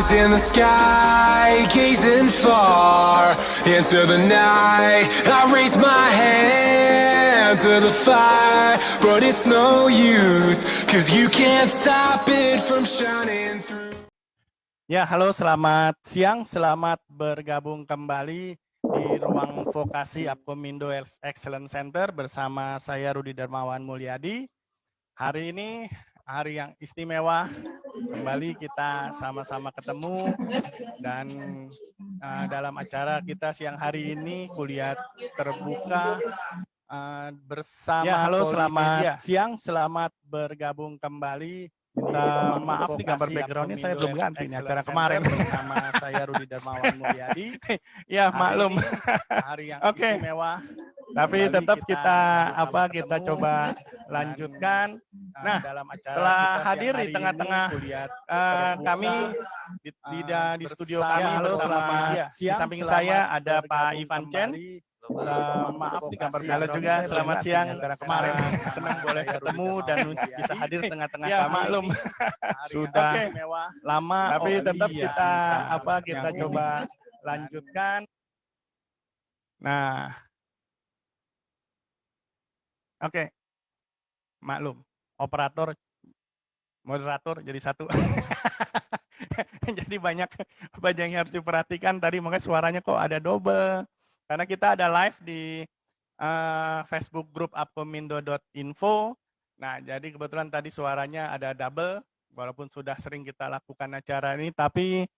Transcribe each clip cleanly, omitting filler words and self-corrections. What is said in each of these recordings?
Eyes in the sky, gazing far into the night. I raise my hand to the fire, but it's no use, 'cause you can't stop it from shining through. Ya, halo, selamat siang, selamat bergabung kembali di ruang vokasi Apkomindo Excellence Center bersama saya Rudi Darmawan Mulyadi. Hari ini hari yang istimewa, kembali kita sama-sama ketemu dan dalam acara kita siang hari ini kuliah terbuka bersama. Ya, halo, selamat siang, selamat bergabung kembali. Maaf nih gambar backgroundnya saya belum ganti nih acara kemarin bersama saya Rudi Darmawan Mulyadi. Ya, maklum. Hari yang istimewa. Tapi tetap kita coba lanjutkan. Nah, telah hadir di tengah-tengah kami di studio kami bersama di samping saya ada Pak Ivan Chen. Maaf nih gambar halo juga, selamat siang. Kemarin senang boleh ketemu dan bisa hadir tengah-tengah kami. Maklum sudah lama, tapi tetap kita coba lanjutkan. Nah, oke, maklum moderator jadi satu. Jadi banyak yang harus diperhatikan tadi, makanya suaranya kok ada double. Karena kita ada live di Facebook grup apkomindo.info. Nah, jadi kebetulan tadi suaranya ada double, walaupun sudah sering kita lakukan acara ini, tapi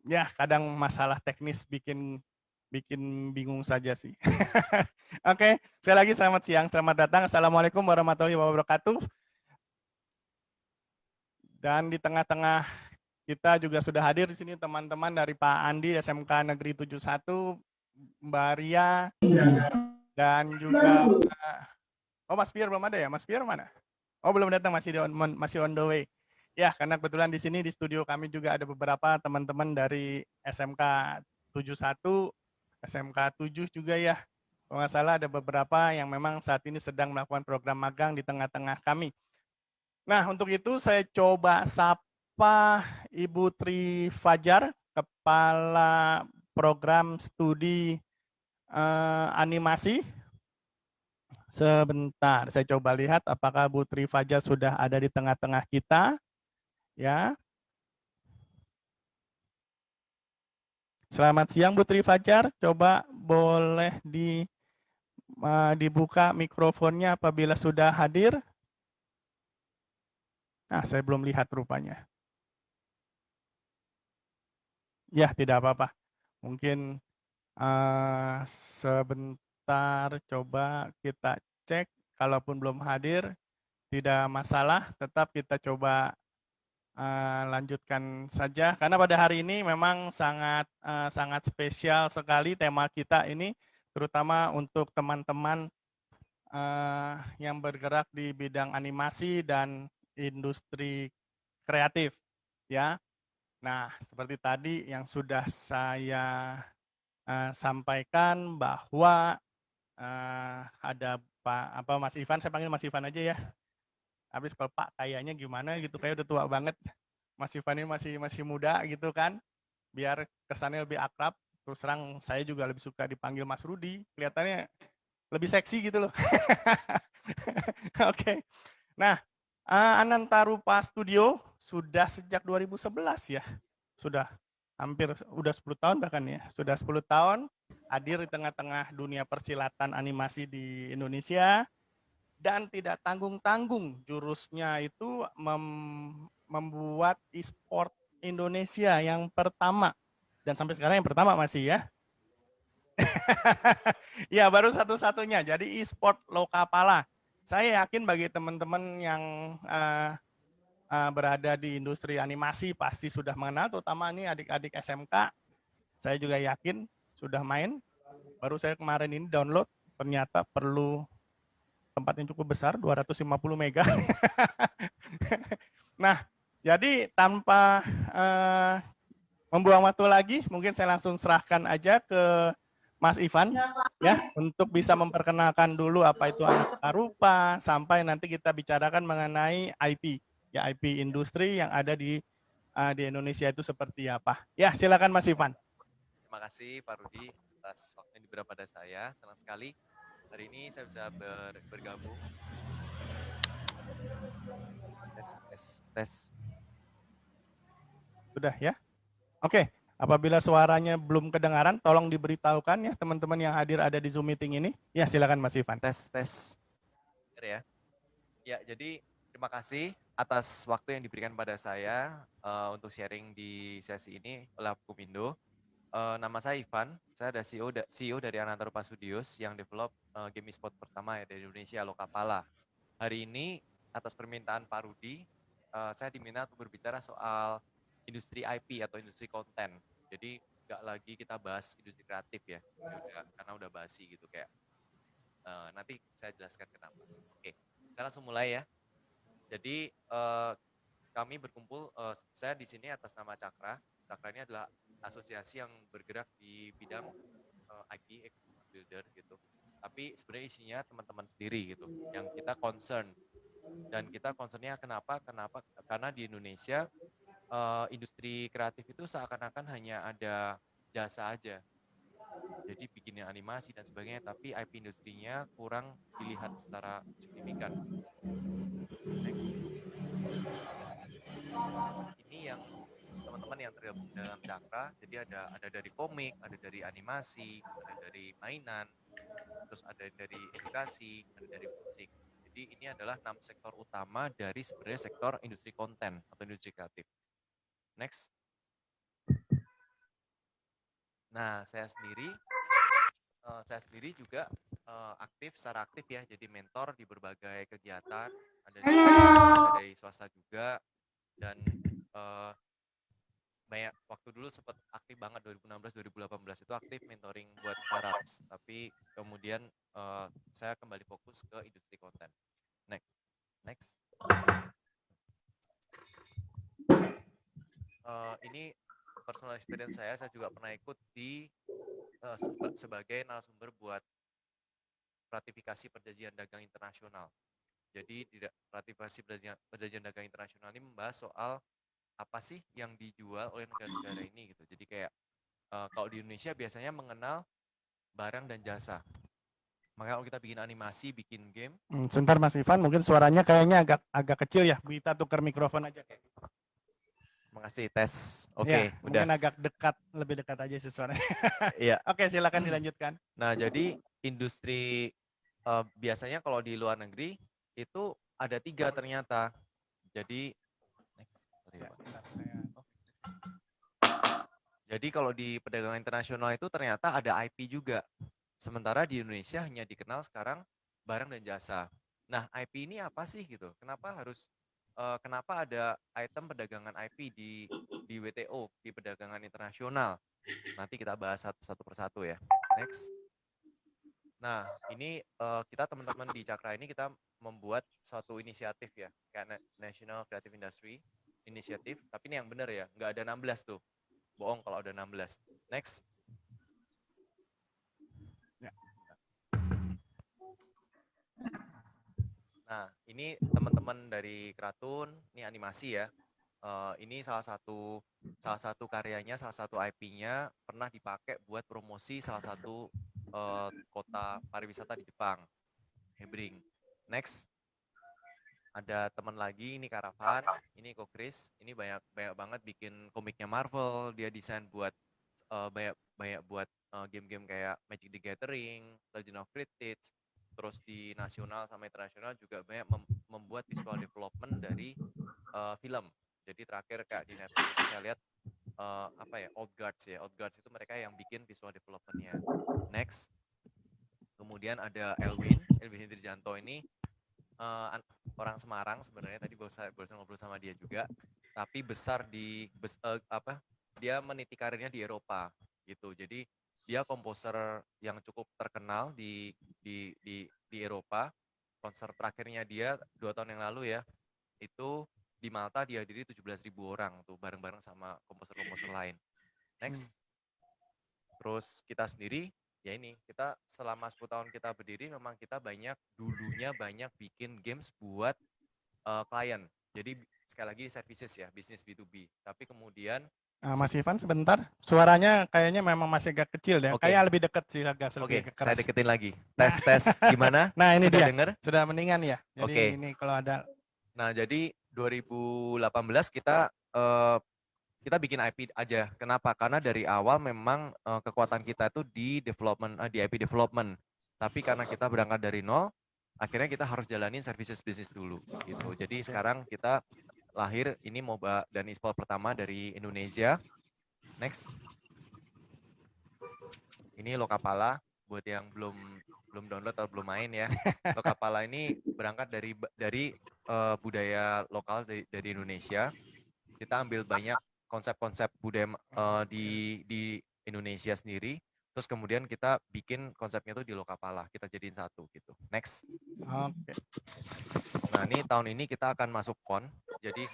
ya kadang masalah teknis bikin bingung saja sih. Oke, sekali lagi selamat siang, selamat datang. Assalamualaikum warahmatullahi wabarakatuh. Dan di tengah-tengah kita juga sudah hadir di sini teman-teman dari Pak Andi SMK Negeri 71, Mbak Ria, dan juga Mas Pier belum ada ya? Mas Pier mana? Oh, belum datang, masih on the way. Ya, karena kebetulan di sini di studio kami juga ada beberapa teman-teman dari SMK 71, SMK 7 juga ya. Kalau nggak salah ada beberapa yang memang saat ini sedang melakukan program magang di tengah-tengah kami. Nah, untuk itu saya coba sapa Ibu Tri Fajar, Kepala Program Studi Animasi. Sebentar, saya coba lihat apakah Bu Tri Fajar sudah ada di tengah-tengah kita. Ya. Selamat siang Bu Tri Fajar, coba boleh dibuka mikrofonnya apabila sudah hadir. Nah, saya belum lihat rupanya. Ya, tidak apa-apa. Mungkin sebentar coba kita cek. Kalaupun belum hadir, tidak masalah. Tetap kita coba lanjutkan saja. Karena pada hari ini memang sangat spesial sekali tema kita ini, terutama untuk teman-teman yang bergerak di bidang animasi dan industri kreatif, ya. Nah, seperti tadi yang sudah saya sampaikan bahwa ada Mas Ivan, saya panggil Mas Ivan aja ya. Habis kalau Pak kayaknya gimana gitu, kayak udah tua banget. Mas Ivan ini masih muda gitu kan, biar kesannya lebih akrab. Terus terang saya juga lebih suka dipanggil Mas Rudi, kelihatannya lebih seksi gitu loh. Oke. Nah, Anantarupa Studio sudah sejak 2011 ya. Udah 10 tahun bahkan ya. Sudah 10 tahun hadir di tengah-tengah dunia persilatan animasi di Indonesia, dan tidak tanggung-tanggung jurusnya itu membuat e-sport Indonesia yang pertama, dan sampai sekarang yang pertama masih ya. Ya, baru satu-satunya. Jadi e-sport Lokapala. Saya yakin bagi teman-teman yang berada di industri animasi pasti sudah mengenal, terutama ini adik-adik SMK. Saya juga yakin sudah main. Baru saya kemarin ini download, ternyata perlu tempat yang cukup besar, 250 mega. Nah, jadi tanpa membuang waktu lagi, mungkin saya langsung serahkan aja ke Mas Ivan ya, untuk bisa memperkenalkan dulu apa itu Anantarupa, sampai nanti kita bicarakan mengenai IP, ya, IP industri yang ada di di Indonesia itu seperti apa. Ya, silakan Mas Ivan. Terima kasih Pak Rudi atas waktu yang diberikan pada saya. Senang sekali hari ini saya bisa bergabung. Tes. Sudah ya? Oke, apabila suaranya belum kedengaran, tolong diberitahukan ya teman-teman yang hadir ada di Zoom meeting ini. Ya, silakan Mas Ivan. Tes. Ya. Ya, jadi terima kasih atas waktu yang diberikan pada saya untuk sharing di sesi ini oleh Apkomindo. Nama saya Ivan, saya ada CEO dari Anantarupa Studios yang develop game e-sport pertama ya dari Indonesia, Lokapala. Hari ini atas permintaan Pak Rudi, saya diminta untuk berbicara soal industri IP atau industri konten. Jadi nggak lagi kita bahas industri kreatif ya, karena udah basi gitu kayak. Nanti saya jelaskan kenapa. Oke, saya langsung mulai ya. Jadi kami berkumpul, saya di sini atas nama Cakra. Cakra ini adalah asosiasi yang bergerak di bidang IP, ecosystem builder gitu. Tapi sebenarnya isinya teman-teman sendiri gitu, yang kita concern. Dan kita concernnya kenapa? Karena di Indonesia industri kreatif itu seakan-akan hanya ada jasa aja. Jadi bikinnya animasi dan sebagainya, tapi IP industrinya kurang dilihat secara signifikan. Ini yang teman-teman yang tergabung dalam Cakra, jadi ada dari komik, ada dari animasi, ada dari mainan, terus ada dari edukasi, ada dari musik. Jadi ini adalah 6 sektor utama dari sebenarnya sektor industri konten atau industri kreatif. Next. Nah, saya sendiri juga secara aktif ya, jadi mentor di berbagai kegiatan, ada dari swasta juga, dan banyak waktu dulu sempat aktif banget 2016-2018 itu aktif mentoring buat startups, tapi kemudian saya kembali fokus ke industri konten. Next. Ini personal experience saya juga pernah ikut di sebagai narasumber buat ratifikasi perjanjian dagang internasional. Jadi ratifikasi perjanjian dagang internasional ini membahas soal apa sih yang dijual oleh negara-negara ini gitu. Jadi kayak kalau di Indonesia biasanya mengenal barang dan jasa. Makanya kalau kita bikin animasi, bikin game. Sebentar Mas Ivan, mungkin suaranya kayaknya agak kecil ya. Kita tukar mikrofon aja. Terima kasih, tes. Oke, ya, udah. Mungkin agak lebih dekat aja sih suaranya. Iya. Oke, silakan dilanjutkan. Nah, jadi industri biasanya kalau di luar negeri itu ada 3 ternyata. Jadi, jadi kalau di perdagangan internasional itu ternyata ada IP juga. Sementara di Indonesia hanya dikenal sekarang barang dan jasa. Nah, IP ini apa sih gitu? Kenapa ada item perdagangan IP di WTO, di perdagangan internasional? Nanti kita bahas satu persatu ya. Next. Nah, ini kita teman-teman di Cakra ini kita membuat suatu inisiatif ya, kayak National Creative Industry Initiative, tapi ini yang benar ya, nggak ada 16 tuh. Bohong kalau ada 16. Next. Nah, ini teman-teman dari Kratun, ini animasi ya. Ini salah satu karyanya, salah satu IP-nya pernah dipakai buat promosi salah satu kota pariwisata di Jepang, Hebring. Next. Ada teman lagi, ini Karavan, ini Ko Chris, ini banyak banget bikin komiknya Marvel, dia desain buat banyak buat game-game kayak Magic the Gathering, Legend of Cryptids, terus di nasional sama internasional juga banyak membuat visual development dari film. Jadi terakhir kayak di Netflix saya lihat Old Guards ya. Old Guards itu mereka yang bikin visual development-nya. Next. Kemudian ada Elwin Hindrijanto ini orang Semarang sebenarnya, tadi barusan ngobrol sama dia juga, tapi besar dia meniti karirnya di Eropa gitu. Jadi dia komposer yang cukup terkenal di Eropa. Konser terakhirnya dia 2 tahun yang lalu ya, itu di Malta dihadiri 17.000 orang tuh bareng-bareng sama komposer-komposer lain. Next. Terus kita sendiri ya ini, kita selama 10 tahun kita berdiri memang kita dulunya banyak bikin games buat klien. Jadi sekali lagi services ya, bisnis B2B. Tapi kemudian Mas Ivan sebentar, suaranya kayaknya memang masih agak kecil deh. Oke. Kayak lebih dekat sih, agak lebih Oke, saya keras. deketin lagi. Nah, Tes gimana? nah ini Sudah dia, dengar? sudah mendingan ya. Jadi Oke. ini kalau ada. Nah, jadi 2018 kita bikin IP aja. Kenapa? Karena dari awal memang kekuatan kita itu di development, di IP development. Tapi karena kita berangkat dari nol, akhirnya kita harus jalanin services bisnis dulu gitu. Jadi sekarang kita lahir ini MOBA dan e-sport pertama dari Indonesia. Next. Ini Lokapala buat yang belum download atau belum main ya. Lokapala ini berangkat dari budaya lokal dari Indonesia. Kita ambil banyak konsep-konsep budaya di Indonesia sendiri. Terus kemudian kita bikin konsepnya tuh di Lokapala, kita jadiin satu gitu. Next. Oke. Nah ini tahun ini kita akan masuk PON. Jadi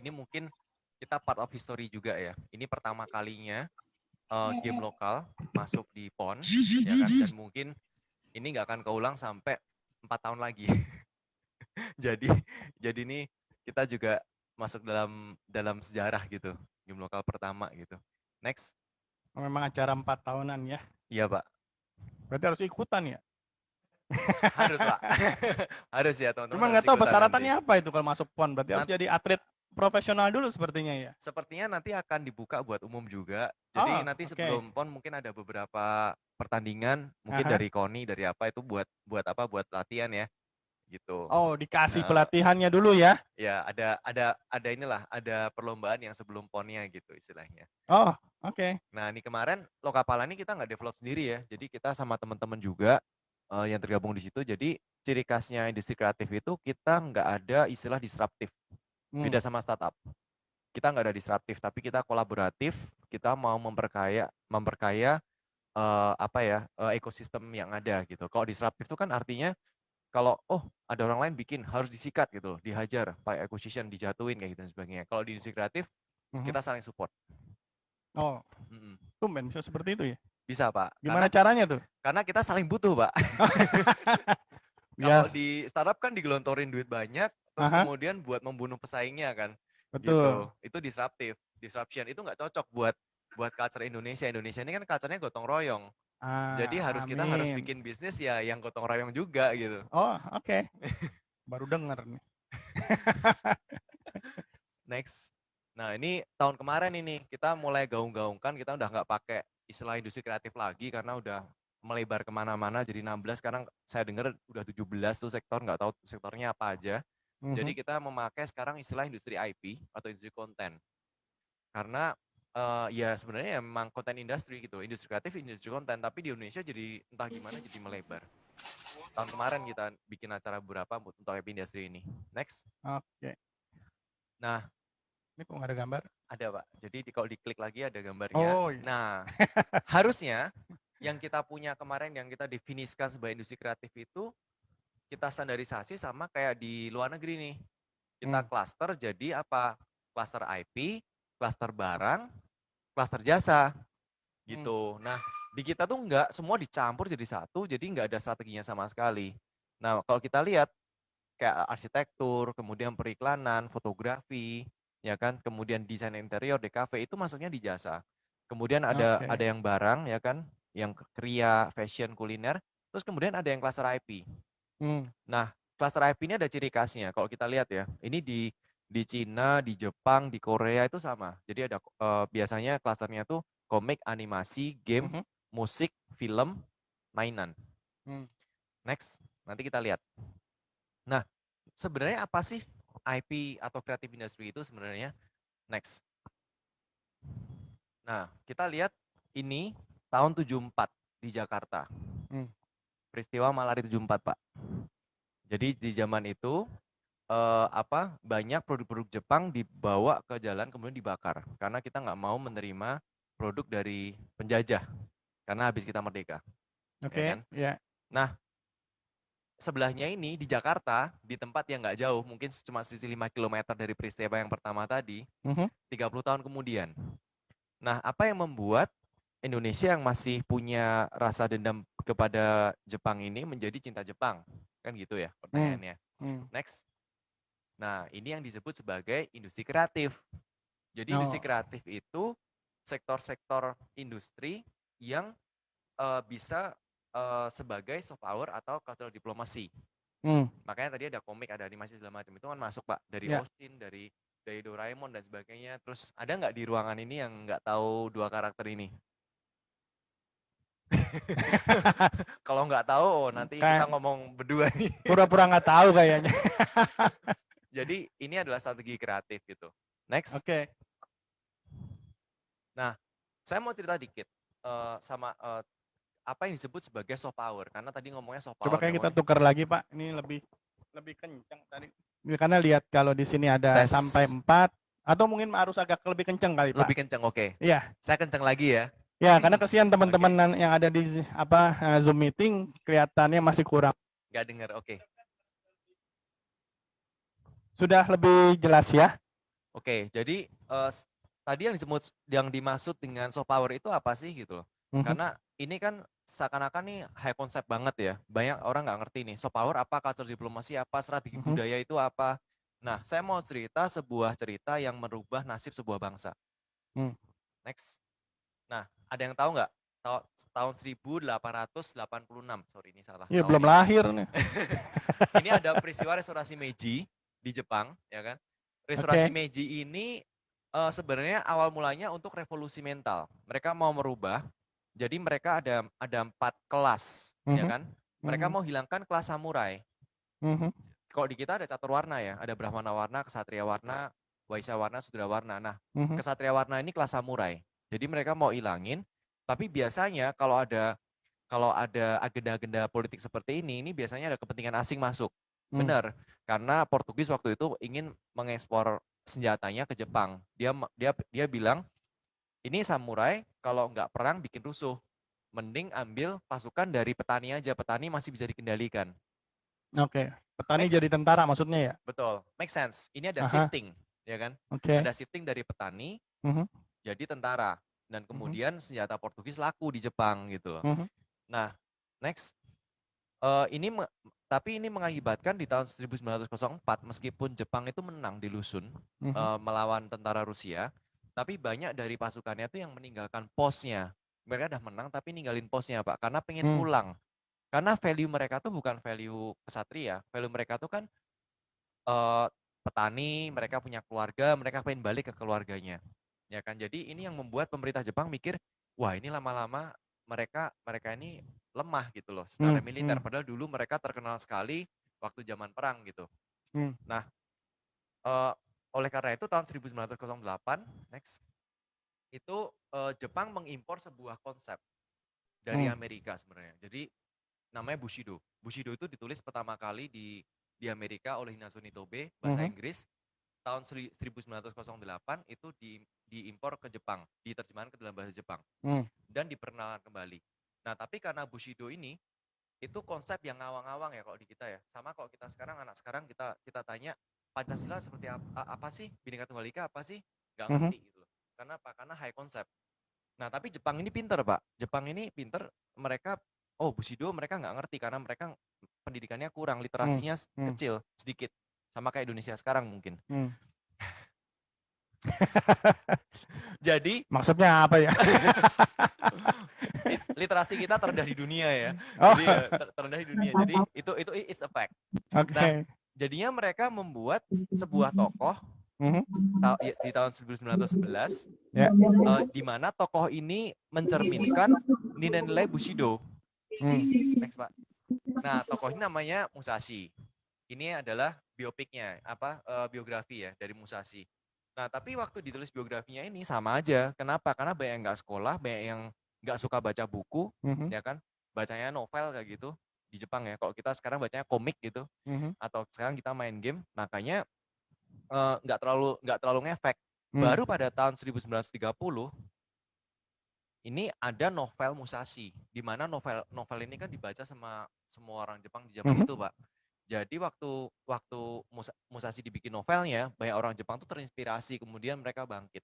ini mungkin kita part of history juga ya. Ini pertama kalinya game lokal masuk di PON, ya kan? Dan mungkin ini nggak akan keulang sampai 4 tahun lagi. jadi ini kita juga masuk dalam sejarah gitu, game lokal pertama gitu. Next. Memang acara 4 tahunan ya. Iya Pak. Berarti harus ikutan ya. Harus Pak. Harus ya teman-teman. Cuma nggak tahu persyaratannya apa itu kalau masuk PON. Berarti harus jadi atlet profesional dulu sepertinya ya. Sepertinya nanti akan dibuka buat umum juga. Jadi nanti sebelum PON mungkin ada beberapa pertandingan, mungkin dari KONI, dari apa itu buat apa? Buat latihan ya. Gitu. Oh, dikasih pelatihannya dulu ya? Ya, ada inilah, ada perlombaan yang sebelum PON-nya gitu istilahnya. Oh, oke. Nah, ini kemarin Lokapala ini kita nggak develop sendiri ya. Jadi kita sama teman-teman juga yang tergabung di situ. Jadi ciri khasnya industri kreatif itu kita nggak ada istilah disruptif. Beda sama startup. Kita nggak ada disruptif, tapi kita kolaboratif. Kita mau memperkaya ekosistem yang ada gitu. Kalau disruptif itu kan artinya kalau ada orang lain bikin harus disikat gitu, dihajar, pakai acquisition, dijatuhin kayak gitu dan sebagainya. Kalau di industri kreatif kita saling support. Oh, tumben bisa seperti itu ya? Bisa Pak. Gimana caranya tuh? Karena kita saling butuh Pak. Kalau di startup kan digelontorin duit banyak, terus kemudian buat membunuh pesaingnya kan. Betul. Gitu. Itu disruption. Itu nggak cocok buat culture Indonesia. Indonesia ini kan culture-nya gotong royong. Jadi kita harus bikin bisnis ya yang gotong royong juga gitu. Oh, oke. Baru denger nih. Next. Nah ini tahun kemarin ini kita mulai gaung-gaungkan, kita udah nggak pakai istilah industri kreatif lagi karena udah melebar kemana-mana jadi 16, sekarang saya dengar udah 17 tuh sektor, nggak tahu sektornya apa aja. Jadi kita memakai sekarang istilah industri IP atau industri konten. Karena ya sebenarnya memang konten industri gitu, industri kreatif, industri konten, tapi di Indonesia jadi entah gimana jadi melebar. Tahun kemarin kita bikin acara beberapa untuk IP industri ini. Next. Oke. Nah, ini kok nggak ada gambar? Ada Pak, jadi kalau diklik lagi ada gambarnya. Oh, iya. Nah, harusnya yang kita punya kemarin, yang kita definisikan sebagai industri kreatif itu, kita standarisasi sama kayak di luar negeri nih. Kita cluster jadi apa? Cluster IP, cluster barang, cluster jasa gitu. Nah di kita tuh enggak, semua dicampur jadi satu, jadi enggak ada strateginya sama sekali. Nah kalau kita lihat kayak arsitektur, kemudian periklanan, fotografi, ya kan, kemudian desain interior, DKV itu masuknya di jasa. Kemudian ada yang barang, ya kan, yang kria, fashion, kuliner, terus kemudian ada yang cluster IP. Nah cluster IP ini ada ciri khasnya. Kalau kita lihat ya, ini di Cina, di Jepang, di Korea itu sama. Jadi ada biasanya klasternya tuh komik, animasi, game, musik, film, mainan. Next, nanti kita lihat. Nah, sebenarnya apa sih IP atau creative industry itu sebenarnya? Next. Nah, kita lihat ini tahun 74 di Jakarta. Peristiwa Malari 74, Pak. Jadi di zaman itu banyak produk-produk Jepang dibawa ke jalan kemudian dibakar karena kita nggak mau menerima produk dari penjajah karena habis kita merdeka. Oke. Ya kan? Nah, sebelahnya ini di Jakarta, di tempat yang nggak jauh, mungkin cuma selisih 5 km dari peristiwa yang pertama tadi, 30 tahun kemudian. Nah, apa yang membuat Indonesia yang masih punya rasa dendam kepada Jepang ini menjadi cinta Jepang? Kan gitu ya pertanyaannya. Next. Nah, ini yang disebut sebagai industri kreatif. Jadi industri Oh. kreatif itu sektor-sektor industri yang bisa sebagai soft power atau cultural diplomacy. Hmm. Makanya tadi ada komik, ada animasi segala macam itu kan masuk Pak, dari Ya. Austin, dari Doraemon dan sebagainya. Terus ada nggak di ruangan ini yang nggak tahu dua karakter ini? Kalau nggak tahu, oh, nanti kita Kayak ngomong berdua nih. pura-pura nggak tahu kayaknya. Jadi ini adalah strategi kreatif gitu. Next. Oke. Nah, saya mau cerita dikit sama apa yang disebut sebagai soft power. Karena tadi ngomongnya soft Coba power kayak ya. kita tukar lagi Pak. Ini lebih kencang tadi. Karena lihat kalau di sini ada Tes. sampai 4 atau mungkin harus agak lebih kencang kali Pak. Lebih kencang, oke. Iya. Saya kencang lagi ya. Ya, karena kesian teman-teman yang ada di Zoom meeting kelihatannya masih kurang. Nggak dengar, oke. Sudah lebih jelas ya? Oke, jadi tadi yang dimaksud dengan soft power itu apa sih gitu loh. Karena ini kan seakan-akan nih high concept banget ya. Banyak orang nggak ngerti nih, soft power apa, culture diplomasi apa, strategi budaya itu apa. Nah, saya mau cerita sebuah cerita yang merubah nasib sebuah bangsa. Next. Nah, ada yang tahu nggak? Tahun 1886, sorry ini salah. Iya, tahun belum nih. lahir nih. Ini ada peristiwa restorasi Meiji di Jepang, ya kan? Restorasi Meiji ini sebenarnya awal mulanya untuk revolusi mental. Mereka mau merubah, jadi mereka ada 4 kelas, ya kan? Mereka mau hilangkan kelas samurai. Kalau di kita ada catur warna ya, ada Brahmana warna, Ksatria warna, Waisya warna, Sudra warna. Nah, Ksatria warna ini kelas samurai. Jadi mereka mau hilangin, tapi biasanya kalau ada agenda-agenda politik seperti ini biasanya ada kepentingan asing masuk. Benar, karena Portugis waktu itu ingin mengekspor senjatanya ke Jepang. Dia bilang, ini samurai kalau nggak perang bikin rusuh. Mending ambil pasukan dari petani aja, petani masih bisa dikendalikan. Oke, petani jadi tentara maksudnya ya? Betul, make sense. Ini ada shifting, ya kan? Ada shifting dari petani jadi tentara. Dan kemudian senjata Portugis laku di Jepang gitu loh. Nah, next. Tapi ini mengakibatkan di tahun 1904 meskipun Jepang itu menang di Lusun melawan tentara Rusia, tapi banyak dari pasukannya itu yang meninggalkan posnya. Mereka udah menang tapi ninggalin posnya Pak, karena pengen pulang. Karena value mereka tuh bukan value kesatria, value mereka tuh kan petani, mereka punya keluarga, mereka pengen balik ke keluarganya. Ya kan, jadi ini yang membuat pemerintah Jepang mikir, wah ini lama-lama mereka ini lemah gitu loh secara militer. Padahal dulu mereka terkenal sekali waktu zaman perang gitu. Nah, oleh karena itu tahun 1908, next, itu Jepang mengimpor sebuah konsep dari Amerika sebenarnya. Jadi namanya Bushido. Bushido itu ditulis pertama kali di Amerika oleh Hinazumi Tobe, bahasa Inggris. Tahun 1908 itu diimpor ke Jepang, diterjemahkan ke dalam bahasa Jepang, dan diperkenalkan kembali. Nah, tapi karena Bushido ini, itu konsep yang ngawang-ngawang ya kalau di kita ya. Sama kalau kita sekarang, anak sekarang kita tanya, Pancasila seperti apa sih? Bhinneka Tunggal Ika apa sih? Gak ngerti gitu loh. Karena apa? Karena high konsep. Nah, tapi Jepang ini pinter Pak. Jepang ini pinter, mereka, Bushido mereka nggak ngerti karena mereka pendidikannya kurang, literasinya kecil, sedikit. Sama kayak Indonesia sekarang mungkin. Jadi maksudnya apa ya? literasi kita terendah di dunia ya. Jadi terendah di dunia. Jadi itu it's a fact. Nah, jadinya mereka membuat sebuah tokoh di tahun 1911 di mana tokoh ini mencerminkan nilai-nilai Bushido. Next, Pak. Nah, tokoh ini namanya Musashi. Ini adalah biopiknya, biografi ya dari Musashi. Nah, tapi waktu ditulis biografinya ini sama aja. Kenapa? Karena banyak yang nggak sekolah, banyak yang nggak suka baca buku, ya kan? Bacanya novel kayak gitu di Jepang ya. Kalau kita sekarang bacanya komik gitu, atau sekarang kita main game, makanya nggak terlalu ngefek. Baru pada tahun 1930 ini ada novel Musashi, di mana novel ini kan dibaca sama semua orang Jepang di zaman itu, Pak. Jadi waktu Musashi dibikin novelnya, banyak orang Jepang tuh terinspirasi, kemudian mereka bangkit.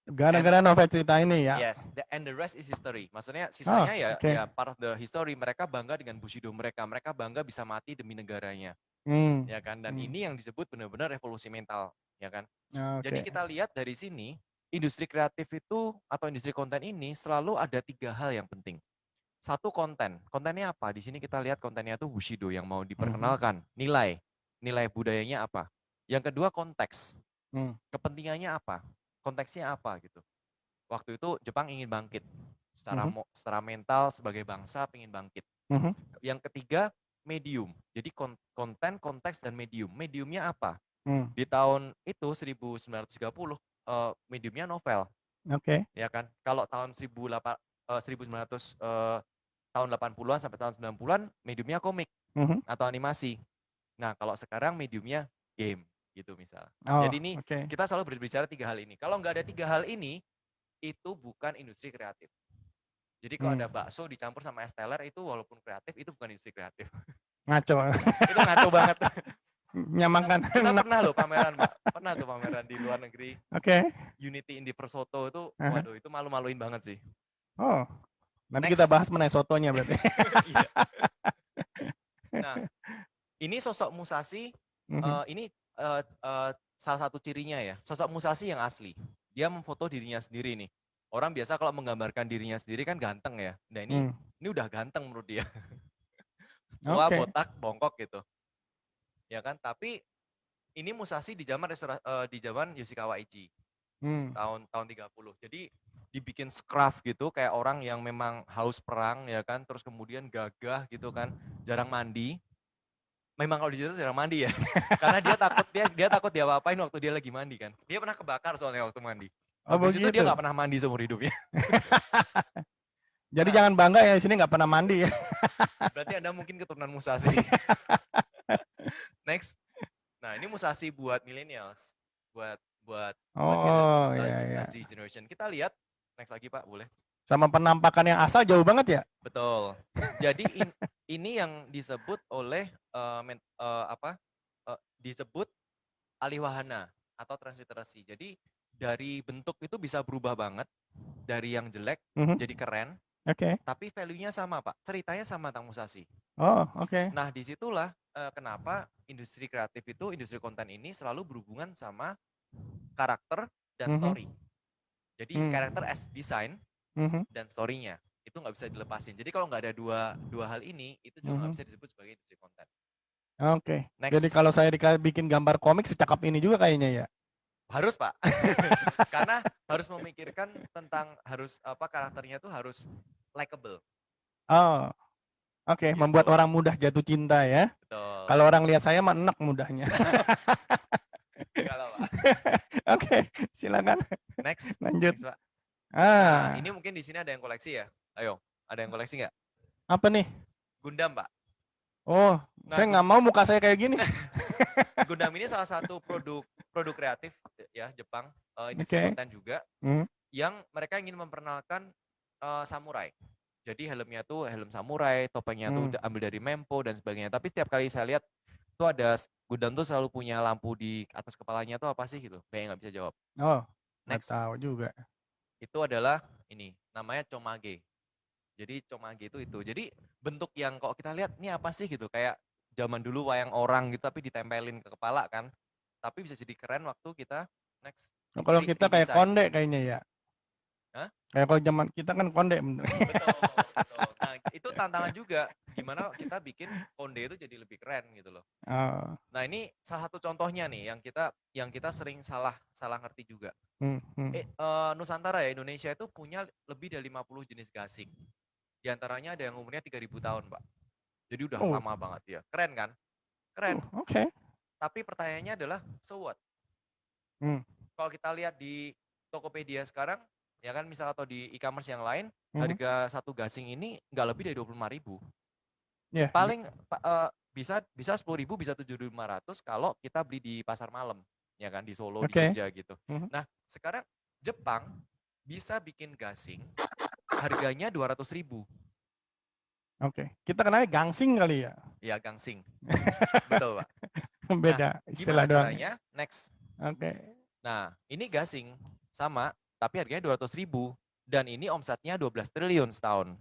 Gara-gara novel cerita ini ya? Yes, and the rest is history. Maksudnya sisanya ya part of the history. Mereka bangga dengan Bushido mereka bangga bisa mati demi negaranya. ya kan? Dan ini yang disebut benar-benar revolusi mental, ya kan? Jadi Oke. kita lihat dari sini, industri kreatif itu atau industri konten ini selalu ada 3 hal yang penting. Satu, konten. Kontennya apa? Di sini kita lihat kontennya itu Bushido yang mau diperkenalkan. Nilai budayanya apa? Yang kedua, konteks. Kepentingannya apa? Konteksnya apa gitu. Waktu itu Jepang ingin bangkit. Secara mental sebagai bangsa ingin bangkit. Yang ketiga, medium. Jadi konten, konteks, dan medium. Mediumnya apa? Di tahun itu 1930 mediumnya novel. Oke. Ya kan? Kalau tahun 1900 tahun 80-an sampai tahun 90-an mediumnya komik atau animasi. Nah, kalau sekarang mediumnya game gitu misalnya. Jadi ini kita selalu berbicara 3 hal ini. Kalau nggak ada 3 hal ini, itu bukan industri kreatif. Jadi kalau ada bakso dicampur sama es teler itu walaupun kreatif, itu bukan industri kreatif. Ngaco. Itu ngaco banget. Nyamakan. Kita pernah loh pameran, Mbak. Pernah tuh pameran di luar negeri. Oke. Unity Indie Persoto itu, waduh itu malu-maluin banget sih. Oh, nanti kita bahas mengenai sotonya berarti. Iya. Nah, ini sosok Musashi, ini salah satu cirinya ya, sosok Musashi yang asli. Dia memfoto dirinya sendiri nih. Orang biasa kalau menggambarkan dirinya sendiri kan ganteng ya. Nah ini udah ganteng menurut dia. Tua, botak, bongkok gitu. Ya kan, tapi ini Musashi di zaman Yoshikawa Iji. Tahun 30. Jadi dibikin scruff gitu kayak orang yang memang haus perang ya kan, terus kemudian gagah gitu kan, jarang mandi. Memang kalau di situ jarang mandi ya. Karena dia takut dia apa-apain waktu dia lagi mandi kan. Dia pernah kebakar soalnya waktu mandi. Habis itu dia nggak pernah mandi seumur hidupnya. Jadi jangan bangga ya, di sini nggak pernah mandi ya. Berarti Anda mungkin keturunan Musashi. Next. Nah, ini Musashi buat millennials. Buat Z generation. Kita lihat next lagi Pak, boleh? Sama penampakan yang asal jauh banget ya? Betul. Jadi ini yang disebut oleh disebut alih wahana atau transliterasi. Jadi dari bentuk itu bisa berubah banget, dari yang jelek jadi keren. Tapi value-nya sama Pak, ceritanya sama tentang Musashi. Nah disitulah kenapa industri kreatif itu, industri konten ini selalu berhubungan sama karakter dan story. Jadi karakter as design dan story-nya itu nggak bisa dilepasin. Jadi kalau nggak ada dua hal ini, itu juga nggak bisa disebut sebagai industri konten. Jadi kalau saya bikin gambar komik secakap ini juga kayaknya ya? Harus Pak, karena harus memikirkan tentang karakternya tuh harus likable. Gitu. Membuat orang mudah jatuh cinta ya. Betul. Kalau orang lihat saya mah enak mudahnya. Kalau Pak. Silakan. Next. Lanjut. Next, Pak. Nah, ini mungkin di sini ada yang koleksi ya. Ayo, ada yang koleksi nggak? Apa nih? Gundam Pak. Saya nggak mau muka saya kayak gini. Gundam ini salah satu produk kreatif ya Jepang, industri konten juga, yang mereka ingin memperkenalkan samurai. Jadi helmnya tuh helm samurai, topengnya tuh ambil dari Mempo dan sebagainya. Tapi setiap kali saya lihat tuh ada Gundam tuh selalu punya lampu di atas kepalanya tuh apa sih gitu? Kayak nggak bisa jawab. Next. Tahu juga. Itu adalah ini, namanya Chomage. Jadi Chomage itu. Jadi bentuk yang kok kita lihat ini apa sih gitu, kayak zaman dulu wayang orang gitu tapi ditempelin ke kepala kan. Tapi bisa jadi keren waktu kita next. Kalau kita kayak konde kayaknya ya. Kayak kalau zaman kita kan konde. Betul. Nah, itu tantangan juga. Gimana kita bikin konde itu jadi lebih keren gitu loh. Nah, ini salah satu contohnya nih yang kita sering salah ngerti juga. Nusantara ya, Indonesia itu punya lebih dari 50 jenis gasing. Di antaranya ada yang umurnya 3.000 tahun, Pak. Jadi udah lama banget ya. Keren kan? Keren. Tapi pertanyaannya adalah, so what? Kalau kita lihat di Tokopedia sekarang, ya kan misal atau di e-commerce yang lain, harga satu gasing ini nggak lebih dari 25.000. Paling bisa 10.000, bisa 7.500 kalau kita beli di pasar malam, ya kan, di Solo, di Jogja gitu. Nah, sekarang Jepang bisa bikin gasing harganya 200.000. Kita kenalnya gangsing kali ya? Iya, gangsing. Betul, Pak. Beda istilah doang. Caranya? Next. Nah, ini gasing sama, tapi harganya 200.000 dan ini omsetnya 12 triliun setahun.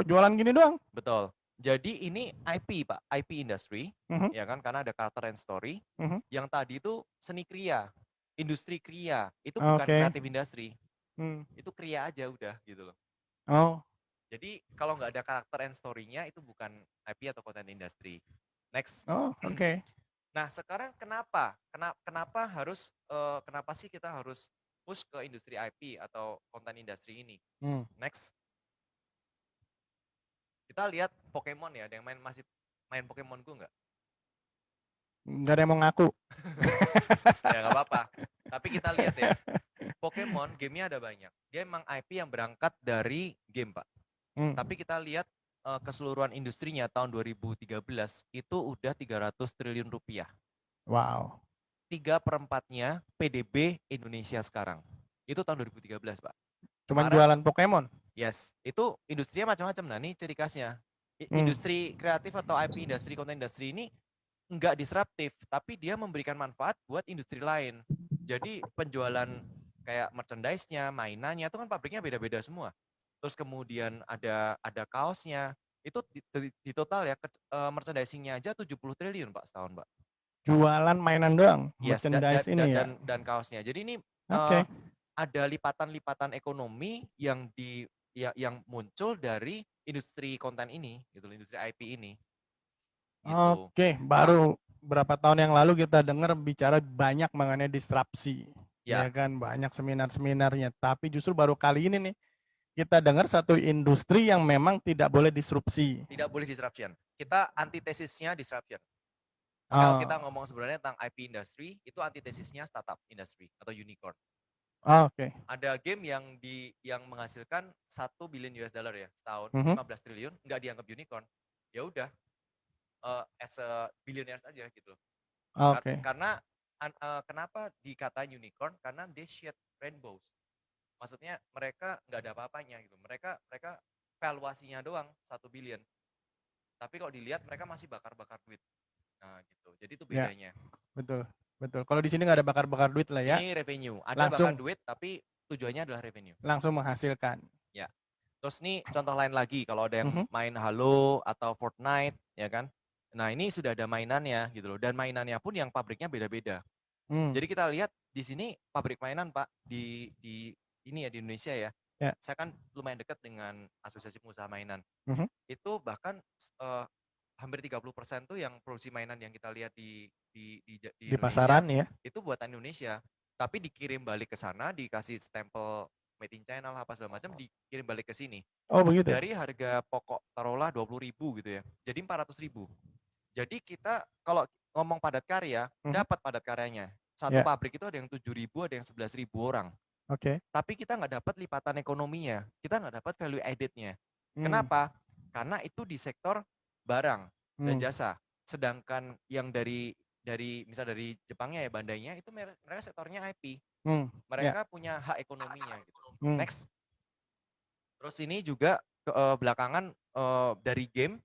Jualan gini doang? Betul. Jadi ini IP, Pak, IP industry, Mhm, ya kan, karena ada character and story. mhm. Yang tadi itu seni kriya, industri kriya, itu bukan Oke. kreatif industry, Hmm. itu kriya aja udah gitu loh. Oh, Jadi kalau nggak ada karakter and story-nya itu bukan IP atau content industry. Next. oh, oke. Nah sekarang kenapa sih kita harus push ke industri IP atau content industry ini? Hmm. Next. Kita lihat Pokemon ya, ada yang masih main Pokemon Go nggak? Nggak ada yang mau ngaku. Ya nggak apa-apa. Tapi kita lihat ya, Pokemon gamenya ada banyak. Dia emang IP yang berangkat dari game, Pak. Hmm. Tapi kita lihat keseluruhan industrinya tahun 2013 itu udah 300 triliun rupiah. Wow. 3/4-nya PDB Indonesia sekarang. Itu tahun 2013, Pak. Cuman Kemarin, jualan Pokemon. yes, itu industrinya macam-macam. Nah, ini ciri khasnya. Hmm. Industri kreatif atau IP industri, content industri ini nggak disruptif, tapi dia memberikan manfaat buat industri lain. Jadi penjualan kayak merchandise-nya, mainannya itu kan pabriknya beda-beda semua. Terus kemudian ada kaosnya. Itu di total ya merchandising-nya aja 70 triliun, Pak, setahun, Pak. Jualan mainan doang, Yes, merchandise ini ya. dan kaosnya. Jadi ini Oke. ada lipatan-lipatan ekonomi yang muncul dari industri konten ini, gitu, industri IP ini, gitu. Oke, Sa baru berapa tahun yang lalu kita dengar bicara banyak mengenai disrupsi, ya ya, kan, banyak seminar-seminarnya. Tapi justru baru kali ini nih kita dengar satu industri yang memang tidak boleh disrupsi. tidak boleh disruption. Kita antitesisnya disruption. Kalau kita Oh, ngomong sebenarnya tentang IP industry, itu antitesisnya startup industry atau unicorn. oke. Ada game yang menghasilkan 1 billion US dollar ya setahun, Mhm. 15 triliun, nggak dianggap unicorn. Ya udah, as a billionaires aja gitu loh. Oke. Karena kenapa dikatain unicorn? Karena they shed rainbows. Maksudnya mereka nggak ada apa-apanya gitu. Mereka mereka valuasinya doang 1 billion. Tapi kalau dilihat mereka masih bakar-bakar duit. Nah gitu. Jadi itu Ya, bedanya. betul. Betul. Kalau di sini nggak ada bakar-bakar duit lah ya. Ini revenue. Ada bakar Langsung duit tapi tujuannya adalah revenue. langsung menghasilkan. Ya. Terus nih contoh lain lagi kalau ada yang Mhm. main Halo atau Fortnite ya kan. Nah, ini sudah ada mainannya gitu loh dan mainannya pun yang pabriknya beda-beda. Hmm. Jadi kita lihat di sini pabrik mainan, Pak, di ini ya di Indonesia ya. Ya. Saya kan lumayan dekat dengan Asosiasi Pengusaha Mainan. Mhm. Itu bahkan hampir 30% tuh yang produksi mainan yang kita lihat di Di Indonesia pasaran ya. itu buatan Indonesia. Tapi dikirim balik ke sana, dikasih stempel made in China lah apa segala macam, dikirim balik ke sini. Oh, begitu. Dari harga pokok taruhlah 20.000 gitu ya. Jadi 400.000. Jadi kita kalau ngomong padat karya, Mhm. dapat padat karyanya. Satu Ya. pabrik itu ada yang 7.000, ada yang 11.000 orang. Oke. Tapi kita nggak dapat lipatan ekonominya, kita nggak dapat value added-nya. Hmm. Kenapa? Karena itu di sektor barang dan Hmm. jasa. Sedangkan yang misal dari Jepangnya ya Bandainya itu mereka sektornya IP. Hmm. Ya. Mereka punya hak ekonominya gitu. Hmm. Next. Terus ini juga belakangan dari game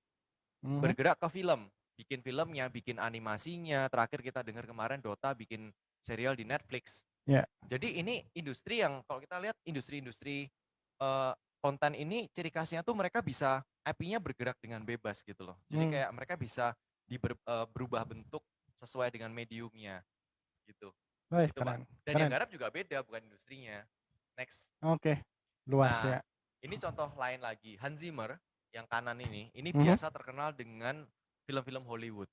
Mhm. bergerak ke film, bikin filmnya, bikin animasinya. Terakhir kita dengar kemarin Dota bikin serial di Netflix. Ya. Jadi ini industri yang kalau kita lihat industri-industri konten ini ciri khasnya tuh mereka bisa IP-nya bergerak dengan bebas gitu loh. Jadi Hmm. kayak mereka bisa berubah bentuk sesuai dengan mediumnya gitu. Wih, Itu Pak. keren. Dan yang Keren. garap juga beda bukan industrinya. Next. Oke. Luas Nah, ya. ini contoh lain lagi. Hans Zimmer yang kanan ini Mhm. biasa terkenal dengan film-film Hollywood.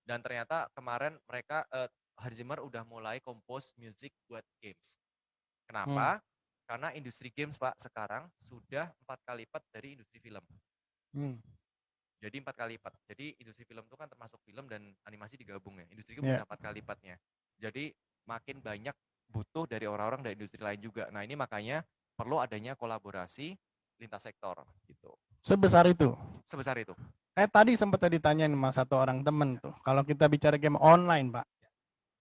Dan ternyata kemarin Hans Zimmer udah mulai compose music buat games. Hmm. Kenapa? Karena industri games, Pak, sekarang sudah 4 kali lipat dari industri film. Hmm. Jadi 4 kali lipat. Jadi industri film itu kan termasuk film dan animasi digabung ya. Industri game Ya. udah 4 kali lipatnya. Jadi makin banyak butuh dari orang-orang dari industri lain juga. Nah ini makanya perlu adanya kolaborasi lintas sektor gitu. Sebesar itu. Sebesar itu. Tadi sempat ditanyain sama satu orang temen tuh, kalau kita bicara game online, Pak,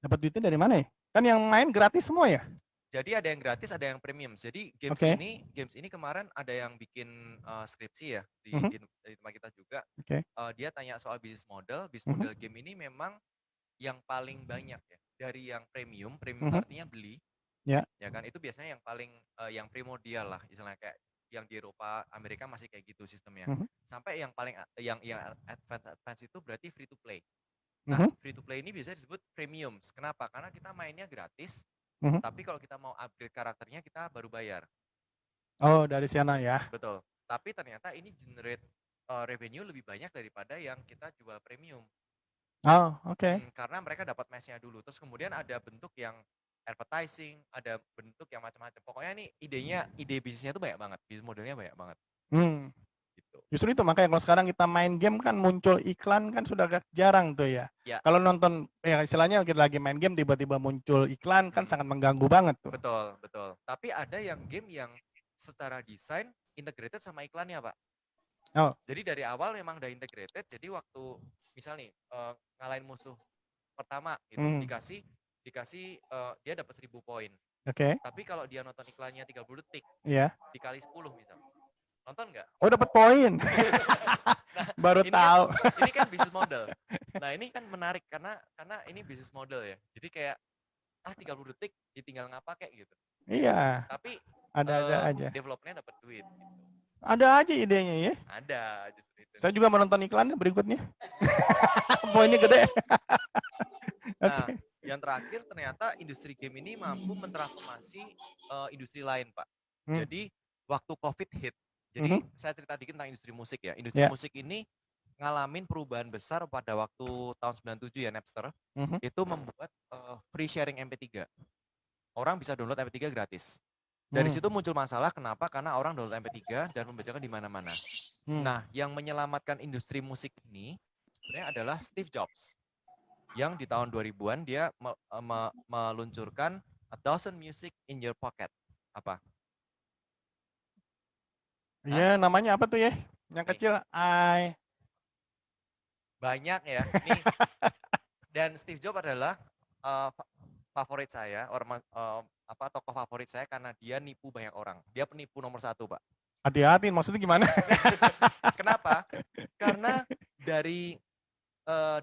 dapat duitnya dari mana ya? Kan yang main gratis semua ya? Jadi ada yang gratis, ada yang premium. Jadi Oke. games ini kemarin ada yang bikin skripsi ya Mhm. di tempat kita juga. Oke. Dia tanya soal bisnis Mhm. model game ini memang yang paling banyak ya. Dari yang premium itu Mhm. artinya beli, Ya. ya kan? Itu biasanya yang paling yang primordial lah, istilahnya kayak yang di Eropa, Amerika masih kayak gitu sistemnya. Mhm. Sampai yang paling yang advance itu berarti free to play. Nah, Mhm. free to play ini biasanya disebut premium. Kenapa? Karena kita mainnya gratis, Mhm. tapi kalau kita mau upgrade karakternya kita baru bayar. Oh, dari sana ya. Betul. Tapi ternyata ini generate revenue lebih banyak daripada yang kita jual premium. Oh, oke. Karena mereka dapat match-nya dulu. Terus kemudian ada bentuk yang advertising, ada bentuk yang macam-macam. Pokoknya nih ide bisnisnya tuh banyak banget, bisnis modelnya banyak banget. Hmm. Gitu. Justru itu makanya kalau sekarang kita main game kan muncul iklan kan sudah agak jarang tuh ya. Ya, Kalau nonton ya istilahnya kita lagi main game tiba-tiba muncul iklan kan sangat mengganggu banget tuh. betul, betul. Tapi ada yang game yang secara desain integrated sama iklannya, Pak. Oh, Jadi dari awal memang udah integrated. Jadi waktu misal nih ngalahin musuh pertama gitu, hmm. dikasih dia dapat 1000 poin. Oke. Tapi kalau dia nonton iklannya 30 detik, Iya. dikali 10 misal. Nonton nggak? Oh, dapat poin. Nah, Baru ini tahu. ini kan bisnis model. Nah, ini kan menarik karena ini bisnis model ya. Jadi kayak 30 detik ditinggal ngapa kayak gitu. Iya, Tapi ada-ada aja. developnya dapat duit gitu. Ada aja idenya ya. Ada justru itu. Saya juga menonton iklannya berikutnya. Poinnya gede. Nah, yang terakhir ternyata industri game ini mampu mentransformasi industri lain, Pak. Jadi waktu COVID hit, jadi saya cerita dikit tentang industri musik ya. Industri musik ini ngalamin perubahan besar pada waktu tahun 97 ya, Napster. Itu membuat free sharing MP3. Orang bisa download MP3 gratis. Dari situ muncul masalah, kenapa? Karena orang download MP3 dan membacakan di mana-mana. Nah, yang menyelamatkan industri musik ini sebenarnya adalah Steve Jobs. Yang di tahun 2000-an dia meluncurkan A Dozen Music in Your Pocket. Apa? Iya, namanya apa tuh ya? Yang Nih. kecil, Banyak ya. Nih. Dan Steve Jobs adalah favorit saya, tokoh favorit saya karena dia nipu banyak orang. Dia penipu nomor 1, Pak. Hati-hati, maksudnya gimana? Kenapa? Karena dari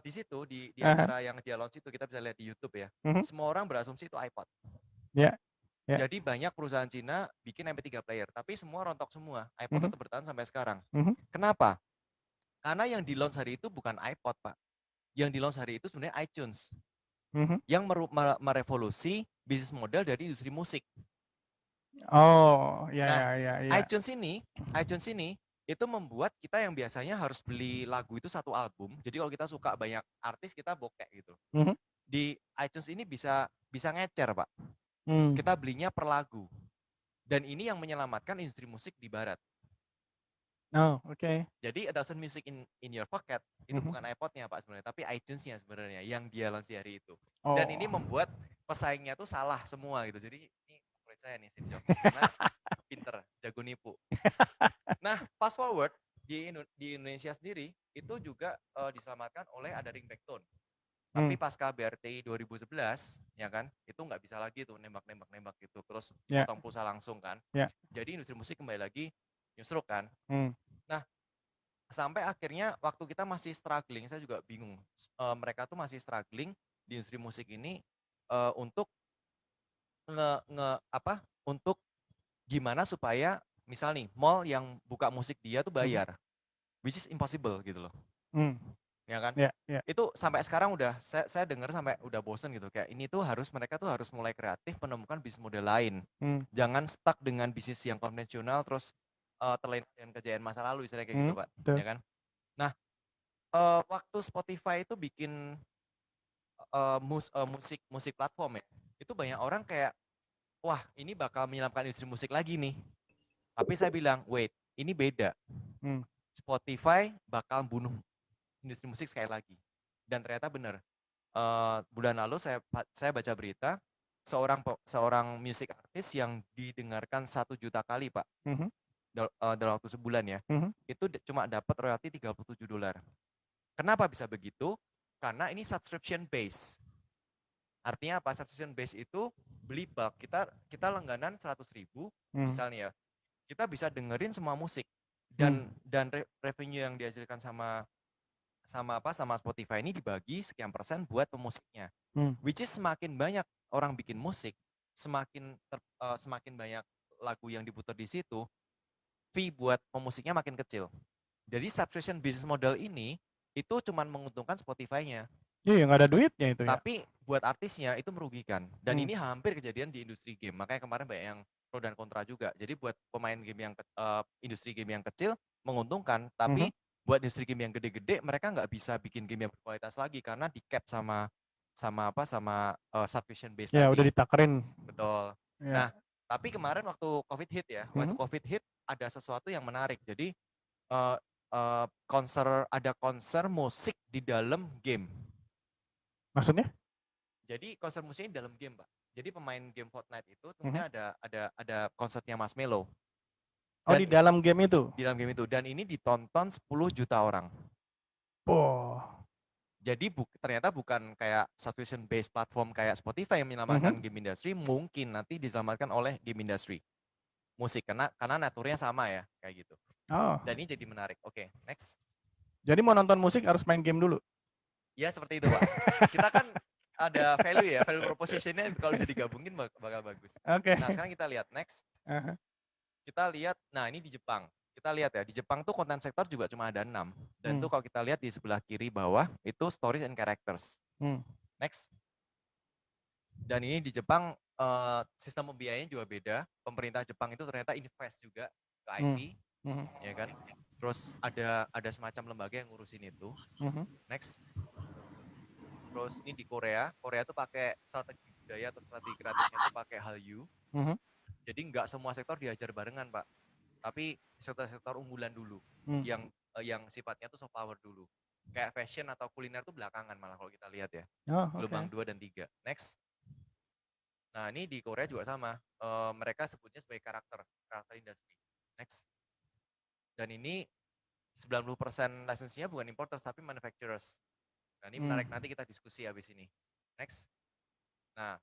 di situ di acara yang dia launch itu kita bisa lihat di YouTube ya. Semua orang berasumsi itu iPod. Ya. Jadi banyak perusahaan Cina bikin MP3 player, tapi semua rontok semua. iPod tetap bertahan sampai sekarang. Kenapa? Karena yang di launch hari itu bukan iPod, Pak. Yang di launch hari itu sebenarnya iTunes. Yang merevolusi bisnis model dari industri musik. Oh, Nah, ya. iTunes ini itu membuat kita yang biasanya harus beli lagu itu satu album. Jadi kalau kita suka banyak artis kita bokek gitu. Di iTunes ini bisa ngecer, Pak. Kita belinya per lagu. Dan ini yang menyelamatkan industri musik di barat. Oh, oke. Jadi A Dozen Music in Your Pocket itu bukan iPod-nya, Pak, sebenarnya, tapi iTunes-nya sebenarnya yang dia launch hari itu. Dan ini membuat pesaingnya tuh salah semua gitu. Jadi ini favorit saya nih Steve Jobs karena pinter, jago nipu. Nah, fast forward di Indonesia sendiri itu juga diselamatkan oleh ada Ringback-Tone. Tapi pasca BRT 2011, ya kan, itu nggak bisa lagi tuh nembak gitu, terus dipotong pulsa langsung kan. Jadi industri musik kembali lagi nyusruk kan. Nah, sampai akhirnya waktu kita masih struggling, saya juga bingung. Mereka tuh masih struggling di industri musik ini untuk untuk gimana supaya misal nih mall yang buka musik dia tuh bayar, which is impossible gitu loh. Ya kan? Itu sampai sekarang udah saya dengar sampai udah bosen gitu, kayak ini tuh mereka tuh harus mulai kreatif menemukan bisnis model lain. Jangan stuck dengan bisnis yang konvensional terus terlena dengan kejayaan masa lalu istilahnya kayak gitu, Pak. Ya kan? Nah, waktu Spotify itu bikin musik platform ya, itu banyak orang kayak wah, ini bakal menyelamatkan industri musik lagi nih. Tapi saya bilang, wait, ini beda. Spotify bakal bunuh industri musik sekali lagi. Dan ternyata benar. Bulan lalu saya baca berita seorang music artist yang didengarkan 1 juta kali, Pak. Dalam waktu sebulan ya. Itu cuma dapat royalti $37. Kenapa bisa begitu? Karena ini subscription base. Artinya apa? Subscription base itu beli bulk. Kita langganan 100.000 misalnya ya. Kita bisa dengerin semua musik dan revenue yang dihasilkan sama Spotify ini dibagi sekian persen buat pemusiknya. Which is semakin banyak orang bikin musik, semakin banyak lagu yang diputar di situ, fee buat pemusiknya makin kecil. Jadi subscription business model ini itu cuman menguntungkan Spotify-nya, Iya, nggak ada duitnya itu ya. tapi buat artisnya itu merugikan. Dan Hmm. ini hampir kejadian di industri game. Makanya kemarin banyak yang pro dan kontra juga. Jadi buat pemain game yang industri game yang kecil menguntungkan, tapi buat industri game yang gede-gede mereka nggak bisa bikin game yang berkualitas lagi karena di cap sama subscription base Ya, udah tadi. ditakerin. Betul. Ya. Nah, tapi kemarin waktu COVID hit ya, waktu COVID hit ada sesuatu yang menarik. Jadi eh, ada konser musik di dalam game. Maksudnya? Jadi konser musiknya di dalam game, Pak. Jadi pemain game Fortnite itu kemudian ada konsernya Marshmello. Oh, di dalam game itu? Di dalam game itu. Dan ini ditonton 10 juta orang. Oh. Jadi ternyata bukan kayak subscription based platform kayak Spotify yang menyelamatkan game industry, mungkin nanti diselamatkan oleh game industry musik karena naturnya sama ya kayak gitu. Oh. Dan ini jadi menarik. Oke, next. Jadi mau nonton musik harus main game dulu. Ya seperti itu, Pak. Kita kan ada value ya, value proposition-nya kalau bisa digabungin bakal bagus. Oke. Nah, sekarang kita lihat next. Kita lihat, nah ini di Jepang. Kita lihat ya, di Jepang tuh konten sektor juga cuma ada 6. Dan tuh kalau kita lihat di sebelah kiri bawah, itu stories and characters. Next. Dan ini di Jepang, sistem pembiayanya juga beda. Pemerintah Jepang itu ternyata invest juga ke IP, ya kan. Terus ada semacam lembaga yang ngurusin itu. Next. Terus ini di Korea tuh pakai strategi budaya atau strategi kreatifnya itu pakai Hallyu. Jadi nggak semua sektor diajar barengan, Pak. Tapi sektor-sektor unggulan dulu, yang sifatnya tuh soft power dulu. Kayak fashion atau kuliner tuh belakangan malah kalau kita lihat ya. Gelombang 2 dan 3. Next. Nah ini di Korea juga sama. Mereka sebutnya sebagai karakter industri. Next. Dan ini 90% lisensinya bukan importers tapi manufacturers. Nah ini menarik, nanti kita diskusi habis ini. Next. Nah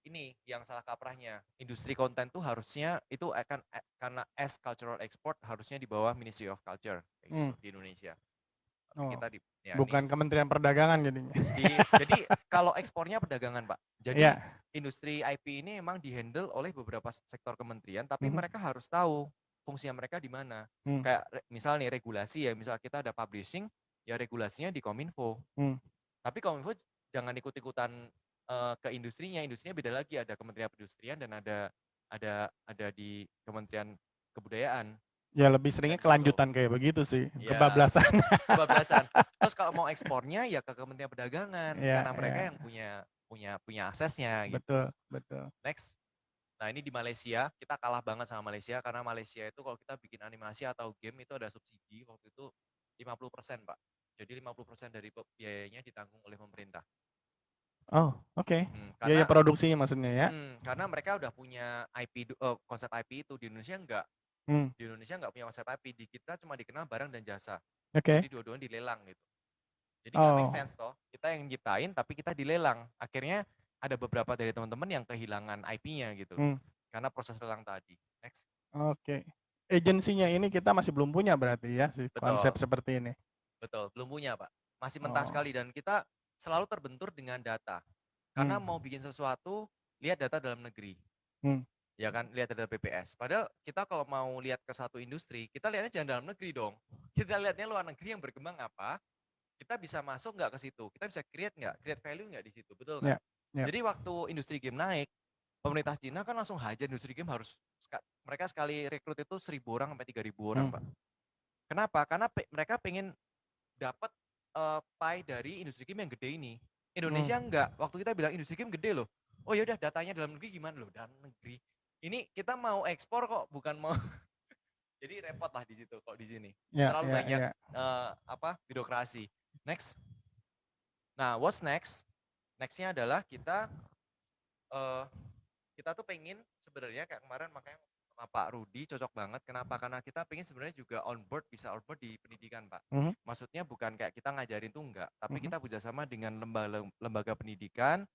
ini yang salah kaprahnya. Industri konten tuh harusnya itu akan karena as cultural export harusnya di bawah Ministry of Culture kayak gitu, di Indonesia. Tapi kita bukan Kementerian Perdagangan jadinya. Jadi kalau ekspornya perdagangan, Pak. Jadi industri IP ini memang dihandle oleh beberapa sektor kementerian, tapi mereka harus tahu fungsinya mereka di mana. Kayak misal nih regulasi ya, misal kita ada publishing, ya regulasinya di Kominfo. Tapi Kominfo jangan ikut-ikutan ke industrinya beda lagi, ada Kementerian Perindustrian dan ada di Kementerian Kebudayaan. Ya lebih seringnya kelanjutan kayak begitu sih, ya, kebablasan. Terus kalau mau ekspornya ya ke Kementerian Perdagangan karena mereka yang punya aksesnya gitu. Betul. Next. Nah ini di Malaysia, kita kalah banget sama Malaysia karena Malaysia itu kalau kita bikin animasi atau game itu ada subsidi waktu itu 50%, Pak. Jadi 50% dari biayanya ditanggung oleh pemerintah. Oh, oke. Biaya produksinya maksudnya ya? Karena mereka udah punya IP, konsep IP itu. Di Indonesia enggak. Di Indonesia enggak punya konsep IP. Di kita cuma dikenal barang dan jasa. Jadi dua-duanya dilelang gitu. Jadi nggak make sense toh. Kita yang nyiptain tapi kita dilelang. Akhirnya ada beberapa dari teman-teman yang kehilangan IP-nya gitu. Karena proses lelang tadi. Next. Oke. Agensinya ini kita masih belum punya berarti ya, sih konsep seperti ini. Betul, belum punya, Pak. Masih mentah sekali dan kita selalu terbentur dengan data. Karena mau bikin sesuatu, lihat data dalam negeri. Ya kan, lihat data BPS. Padahal kita kalau mau lihat ke satu industri, kita lihatnya jangan dalam negeri dong. Kita lihatnya luar negeri yang berkembang apa, kita bisa masuk nggak ke situ, kita bisa create value nggak di situ, betul kan? Jadi waktu industri game naik, pemerintah Cina kan langsung hajar industri game mereka sekali rekrut itu 1.000 orang sampai 3.000 orang, Pak. Kenapa? Karena mereka pengen dapat pie dari industri game yang gede ini. Indonesia enggak. Waktu kita bilang industri game gede loh. Oh ya udah, datanya dalam negeri gimana loh? Dalam negeri. Ini kita mau ekspor kok, bukan mau. Jadi repot lah di situ kok di sini. Terlalu banyak birokrasi. Next. Nah, what's next? Nextnya adalah kita tuh pengen sebenarnya kayak kemarin makanya sama Pak Rudi cocok banget. Kenapa? Karena kita pengen sebenarnya juga bisa on board di pendidikan, Pak. Maksudnya bukan kayak kita ngajarin tuh enggak, tapi kita bekerjasama dengan lembaga pendidikan,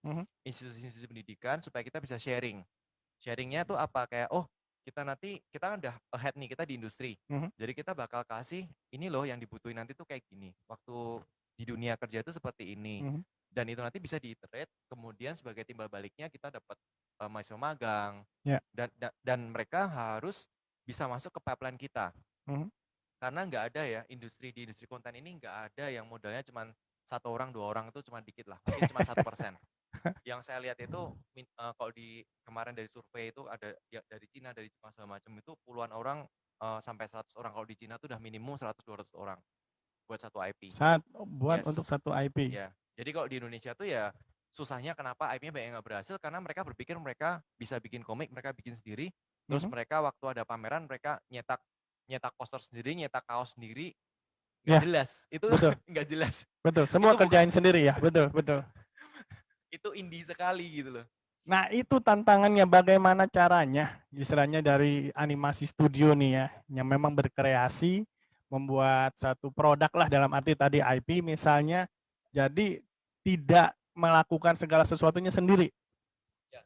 institusi-institusi pendidikan supaya kita bisa sharing. Sharingnya tuh apa? Kayak kita kan udah ahead nih, kita di industri. Jadi kita bakal kasih ini loh yang dibutuhin nanti tuh kayak gini. Waktu di dunia kerja itu seperti ini. Dan itu nanti bisa diiterate, kemudian sebagai timbal baliknya kita dapat mahasiswa magang. Dan mereka harus bisa masuk ke pipeline kita. Mhm. Karena nggak ada ya di industri konten ini nggak ada yang modalnya cuma 1 orang 2 orang itu cuma dikit lah, mungkin cuma 1%. Yang saya lihat itu kalau di kemarin dari survei itu ada ya, dari Cina, dari Jepang segala macam itu puluhan orang sampai 100 orang. Kalau di Cina tuh udah minimum 100-200 orang buat satu IP. Buat untuk Yes. satu IP. Ya. Jadi kalau di Indonesia tuh ya susahnya kenapa IP-nya banyak yang nggak berhasil karena mereka berpikir mereka bisa bikin komik, mereka bikin sendiri, terus mereka waktu ada pameran mereka nyetak poster sendiri, nyetak kaos sendiri, nggak Ya, jelas. Itu betul. nggak jelas. Betul, semua Itu bukan kerjain sendiri ya, betul, betul. itu indie sekali gitu loh. Nah, itu tantangannya bagaimana caranya, istilahnya dari animasi studio nih ya, yang memang berkreasi, membuat satu produk lah dalam arti tadi IP misalnya, jadi tidak melakukan segala sesuatunya sendiri. Ya.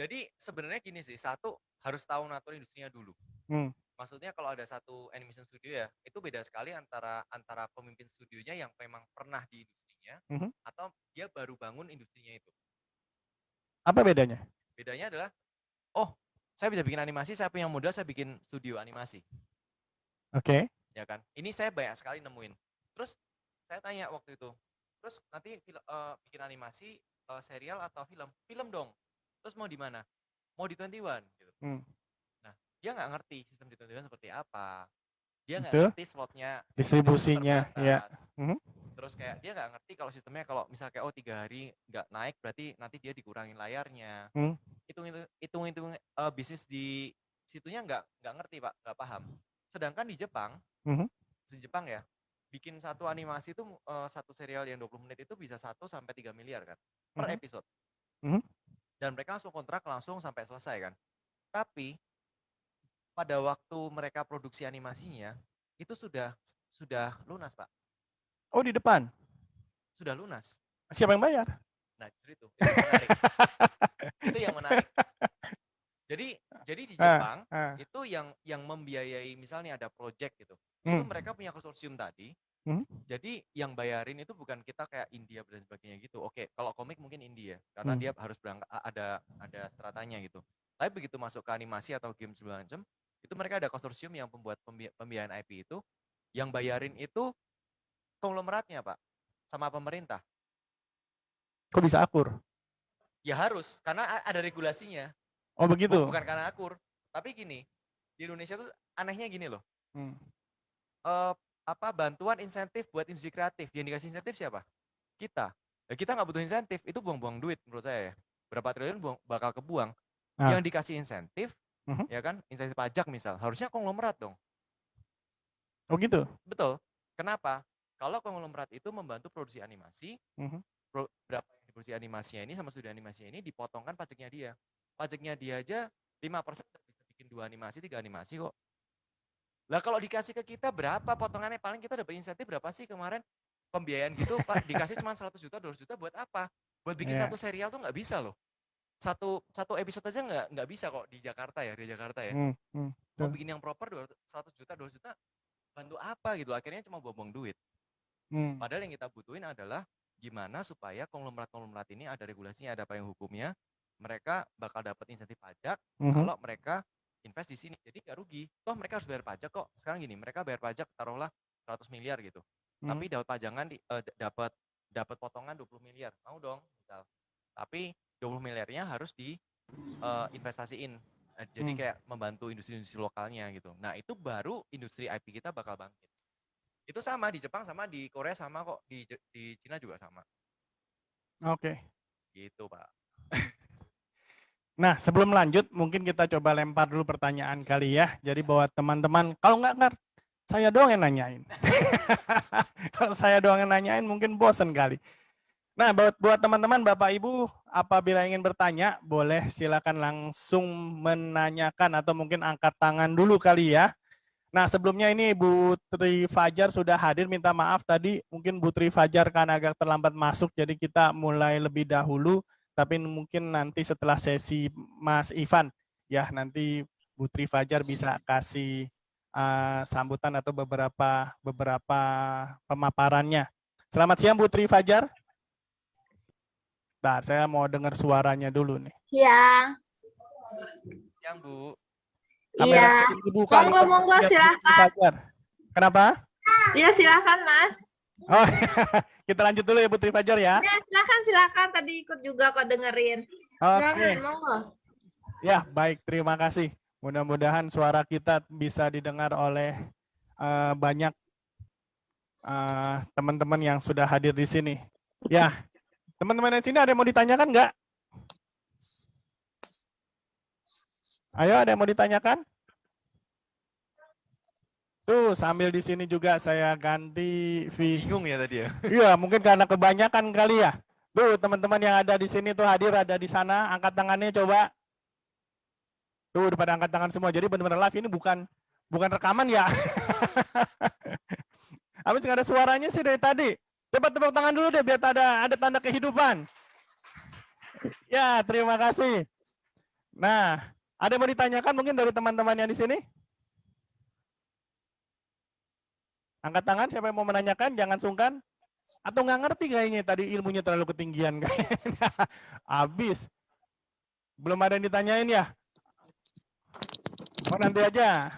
Jadi sebenarnya gini sih, satu harus tahu natur industrinya dulu. Hmm. Maksudnya kalau ada satu animation studio ya, itu beda sekali antara pemimpin studionya yang memang pernah di industrinya atau dia baru bangun industrinya itu. Apa bedanya? Bedanya adalah, oh saya bisa bikin animasi, saya punya modal, saya bikin studio animasi. Oke. Ya kan? Ini saya banyak sekali nemuin. Terus saya tanya waktu itu, terus nanti bikin animasi serial atau film? Film dong. Terus mau di mana? Mau di 21 gitu. Nah, dia nggak ngerti sistem di 21 seperti apa. Dia nggak ngerti slotnya, distribusinya, ya. Terus kayak dia nggak ngerti kalau sistemnya kalau misalnya kayak 3 hari nggak naik berarti nanti dia dikurangin layarnya. Hitung bisnis di situnya nggak ngerti Pak, nggak paham. Sedangkan di Jepang, ya, bikin satu animasi itu satu serial yang 20 menit itu bisa 1 sampai 3 miliar kan per episode. Dan mereka langsung kontrak langsung sampai selesai kan. Tapi pada waktu mereka produksi animasinya itu sudah lunas Pak. Oh, di depan? Sudah lunas. Siapa yang bayar? Nah justru itu menarik. Itu yang menarik. Jadi di Jepang itu yang membiayai misalnya ada project gitu. Itu mereka punya konsorsium tadi. Jadi yang bayarin itu bukan kita kayak India dan sebagainya gitu. Oke, kalau komik mungkin India karena dia harus berangkat ada stratanya gitu. Tapi begitu masuk ke animasi atau game segala macam, itu mereka ada konsorsium yang membuat pembiayaan IP itu, yang bayarin itu konglomeratnya Pak, sama pemerintah. Kok bisa akur? Ya harus, karena ada regulasinya. Oh begitu? Bukan karena akur, tapi gini, di Indonesia tuh anehnya gini loh. Bantuan insentif buat industri kreatif, yang dikasih insentif siapa? Kita. Ya, kita nggak butuh insentif, itu buang-buang duit menurut saya ya. Berapa triliun bakal kebuang. Yang dikasih insentif, ya kan, insentif pajak misal, harusnya konglomerat dong. Oh gitu? Betul. Kenapa? Kalau konglomerat itu membantu produksi animasi, berapa yang diproduksi animasinya ini sama studio animasinya ini dipotongkan pajaknya dia. Pajaknya dia aja 5% bisa bikin 2 animasi, 3 animasi kok. Lah kalau dikasih ke kita berapa potongannya? Paling kita dapat insentif berapa sih kemarin? Pembiayaan gitu Pak, dikasih cuma 100 juta, 200 juta buat apa? Buat bikin satu serial tuh nggak bisa loh. Satu episode aja nggak bisa kok di Jakarta ya, Mau bikin yang proper 100 juta, 200 juta, bantu apa gitu? Akhirnya cuma buang-buang duit. Padahal yang kita butuhin adalah gimana supaya konglomerat-konglomerat ini ada regulasinya, ada payung hukumnya, mereka bakal dapat insentif pajak kalau mereka invest di sini, jadi nggak rugi. Toh mereka harus bayar pajak kok. Sekarang gini, mereka bayar pajak taruhlah 100 miliar gitu. Tapi dapat pajangan dapat potongan 20 miliar. Mau dong, misal. Tapi 20 miliarnya harus diinvestasiin. Jadi kayak membantu industri-industri lokalnya gitu. Nah, itu baru industri IP kita bakal bangkit. Itu sama di Jepang, sama di Korea, sama kok di Cina juga sama. Oke. Gitu, Pak. Nah, sebelum lanjut, mungkin kita coba lempar dulu pertanyaan kali ya. Jadi buat teman-teman, kalau nggak saya doang yang nanyain. Kalau saya doang yang nanyain, mungkin bosen kali. Nah, buat teman-teman, Bapak Ibu, apabila ingin bertanya, boleh silakan langsung menanyakan atau mungkin angkat tangan dulu kali ya. Nah, sebelumnya ini Bu Tri Fajar sudah hadir, minta maaf tadi mungkin Bu Tri Fajar kan agak terlambat masuk, jadi kita mulai lebih dahulu. Tapi mungkin nanti setelah sesi Mas Ivan, ya nanti Bu Tri Fajar bisa kasih sambutan atau beberapa pemaparannya. Selamat siang Bu Tri Fajar. Bentar, saya mau dengar suaranya dulu nih. Siang. Siang Bu. Kamera Iya. dibuka. Monggo, monggo, lihat silakan. Fajar. Kenapa? Iya, silakan, Mas. Oh, kita lanjut dulu ya Putri Fajar ya. Ya, silakan. Tadi ikut juga kok dengerin. Silakan, Oke. monggo. Ya, baik. Terima kasih. Mudah-mudahan suara kita bisa didengar oleh banyak teman-teman yang sudah hadir di sini. Ya, teman-teman di sini ada yang mau ditanyakan nggak? Ayo, ada yang mau ditanyakan? Tuh, sambil di sini juga saya ganti Bingung ya tadi ya. Iya, mungkin karena kebanyakan kali ya. Tuh, teman-teman yang ada di sini tuh hadir, ada di sana, angkat tangannya coba. Tuh, pada angkat tangan semua. Jadi benar-benar live ini bukan rekaman ya. Habis nggak ada suaranya sih dari tadi. Coba tepuk tangan dulu deh biar ada tanda kehidupan. Ya, terima kasih. Nah, ada yang mau ditanyakan mungkin dari teman-teman yang di sini? Angkat tangan, siapa yang mau menanyakan? Jangan sungkan. Atau nggak ngerti kayaknya tadi ilmunya terlalu ketinggian. Habis. Belum ada yang ditanyain ya? Oh, nanti aja.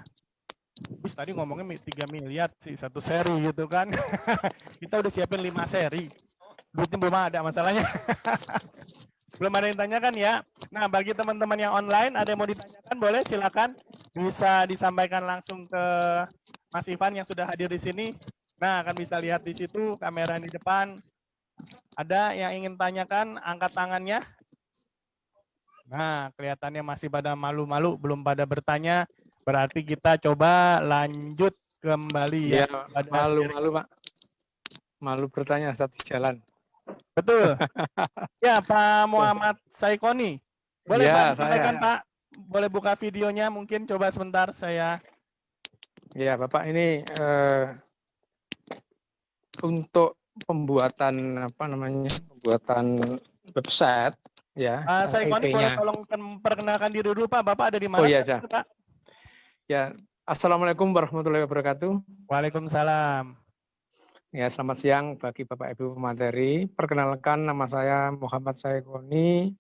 Wis, tadi ngomongnya 3 miliar sih, 1 seri gitu kan. Kita udah siapin 5 seri. Duitnya belum ada masalahnya. Belum ada yang tanyakan ya. Nah, bagi teman-teman yang online, ada yang mau ditanyakan, boleh silakan. Bisa disampaikan langsung ke Mas Ivan yang sudah hadir di sini. Nah, akan bisa lihat di situ kamera di depan. Ada yang ingin tanyakan, angkat tangannya. Nah, kelihatannya masih pada malu-malu, belum pada bertanya. Berarti kita coba lanjut kembali ya. Malu-malu Pak. Malu bertanya satu jalan. Betul. Ya, Pak Muhammad Saikoni. Boleh Ya, Pak sampaikan Pak? Boleh buka videonya mungkin, coba sebentar saya. Ya Bapak, ini untuk pembuatan pembuatan website ya. Saikoni boleh tolong perkenalkan diri dulu Pak. Bapak ada di mana? Oh iya, Pak. Ya, Assalamualaikum warahmatullahi wabarakatuh. Waalaikumsalam. Ya, selamat siang bagi Bapak Ibu pemateri. Perkenalkan, nama saya Muhammad Saikoni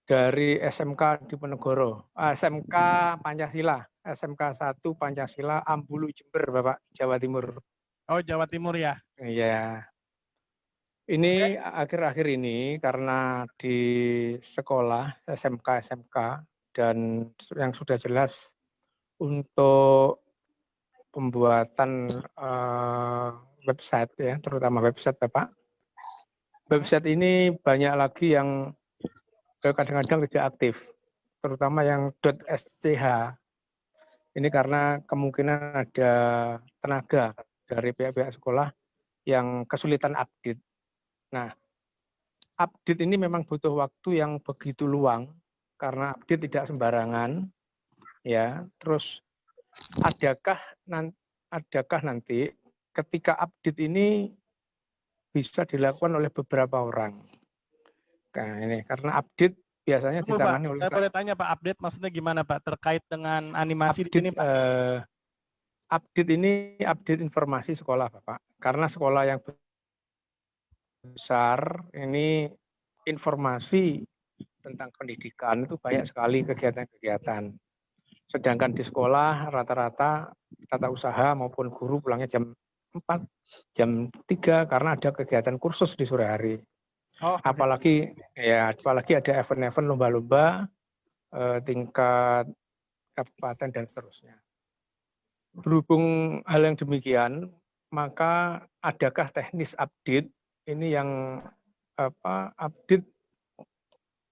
dari SMK Diponegoro, SMK Pancasila, SMK 1 Pancasila Ambulu Jember, Bapak, Jawa Timur. Oh, Jawa Timur ya? Iya. Ini akhir-akhir ini karena di sekolah SMK dan yang sudah jelas untuk pembuatan website ya, terutama website Bapak. Website ini banyak lagi yang kadang-kadang tidak aktif, terutama yang .sch. Ini karena kemungkinan ada tenaga dari pihak-pihak sekolah yang kesulitan update. Nah, update ini memang butuh waktu yang begitu luang karena update tidak sembarangan, ya. Terus adakah nanti ketika update ini bisa dilakukan oleh beberapa orang? Nah, ini karena update biasanya ditangani oleh. Saya boleh tanya Pak, update maksudnya gimana Pak terkait dengan animasi update, di sini Pak? Update ini update informasi sekolah Bapak. Karena sekolah yang besar ini informasi tentang pendidikan itu banyak sekali kegiatan-kegiatan. Sedangkan di sekolah rata-rata tata usaha maupun guru pulangnya jam 4, jam 3 karena ada kegiatan kursus di sore hari. Oh, apalagi ada event-event lomba-lomba tingkat kabupaten dan seterusnya. Berhubung hal yang demikian, maka adakah teknis update ini yang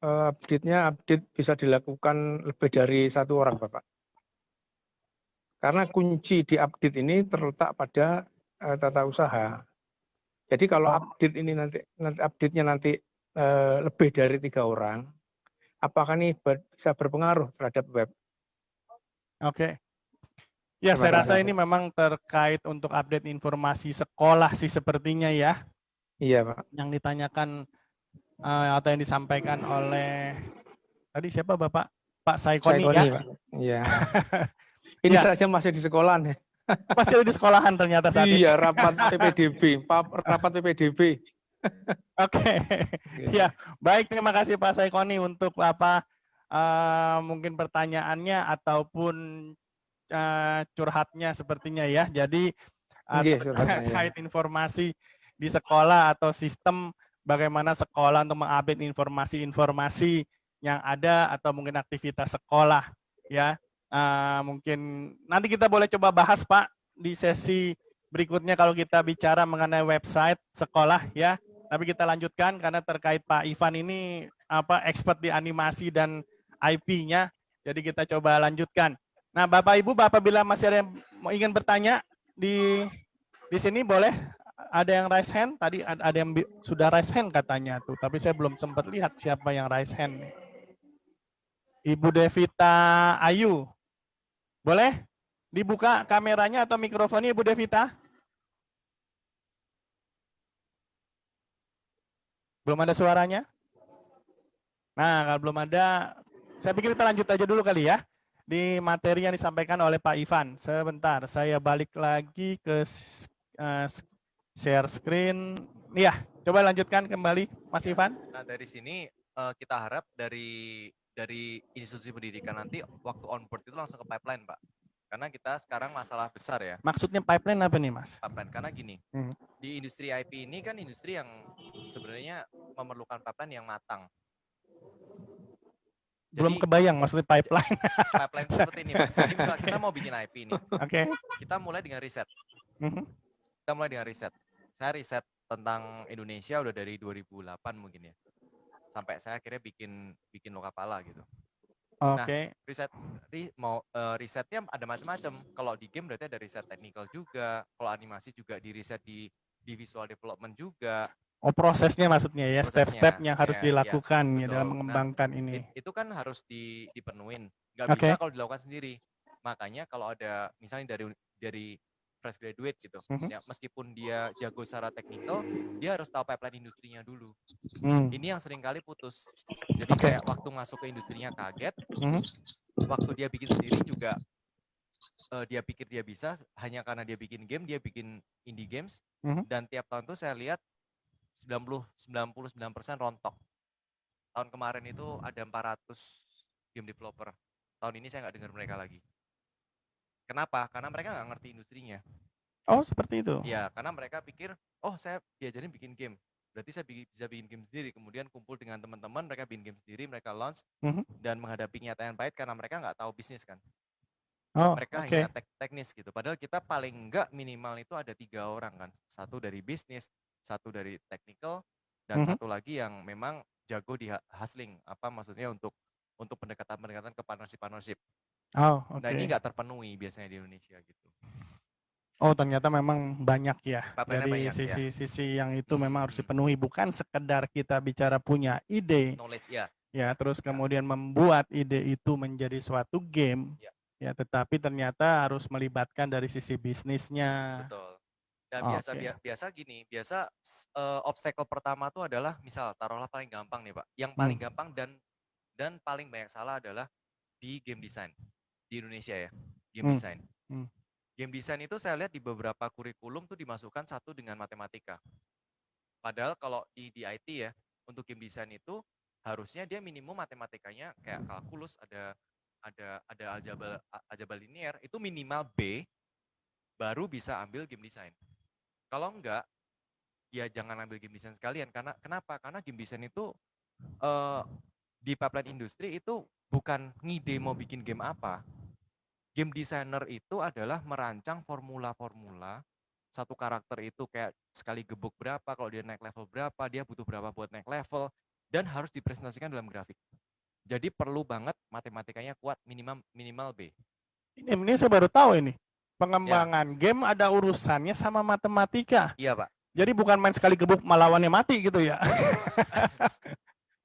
update bisa dilakukan lebih dari satu orang Bapak? Karena kunci di update ini terletak pada tata usaha. Jadi kalau update ini nanti update-nya lebih dari 3 orang, apakah ini bisa berpengaruh terhadap web? Oke. Ya, saya rasa ini memang terkait untuk update informasi sekolah sih sepertinya ya. Iya Pak. Yang ditanyakan atau yang disampaikan oleh tadi siapa Bapak? Pak Saikoni ya? Pak. Iya. Ini saja masih di sekolah nih. Masih ada di sekolahan ternyata saat ini. Iya, rapat PPDB. Oke. Ya, baik, terima kasih Pak Saikoni untuk mungkin pertanyaannya ataupun curhatnya sepertinya ya. Jadi Nggih, curhatnya, ya. terkait informasi di sekolah atau sistem bagaimana sekolah untuk mengupdate informasi-informasi yang ada atau mungkin aktivitas sekolah ya. Mungkin nanti kita boleh coba bahas Pak di sesi berikutnya kalau kita bicara mengenai website sekolah ya. Tapi kita lanjutkan karena terkait Pak Ivan ini expert di animasi dan IP-nya. Jadi kita coba lanjutkan. Nah, Bapak Ibu, apabila masih ada yang ingin bertanya di sini boleh, ada yang raise hand. Tadi ada yang sudah raise hand katanya tuh, tapi saya belum sempat lihat siapa yang raise hand nih. Ibu Devita Ayu. Boleh dibuka kameranya atau mikrofonnya Ibu Devita? Belum ada suaranya? Nah, kalau belum ada, saya pikir kita lanjut aja dulu kali ya di materi yang disampaikan oleh Pak Ivan. Sebentar, saya balik lagi ke share screen. Ya, coba lanjutkan kembali, Mas Ivan. Nah, dari sini kita harap dari institusi pendidikan nanti waktu onboard itu langsung ke pipeline, Pak. Karena kita sekarang masalah besar ya. Maksudnya pipeline apa nih, Mas? Pipeline, karena gini, di industri IP ini kan industri yang sebenarnya memerlukan pipeline yang matang. Belum kebayang maksudnya pipeline. Pipeline seperti ini, Pak. Jadi misalnya kita mau bikin IP ini. Oke. Kita mulai dengan riset. Kita mulai dengan riset. Saya riset tentang Indonesia udah dari 2008 mungkin ya. Sampai saya akhirnya bikin Lokapala gitu. Oke. Nah, risetnya ada macam-macam. Kalau di game berarti ada riset teknikal juga. Kalau animasi juga di riset di visual development juga. Oh, prosesnya maksudnya ya, step-step yang harus dilakukan ya dalam mengembangkan ini. Itu kan harus dipenuhin. Nggak bisa kalau dilakukan sendiri. Makanya kalau ada misalnya dari fresh graduate gitu, ya, meskipun dia jago secara teknikal, dia harus tahu pipeline industrinya dulu. Ini yang sering kali putus. Jadi kayak waktu masuk ke industrinya kaget, waktu dia bikin sendiri juga dia pikir dia bisa, hanya karena dia bikin game, dia bikin indie games, dan tiap tahun tuh saya lihat 99% rontok. Tahun kemarin itu ada 400 game developer. Tahun ini saya nggak dengar mereka lagi. Kenapa? Karena mereka nggak ngerti industrinya. Oh, seperti itu? Ya, karena mereka pikir, oh saya diajarin bikin game. Berarti saya bisa bikin game sendiri. Kemudian kumpul dengan teman-teman, mereka bikin game sendiri, mereka launch, dan menghadapi kenyataan pahit karena mereka nggak tahu bisnis kan. Mereka hanya teknis gitu. Padahal kita paling enggak minimal itu ada 3 orang kan. Satu dari bisnis, satu dari technical, dan satu lagi yang memang jago di hustling. Apa maksudnya untuk pendekatan ke partnership. Nah ini nggak terpenuhi biasanya di Indonesia gitu. Oh, ternyata memang banyak ya. Dari banyak, sisi yang itu memang harus dipenuhi. Bukan sekedar kita bicara punya ide. Knowledge, ya. Ya, terus kemudian membuat ide itu menjadi suatu game. Ya, tetapi ternyata harus melibatkan dari sisi bisnisnya. Betul. Dan biasa gini, obstacle pertama tuh adalah misal taruhlah paling gampang nih Pak. Yang paling gampang dan paling banyak salah adalah di game design di Indonesia ya. Game design. Game design itu saya lihat di beberapa kurikulum tuh dimasukkan satu dengan matematika. Padahal kalau di IT ya, untuk game design itu harusnya dia minimum matematikanya kayak kalkulus, ada aljabar linear, itu minimal B, baru bisa ambil game design. Kalau enggak, ya jangan ambil game design sekalian. Kenapa? Karena game design itu di pipeline industri itu bukan ngide mau bikin game apa. Game designer itu adalah merancang formula-formula, satu karakter itu kayak sekali gebuk berapa, kalau dia naik level berapa, dia butuh berapa buat naik level, dan harus dipresentasikan dalam grafik. Jadi perlu banget matematikanya kuat, minimal B. Ini saya baru tahu ini. Pengembangan game ada urusannya sama matematika. Iya, Pak. Jadi bukan main sekali gebuk lawannya mati gitu ya.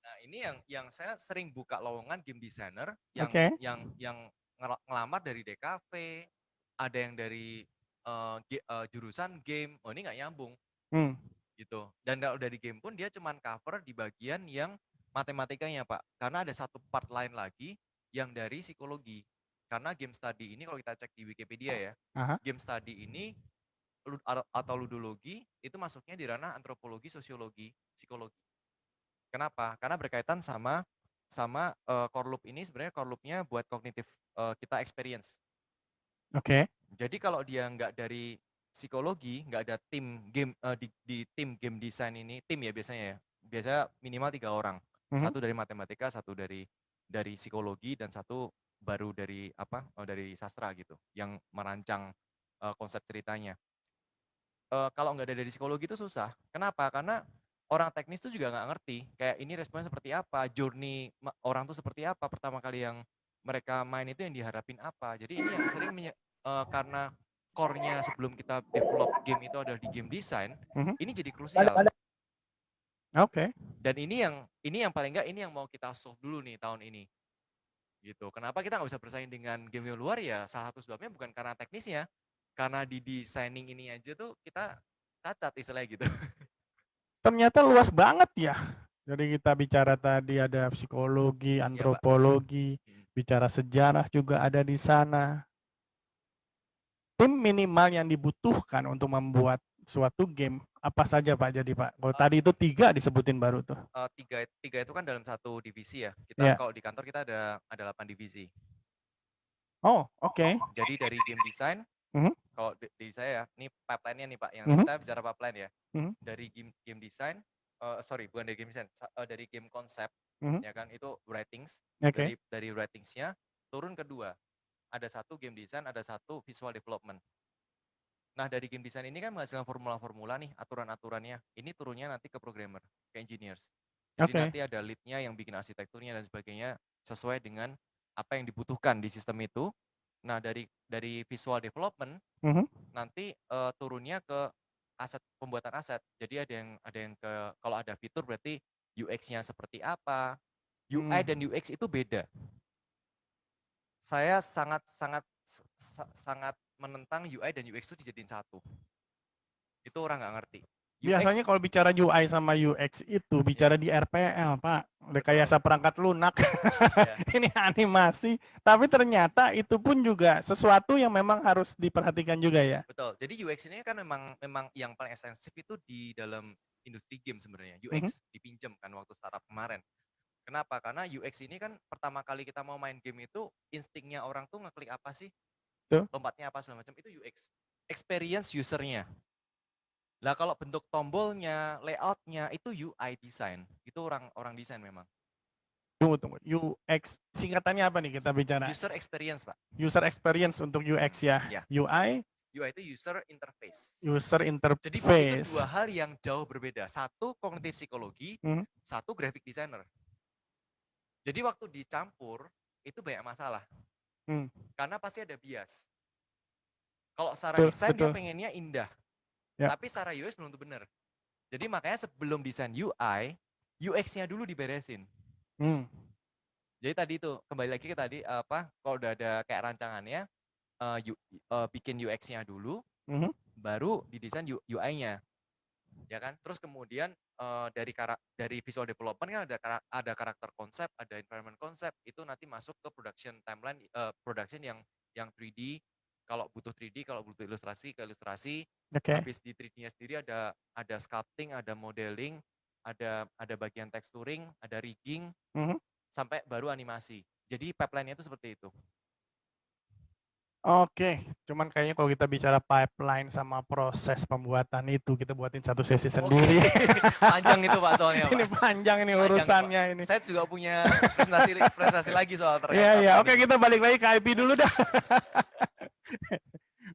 Nah, ini yang saya sering buka lowongan game designer yang ngelamar dari DKV, ada yang dari jurusan game. Oh, ini nggak nyambung. Gitu. Dan kalau dari game pun dia cuman cover di bagian yang matematikanya, Pak. Karena ada satu part lain lagi yang dari psikologi. Karena game study ini kalau kita cek di Wikipedia ya, game study ini atau ludologi itu masuknya di ranah antropologi, sosiologi, psikologi. Kenapa? Karena berkaitan sama core loop ini sebenarnya core loop-nya buat kognitif kita experience. Oke. Jadi kalau dia nggak dari psikologi, nggak ada tim game di tim game design ini, tim ya biasanya ya. Biasanya minimal 3 orang. Satu dari matematika, satu dari psikologi, dan satu baru dari dari sastra gitu, yang merancang konsep ceritanya. Kalau nggak ada dari psikologi itu susah. Kenapa? Karena orang teknis itu juga nggak ngerti. Kayak ini responnya seperti apa, journey orang tuh seperti apa, pertama kali yang mereka main itu yang diharapin apa. Jadi ini yang sering karena core-nya sebelum kita develop game itu adalah di game design, ini jadi krusial. Oke. Dan ini yang paling nggak ini yang mau kita solve dulu nih tahun ini. Gitu. Kenapa kita nggak bisa bersaing dengan game luar ya? Salah satu sebabnya bukan karena teknisnya, karena di designing ini aja tuh kita cacat istilahnya gitu. Ternyata luas banget ya. Jadi kita bicara tadi ada psikologi, antropologi, bicara sejarah juga ada di sana. Tim minimal yang dibutuhkan untuk membuat suatu game apa saja Pak? Jadi Pak, kalau tadi itu 3 disebutin baru tuh. Tiga itu kan dalam satu divisi ya. Kita kalau di kantor kita ada 8 divisi. Oh, oke. Jadi dari game design, kalau di saya ya, ini pipeline-nya nih Pak, yang kita bicara pipeline ya. Dari game design, bukan dari game design, dari game konsep, ya kan, itu writings. Dari writings-nya turun ke 2. Ada 1 game design, ada 1 visual development. Nah, dari game design ini kan menghasilkan formula-formula nih, aturan-aturannya. Ini turunnya nanti ke programmer, ke engineers. Jadi nanti ada lead-nya yang bikin arsitekturnya dan sebagainya sesuai dengan apa yang dibutuhkan di sistem itu. Nah, dari visual development nanti turunnya ke pembuatan aset. Jadi ada yang kalau ada fitur berarti UX-nya seperti apa. UI dan UX itu beda. Saya sangat menentang UI dan UX itu dijadiin satu. Itu orang nggak ngerti. Biasanya kalau bicara UI sama UX itu bicara di RPL, Pak. Rekayasa perangkat lunak. Ini animasi, tapi ternyata itu pun juga sesuatu yang memang harus diperhatikan juga ya. Betul. Jadi UX ini kan memang yang paling esensitif itu di dalam industri game sebenarnya. UX dipinjam kan waktu startup kemarin. Kenapa? Karena UX ini kan pertama kali kita mau main game itu instingnya orang tuh ngeklik apa sih? Lompatnya apa segala macam itu UX. Experience usernya. Lah kalau bentuk tombolnya, layoutnya itu UI design. Itu orang desain memang. Tunggu. UX singkatannya apa nih kita bicara? User experience, Pak. User experience untuk UX ya. UI itu user interface. User interface. Jadi itu 2 hal yang jauh berbeda. 1 kognitif psikologi, 1 graphic designer. Jadi waktu dicampur itu banyak masalah. Karena pasti ada bias. Kalau secara desain dia pengennya indah. Tapi secara UX belum tentu benar. Jadi makanya sebelum desain UI, UX-nya dulu diberesin. Jadi tadi itu kembali lagi ke tadi kalau udah ada kayak rancangannya bikin UX-nya dulu, baru didesain UI-nya. Ya kan? Terus kemudian dari visual development kan ada karakter konsep, ada environment konsep, itu nanti masuk ke production timeline, production yang 3D. Kalau butuh 3D, kalau butuh ilustrasi ke ilustrasi. Habis di 3D-nya sendiri ada sculpting, ada modeling, ada bagian texturing, ada rigging, sampai baru animasi. Jadi pipeline-nya itu seperti itu. Oke, cuman kayaknya kalau kita bicara pipeline sama proses pembuatan itu kita buatin satu sesi sendiri. Panjang itu Pak soalnya Pak. Ini panjang ini urusannya ini. Saya juga punya presentasi lagi soal ternyata. Iya. Oke, kita balik lagi ke IP dulu dah.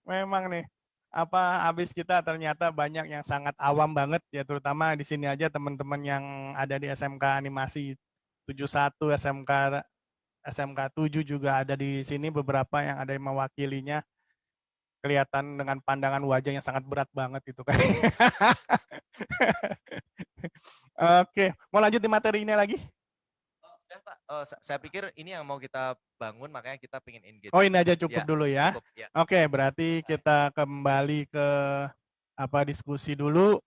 Memang nih, habis kita ternyata banyak yang sangat awam banget ya, terutama di sini aja teman-teman yang ada di SMK Animasi 71, SMK 7 juga ada di sini, beberapa yang ada yang mewakilinya. Kelihatan dengan pandangan wajah yang sangat berat banget itu kan. Oke, mau lanjut di materi ini lagi? Sudah Pak, saya pikir ini yang mau kita bangun, makanya kita pengen engage. Oh, ini aja cukup dulu ya. Cukup, ya. Oke, berarti kita kembali ke diskusi dulu.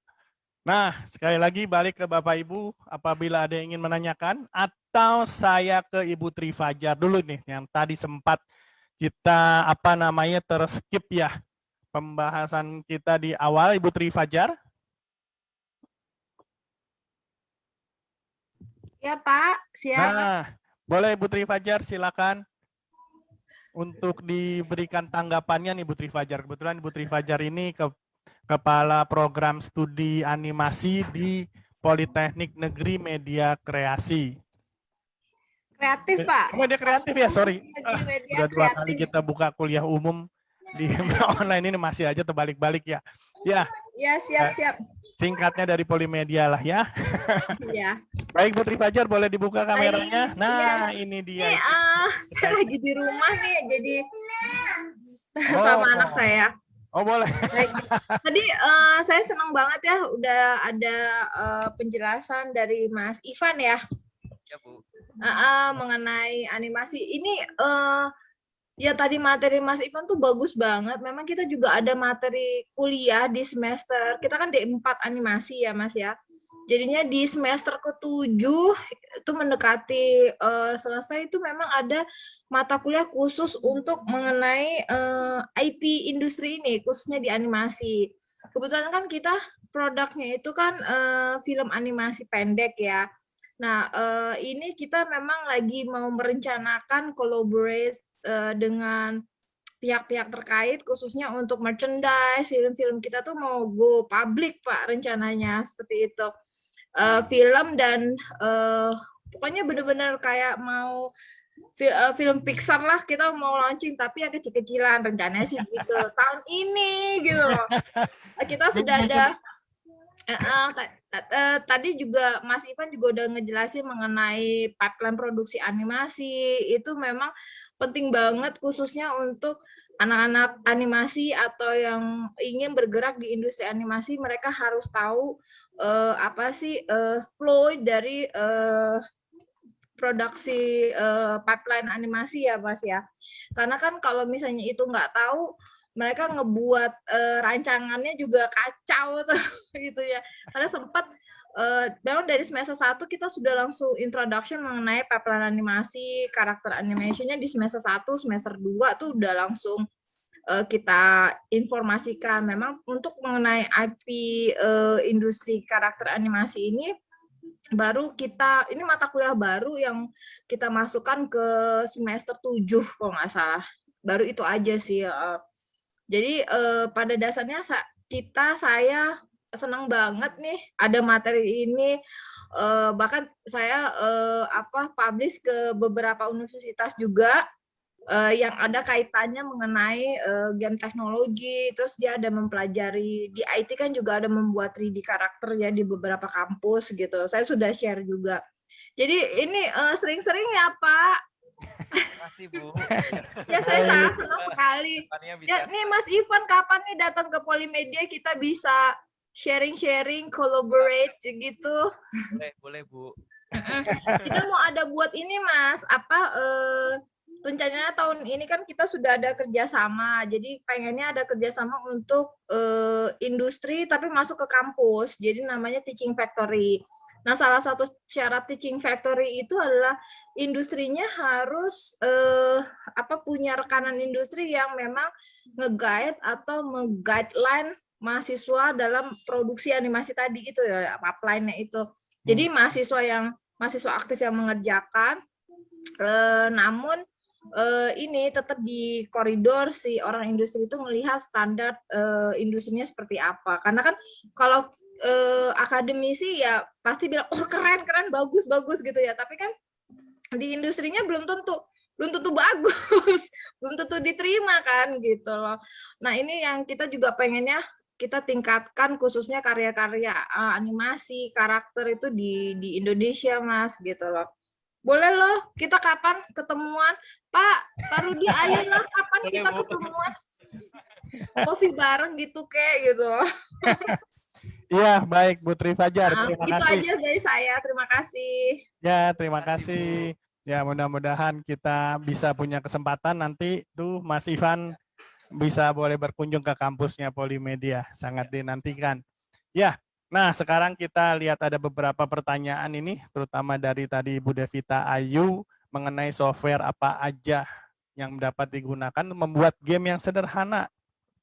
Nah, sekali lagi balik ke Bapak Ibu, apabila ada yang ingin menanyakan, atau saya ke Ibu Tri Fajar dulu nih, yang tadi sempat kita terskip ya pembahasan kita di awal. Ibu Tri Fajar. Ya Pak, siap. Nah, boleh Bu Tri Fajar silakan untuk diberikan tanggapannya nih Bu Tri Fajar. Kebetulan Bu Tri Fajar ini Kepala Program Studi Animasi di Politeknik Negeri Media Kreasi. Kreatif Pak. Media kreatif ya, sorry. Lagi media Udah 2 kali kreatif. kita buka kuliah umum di online ini masih aja terbalik-balik ya. Ya, Ya siap-siap. singkatnya dari Polimedia lah ya. Iya. Baik Bu Tri Fajar, boleh dibuka kameranya. Baik, Nah, iya. ini Ini dia. saya lagi di rumah nih, jadi Oh. sama anak saya. Oh boleh. Baik. Tadi saya senang banget ya, udah ada penjelasan dari Mas Ivan ya, Ya Bu. mengenai animasi. Ini ya tadi materi Mas Ivan tuh bagus banget. Memang kita juga ada materi kuliah di semester. Kita kan D4 animasi ya Mas ya. Jadinya di semester ke-7 itu mendekati selesai itu memang ada mata kuliah khusus untuk mengenai IP industri ini, khususnya di animasi. Kebetulan kan kita produknya itu kan film animasi pendek ya. Nah, ini kita memang lagi mau merencanakan collaborate dengan pihak-pihak terkait, khususnya untuk merchandise, film-film kita tuh mau go public, Pak, rencananya, seperti itu. Film dan pokoknya benar-benar kayak mau film Pixar lah, kita mau launching, tapi yang kecil-kecilan, rencananya sih gitu. Tahun ini, gitu loh. Kita sudah ada tadi juga Mas Ivan juga udah ngejelasin mengenai pipeline produksi animasi. Itu memang penting banget khususnya untuk anak-anak animasi atau yang ingin bergerak di industri animasi. Mereka harus tahu apa sih flow dari produksi pipeline animasi ya Mas ya. Karena kan kalau misalnya itu nggak tahu, mereka ngebuat rancangannya juga kacau tuh gitu ya. Karena sempat memang dari semester 1 kita sudah langsung introduction mengenai pipeline animasi, karakter animation-nya di semester 1, semester 2 tuh udah langsung kita informasikan. Memang untuk mengenai IP industri karakter animasi ini baru kita, ini mata kuliah baru yang kita masukkan ke semester 7 kalau nggak salah. Baru itu aja sih. Jadi pada dasarnya saya senang banget nih ada materi ini. Bahkan saya publish ke beberapa universitas juga yang ada kaitannya mengenai game teknologi. Terus dia ada mempelajari di IT kan juga ada membuat 3D karakter ya di beberapa kampus gitu. Saya sudah share juga. Jadi ini sering-sering ya Pak. Makasih Bu. Ya saya sangat senang sekali. Bisa. Ya nih Mas Ivan kapan nih datang ke Polimedia kita bisa sharing-sharing, collaborate gitu. Boleh Bu. Kita mau ada buat ini Mas, rencananya tahun ini kan kita sudah ada kerjasama, jadi pengennya ada kerjasama untuk industri tapi masuk ke kampus, jadi namanya Teaching Factory. Nah, salah satu syarat Teaching Factory itu adalah industrinya harus punya rekanan industri yang memang nge-guide atau nge-guideline mahasiswa dalam produksi animasi tadi itu ya, pipeline-nya itu. Jadi mahasiswa aktif yang mengerjakan, namun ini tetap di koridor si orang industri itu melihat standar industrinya seperti apa. Karena kan kalau akademisi ya pasti bilang oh keren bagus gitu ya, tapi kan di industrinya belum tentu bagus, belum tentu diterima kan gitu loh. Nah ini yang kita juga pengennya kita tingkatkan khususnya karya-karya animasi karakter itu di Indonesia Mas gitu loh. Boleh loh, kita kapan ketemuan? Pak Rudi, ayolah kapan kita ketemuan? Kopi bareng gitu kayak gitu loh. Iya, baik Bu Tri Fajar. Terima itu kasih. aja dari saya. Terima kasih. Ya, terima kasih. Ya, mudah-mudahan kita bisa punya kesempatan nanti tuh Mas Ivan bisa boleh berkunjung ke kampusnya Polimedia. Sangat dinantikan. Ya, nah sekarang kita lihat ada beberapa pertanyaan ini, terutama dari tadi Bu Devita Ayu mengenai software apa aja yang dapat digunakan membuat game yang sederhana,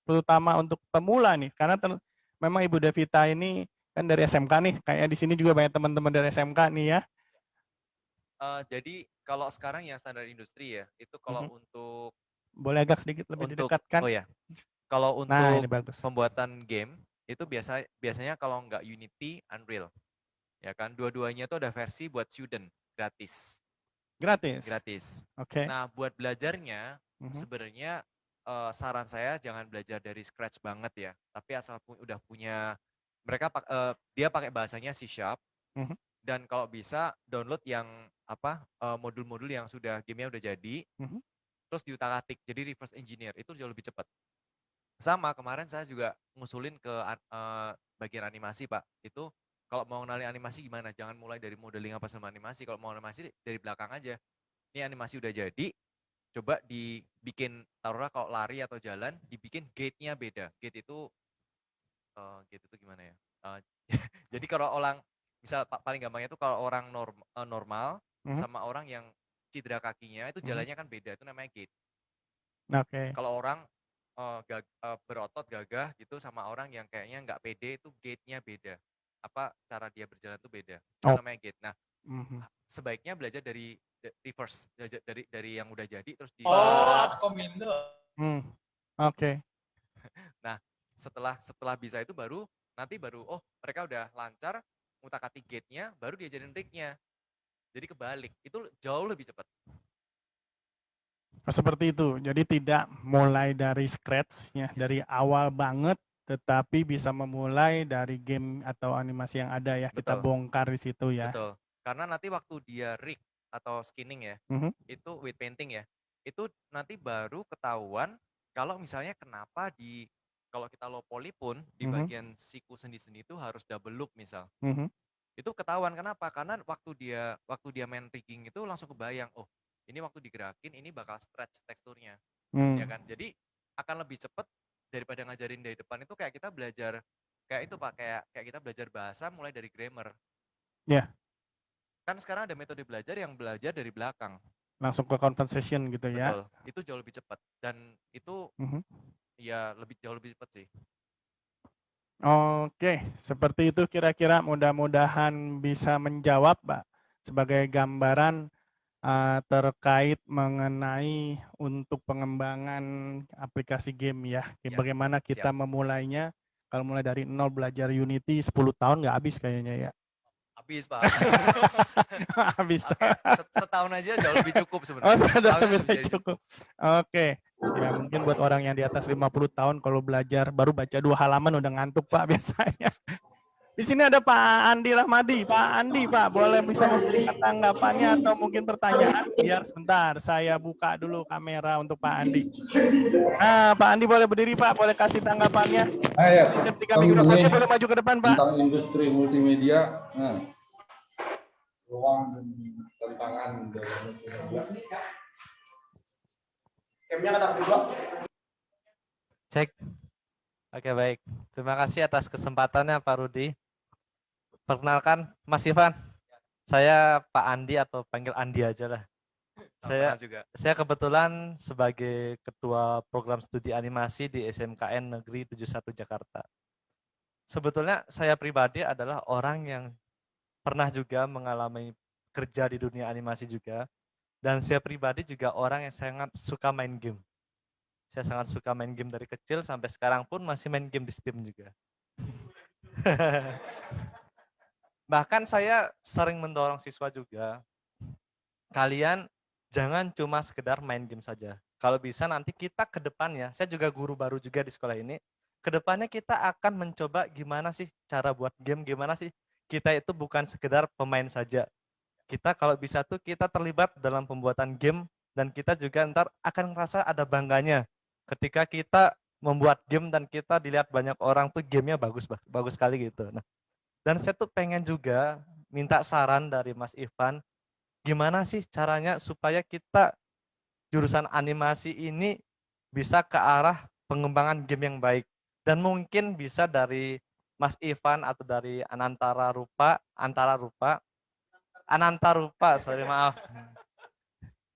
terutama untuk pemula nih. Karena memang Ibu Devita ini kan dari SMK nih, kayaknya di sini juga banyak teman-teman dari SMK nih ya. Jadi kalau sekarang yang standar industri ya, itu kalau untuk Boleh agak sedikit lebih didekatkan? oh ya, kalau Nah, ini untuk bagus. pembuatan game itu biasanya kalau nggak Unity, Unreal, ya kan. Dua-duanya itu ada versi buat student gratis, Gratis? gratis. Oke. Nah, buat belajarnya Mhm, sebenarnya saran saya jangan belajar dari scratch banget ya, tapi asal udah punya dia pakai bahasanya C Sharp mhm, dan kalau bisa download yang modul-modul yang sudah gamenya udah jadi, mhm. terus diutak-atik jadi reverse engineer itu jauh lebih cepat. Sama kemarin saya juga ngusulin ke bagian animasi Pak, itu kalau mau kenalin animasi gimana, jangan mulai dari modeling apa sama animasi, kalau mau animasi dari belakang aja. Ini animasi udah jadi, coba dibikin, taruhlah kalau lari atau jalan, dibikin gate-nya beda. Gate itu gimana ya? Jadi kalau orang, misal paling gampangnya itu kalau orang normal Mhm, sama orang yang cedera kakinya itu mhm. jalannya kan beda, itu namanya gate. Oke. Kalau orang berotot gagah gitu sama orang yang kayaknya nggak pede itu gate-nya beda. Cara dia berjalan tuh beda. Itu Oh, namanya gate. Nah, mhm. sebaiknya belajar dari reverse, dari yang udah jadi terus di. Mmm, oke. Nah, setelah bisa itu baru oh mereka udah lancar ngutak-atik gate-nya, baru diajarin rig-nya. Jadi kebalik, itu jauh lebih cepat. Oh, seperti itu. Jadi tidak mulai dari scratch ya, dari awal banget, tetapi bisa memulai dari game atau animasi yang ada ya, kita Betul, bongkar di situ ya. betul. Karena nanti waktu dia rig atau skinning ya, Mhm, itu weight painting ya, itu nanti baru ketahuan kalau misalnya kenapa kalau kita low poly pun di mhm, bagian siku sendi-sendi itu harus double loop misal. mhm. Itu ketahuan kenapa? Karena waktu dia main rigging itu langsung kebayang, oh ini waktu digerakin ini bakal stretch teksturnya, ya Mmm, kan? Jadi akan lebih cepat daripada ngajarin dari depan itu kayak kita belajar kayak itu Pak, kayak kita belajar bahasa mulai dari grammar. ya, Kan sekarang ada metode belajar yang belajar dari belakang. langsung ke conversation gitu ya. Betul, itu jauh lebih cepat dan itu Mhm. ya jauh lebih cepat sih. Oke, seperti itu kira-kira mudah-mudahan bisa menjawab, Pak, sebagai gambaran terkait mengenai untuk pengembangan aplikasi game ya. Ya, Bagaimana kita siap. memulainya, kalau mulai dari nol belajar Unity 10 tahun nggak habis kayaknya ya. Habis Pak. Habis. Oke, setahun aja jauh lebih cukup Oh, sebenarnya. sudah Setahun aja lebih lebih dari jadi cukup. cukup. Oke. Ya mungkin buat orang yang di atas 50 tahun kalau belajar baru baca 2 halaman udah ngantuk Pak biasanya. Di sini ada Pak Andi Rahmadi. Pak Andi, Pak, boleh bisa memberikan tanggapannya atau mungkin pertanyaan? Biar sebentar, saya buka dulu kamera untuk Pak Andi. Nah, Pak Andi boleh berdiri, Pak. Boleh kasih tanggapannya. Ya, Ketika mikrofonnya boleh maju ke depan, Pak. tentang industri multimedia, ruang dan tantangan dalam multimedia. Cek. Oke, baik. Terima kasih atas kesempatannya Pak Rudi. Perkenalkan Mas Ivan. Saya Pak Andi atau panggil Andi aja lah. Kenal juga. Saya kebetulan sebagai ketua program studi animasi di SMKN Negeri 71 Jakarta. Sebetulnya saya pribadi adalah orang yang pernah juga mengalami kerja di dunia animasi juga. Dan saya pribadi juga orang yang sangat suka main game. Saya sangat suka main game dari kecil sampai sekarang pun masih main game di Steam juga. Bahkan saya sering mendorong siswa juga, kalian jangan cuma sekedar main game saja. Kalau bisa nanti kita ke depannya, saya juga guru baru juga di sekolah ini, ke depannya kita akan mencoba gimana sih cara buat game, gimana sih kita itu bukan sekedar pemain saja. Kita kalau bisa tuh kita terlibat dalam pembuatan game dan kita juga ntar akan merasa ada bangganya ketika kita membuat game dan kita dilihat banyak orang tuh gamenya bagus bagus sekali gitu. Nah, dan saya tuh pengen juga minta saran dari Mas Ivan, gimana sih caranya supaya kita jurusan animasi ini bisa ke arah pengembangan game yang baik. Dan mungkin bisa dari Mas Ivan atau dari Ananta Rupa, sorry maaf.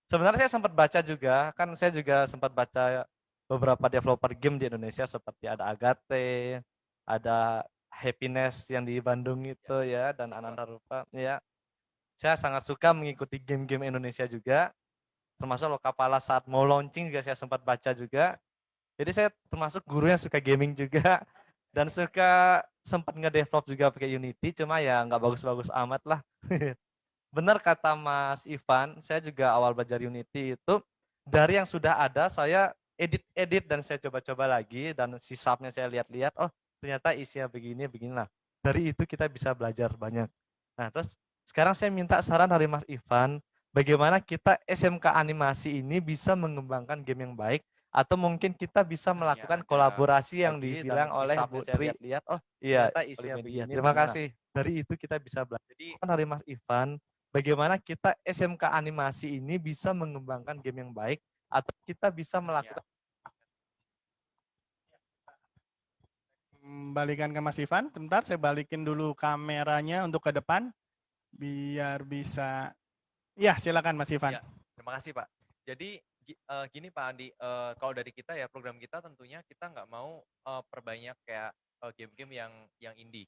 Sebenarnya saya sempat baca juga, kan saya juga sempat baca beberapa developer game di Indonesia seperti ada Agate, ada Happiness yang di Bandung itu ya, dan Ananta Rupa ya. saya sangat suka mengikuti game-game Indonesia juga, termasuk Lokapala saat mau launching juga saya sempat baca juga. Jadi saya termasuk guru yang suka gaming juga dan suka sempat nge-develop juga pakai Unity, cuma ya nggak bagus-bagus amat lah. Benar kata Mas Ivan, saya juga awal belajar Unity itu dari yang sudah ada saya edit-edit dan saya coba-coba lagi dan sisapnya saya lihat-lihat, oh ternyata isinya begini, beginilah. Dari itu kita bisa belajar banyak. Nah terus sekarang saya minta saran dari Mas Ivan, bagaimana kita SMK animasi ini bisa mengembangkan game yang baik atau mungkin kita bisa Nah, ya melakukan ada kolaborasi yang lagi dibilang dan oleh sisapnya Bu saya Tri. lihat-lihat, oh Iya, ternyata isinya Olimedia. begini, Terima beginilah. kasih. Dari itu kita bisa belajar. Jadi Dari Mas Ivan, bagaimana kita SMK animasi ini bisa mengembangkan game yang baik atau kita bisa ya, melakukan Kembalikan ke Mas Ivan. Sebentar, saya balikin dulu kameranya untuk ke depan biar bisa. Ya, silakan Mas Ivan. ya, terima kasih Pak. Jadi gini Pak Andi, kalau dari kita ya program kita tentunya kita nggak mau perbanyak kayak game-game yang indie.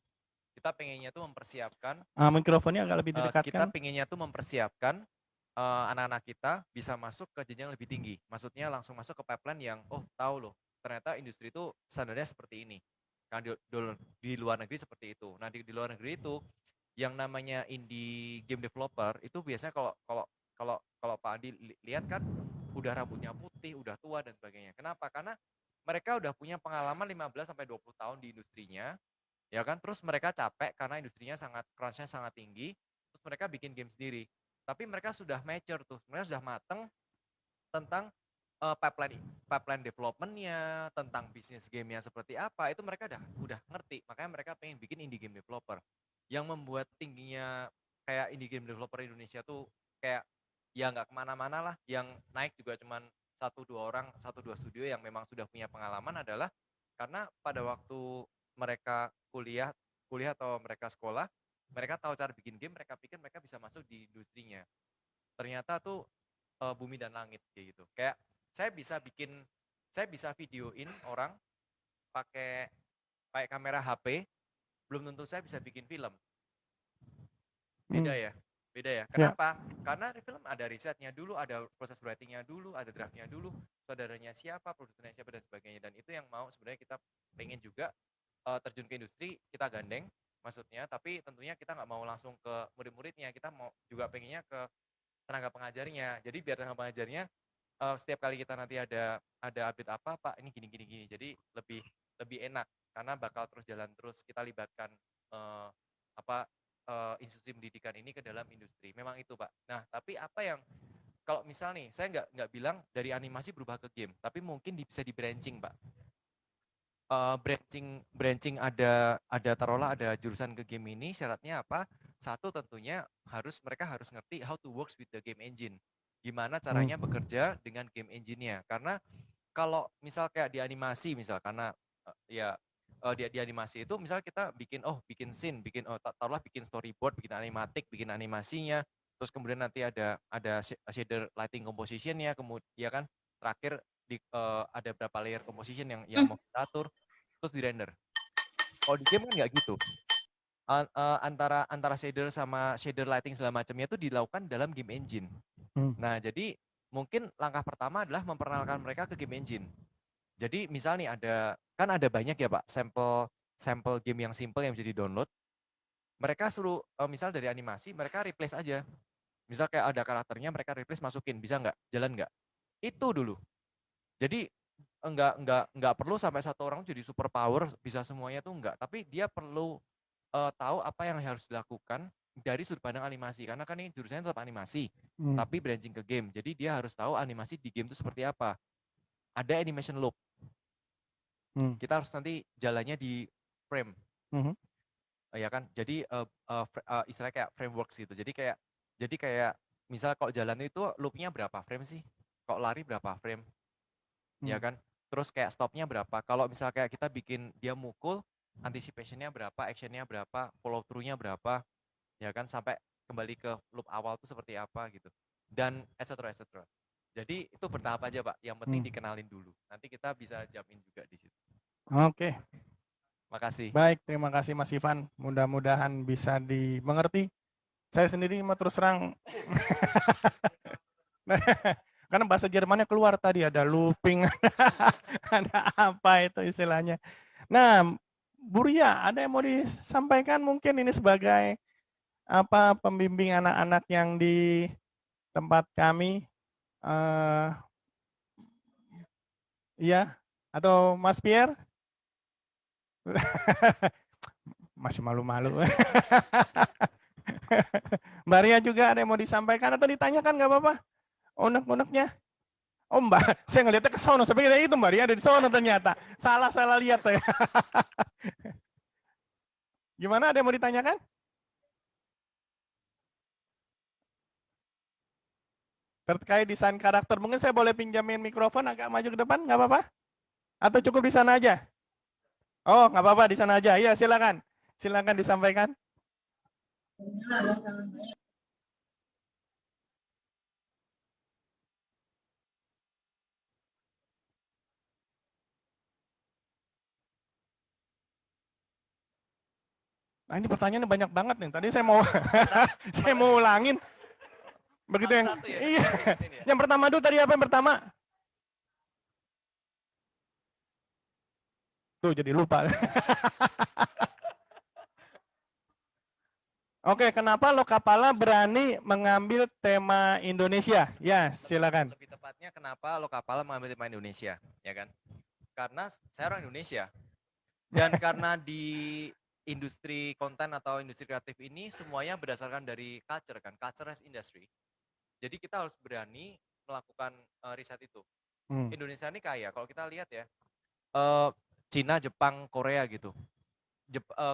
Kita pengennya tuh mempersiapkan, Mikrofonnya agak lebih kita didekatkan. pengennya tuh mempersiapkan anak-anak kita bisa masuk ke jenjang lebih tinggi. Maksudnya langsung masuk ke pipeline yang, oh tahu loh, ternyata industri itu standarnya seperti ini. Nah di luar negeri seperti itu. Nah di luar negeri itu yang namanya indie game developer itu biasanya kalau kalau kalau kalau Pak Andi lihat kan udah rambutnya putih, udah tua dan sebagainya. Kenapa? Karena mereka udah punya pengalaman 15 sampai 20 tahun di industrinya, ya kan? Terus mereka capek karena industrinya sangat crunch-nya sangat tinggi, terus mereka bikin game sendiri. Tapi mereka sudah mature tuh, mereka sudah mateng tentang pipeline development-nya, tentang bisnis gamenya seperti apa, itu mereka udah ngerti. Makanya mereka pengen bikin indie game developer. Yang membuat tingginya kayak indie game developer Indonesia tuh kayak ya nggak kemana-mana lah. Yang naik juga cuman 1-2 orang, 1-2 studio yang memang sudah punya pengalaman adalah karena pada waktu mereka kuliah atau mereka sekolah, mereka tahu cara bikin game, mereka pikir mereka bisa masuk di industrinya. Ternyata tuh bumi dan langit kayak gitu. Kayak saya bisa videoin orang pakai kamera HP, belum tentu saya bisa bikin film. Beda ya. Kenapa? Karena film ada risetnya dulu, ada proses writingnya dulu, ada draftnya dulu, saudaranya siapa, produsernya siapa dan sebagainya. Dan itu yang mau sebenarnya kita pengen juga terjun ke industri, kita gandeng maksudnya, tapi tentunya kita nggak mau langsung ke murid-muridnya, kita mau juga pengennya ke tenaga pengajarnya. Jadi biar tenaga pengajarnya setiap kali kita nanti ada update apa Pak ini gini. Jadi lebih enak karena bakal terus jalan terus kita libatkan institusi pendidikan ini ke dalam industri. Memang itu Pak. Nah tapi apa yang kalau misal nih saya nggak bilang dari animasi berubah ke game, tapi mungkin bisa di branching Pak. Branching ada taruhlah ada jurusan ke game ini, syaratnya apa? Satu tentunya mereka harus ngerti how to works with the game engine. Gimana caranya bekerja dengan game engine-nya. Karena kalau misal kayak di animasi misal karena di animasi itu misal kita bikin scene, taruhlah bikin storyboard, bikin animatik, bikin animasinya, terus kemudian nanti ada shader lighting composition-nya, kemudian ya kan terakhir ada berapa layer composition yang mau kita atur, terus di render. Kalau di game kan nggak gitu. Antara shader sama shader lighting segala macamnya itu dilakukan dalam game engine. Nah, jadi mungkin langkah pertama adalah memperkenalkan mereka ke game engine. Jadi misal nih ada banyak ya Pak sampel game yang simple yang bisa di-download. Mereka suruh misal dari animasi mereka replace aja. Misal kayak ada karakternya mereka replace masukin, bisa nggak? Jalan nggak? Itu dulu. Jadi enggak perlu sampai satu orang jadi super power bisa semuanya tuh enggak, tapi dia perlu tahu apa yang harus dilakukan dari sudut pandang animasi karena kan ini jurusannya tetap animasi tapi branching ke game, jadi dia harus tahu animasi di game itu seperti apa. Ada animation loop, kita harus nanti jalannya di frame, ya kan, jadi istilahnya kayak frameworks gitu, jadi kayak misal kalau jalan itu loopnya berapa frame sih, kok lari berapa frame, ya kan. Terus kayak stopnya berapa. Kalau misal kayak kita bikin dia mukul, anticipation-nya berapa, action-nya berapa, follow through-nya berapa, ya kan, sampai kembali ke loop awal itu seperti apa gitu. Dan etc. Jadi itu bertahap aja Pak, yang penting dikenalin dulu. Nanti kita bisa jamin juga di situ. Oke. Makasih. Baik, terima kasih Mas Ivan. Mudah-mudahan bisa dimengerti Saya sendiri mah terus terang karena bahasa Jermannya keluar tadi, ada looping, ada apa itu istilahnya. Nah, Bu Ria, ada yang mau disampaikan mungkin ini sebagai apa pembimbing anak-anak yang di tempat kami? Iya, atau Mas Pierre? Masih malu-malu. Mbak Ria juga ada yang mau disampaikan atau ditanyakan nggak apa-apa? Unek-uneknya. Oh Mbak, saya ngeliatnya ke sono, saya pikir itu Mbak Ria ada di sono ternyata. Salah lihat saya. Gimana, ada yang mau ditanyakan? Terkait desain karakter, mungkin saya boleh pinjamin mikrofon agak maju ke depan, nggak apa-apa? Atau cukup di sana aja? Oh, nggak apa-apa, di sana aja. Iya, silakan. Silakan disampaikan. Nah, ini pertanyaannya banyak banget nih. Tadi saya mau saya mau ulangin. Begitu yang Satu-satu ya, iya. diingetin ya. Yang pertama dulu tadi apa yang pertama? Tuh jadi lupa. Oke, kenapa Lokapala berani mengambil tema Indonesia? Ya, silakan. Lebih tepatnya kenapa Lokapala mengambil tema Indonesia, ya kan? Karena saya orang Indonesia. Dan karena di industri konten atau industri kreatif ini semuanya berdasarkan dari culture kan, culture as industry. Jadi kita harus berani melakukan riset itu. Indonesia ini kaya, kalau kita lihat ya, Cina, Jepang, Korea gitu.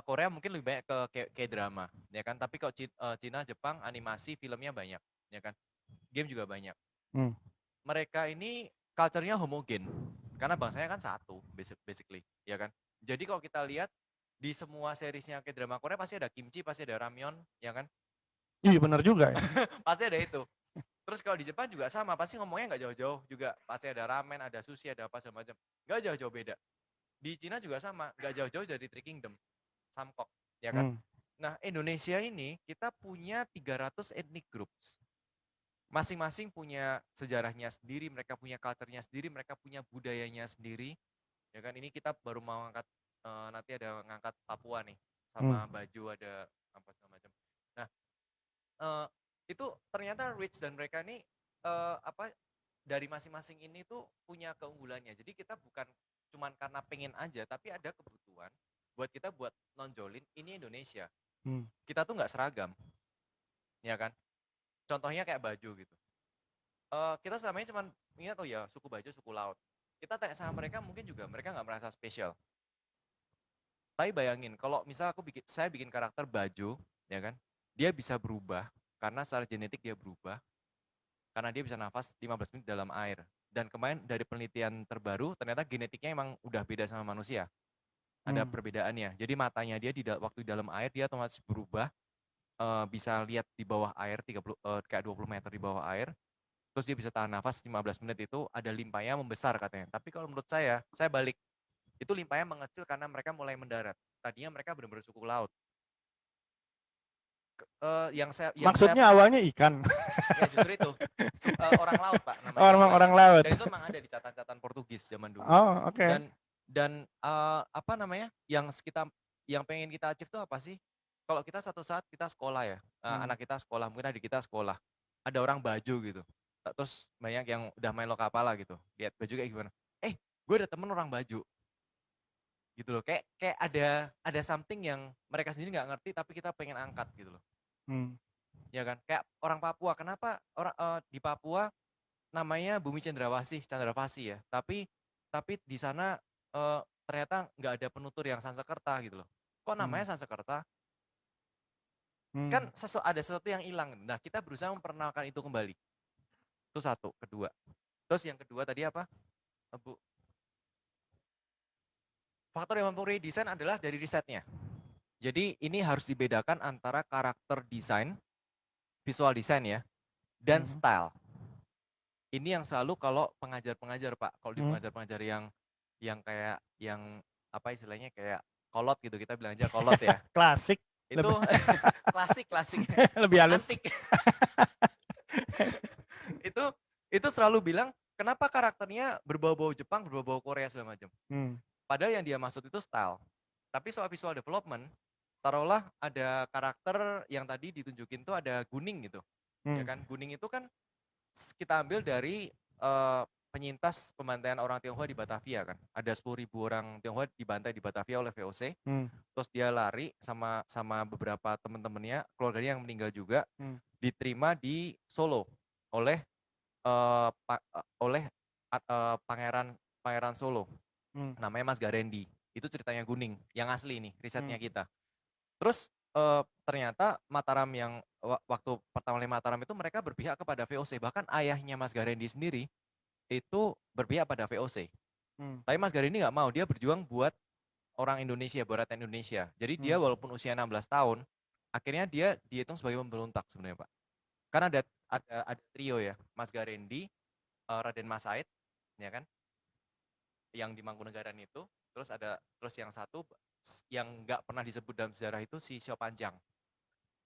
Korea mungkin lebih banyak ke K-drama, ya kan? Tapi kalau Cina, Jepang, animasi, filmnya banyak, ya kan? Game juga banyak. Mereka ini culture-nya homogen, karena bangsanya kan satu, basically, ya kan? Jadi kalau kita lihat di semua seriesnya K-drama Korea pasti ada kimchi, pasti ada ramyeon, ya kan? Iya benar juga ya. Pasti ada itu. Terus kalau di Jepang juga sama, pasti ngomongnya nggak jauh-jauh juga. Pasti ada ramen, ada sushi, ada apa segala macam. Nggak jauh-jauh beda. Di Cina juga sama, nggak jauh-jauh dari Three Kingdom, Samkok, ya kan? Nah, Indonesia ini kita punya 300 ethnic groups. Masing-masing punya sejarahnya sendiri, mereka punya culture-nya sendiri, mereka punya budayanya sendiri. Ya kan, ini kita baru mau ngangkat, nanti ada ngangkat Papua nih, sama baju ada apa segala macam. Nah, itu ternyata rich dan mereka ini apa dari masing-masing ini tuh punya keunggulannya. Jadi kita bukan cuman karena pengen aja, tapi ada kebutuhan buat kita buat nonjolin ini Indonesia. Kita tuh nggak seragam, ya kan? Contohnya kayak baju gitu. Kita selama ini cuman ingat oh ya suku baju, suku laut. Kita tanya sama mereka mungkin juga mereka nggak merasa spesial. Tapi bayangin kalau misal saya bikin karakter baju, ya kan? Dia bisa berubah karena secara genetik dia berubah. Karena dia bisa nafas 15 menit dalam air. Dan kemarin dari penelitian terbaru, ternyata genetiknya emang udah beda sama manusia. Ada perbedaannya. Jadi matanya dia waktu di dalam air, dia otomatis berubah. Bisa lihat di bawah air, kayak 20 meter di bawah air. Terus dia bisa tahan nafas 15 menit itu, ada limpahnya membesar katanya. Tapi kalau menurut saya balik. Itu limpahnya mengecil karena mereka mulai mendarat. Tadinya mereka benar-benar suku laut. Maksudnya awalnya ikan. Ya justru itu orang laut Pak namanya. Orang laut. Dan itu memang ada di catatan Portugis zaman dulu. Oh oke. Dan apa namanya yang pengen kita achieve itu apa sih? Kalau kita satu saat kita sekolah ya, anak kita sekolah, mungkin adik kita sekolah, ada orang baju gitu. Terus banyak yang udah main Lokapala gitu, lihat baju kayak gimana? Gue ada temen orang baju. Gitu loh, kayak ada something yang mereka sendiri nggak ngerti tapi kita pengen angkat gitu loh. Ya kan, kayak orang Papua, kenapa orang di Papua namanya Bumi Cendrawasih ya, tapi di sana ternyata nggak ada penutur yang Sansekerta gitu loh. Kok namanya Sansekerta? Kan ada sesuatu yang hilang. Nah kita berusaha memperkenalkan itu kembali. Itu satu, kedua. Terus yang kedua tadi apa, Bu? Faktor yang mempengaruhi desain adalah dari risetnya. Jadi ini harus dibedakan antara karakter desain, visual design ya, dan style. Ini yang selalu kalau pengajar-pengajar Pak, kalau di pengajar-pengajar yang kayak yang apa istilahnya kayak kolot gitu, kita bilang aja kolot ya. Klasik. Itu klasik klasik Lebih halus. antik. itu itu selalu bilang kenapa karakternya berbau-bau Jepang, berbau-bau Korea segala macam. Hmm. Padahal yang dia maksud itu style. Tapi soal visual development, taruhlah ada karakter yang tadi ditunjukin tuh ada Guning gitu. Ya Hmm. kan? Guning itu kan kita ambil dari penyintas pembantaian orang Tionghoa di Batavia kan. Ada 10.000 orang Tionghoa dibantai di Batavia oleh VOC. Hmm. Terus dia lari sama beberapa teman-temannya, keluarganya yang meninggal juga, Hmm. diterima di Solo oleh pangeran Solo. Hmm. Namanya Mas Garendi. Itu ceritanya Guning, yang asli nih, risetnya Hmm. kita. Terus ternyata Mataram yang waktu pertama kali Mataram itu mereka berpihak kepada VOC. Bahkan ayahnya Mas Garendi sendiri itu berpihak pada VOC. Hmm. Tapi Mas Garendi nggak mau, dia berjuang buat orang Indonesia, buat rakyat Indonesia. Jadi dia walaupun usia 16 tahun, akhirnya dia dihitung sebagai pemberontak sebenarnya Pak. Karena ada trio ya, Mas Garendi, Raden Mas Said, ya kan, yang di Mangkunegaran itu, terus yang satu yang nggak pernah disebut dalam sejarah itu si Sio Panjang.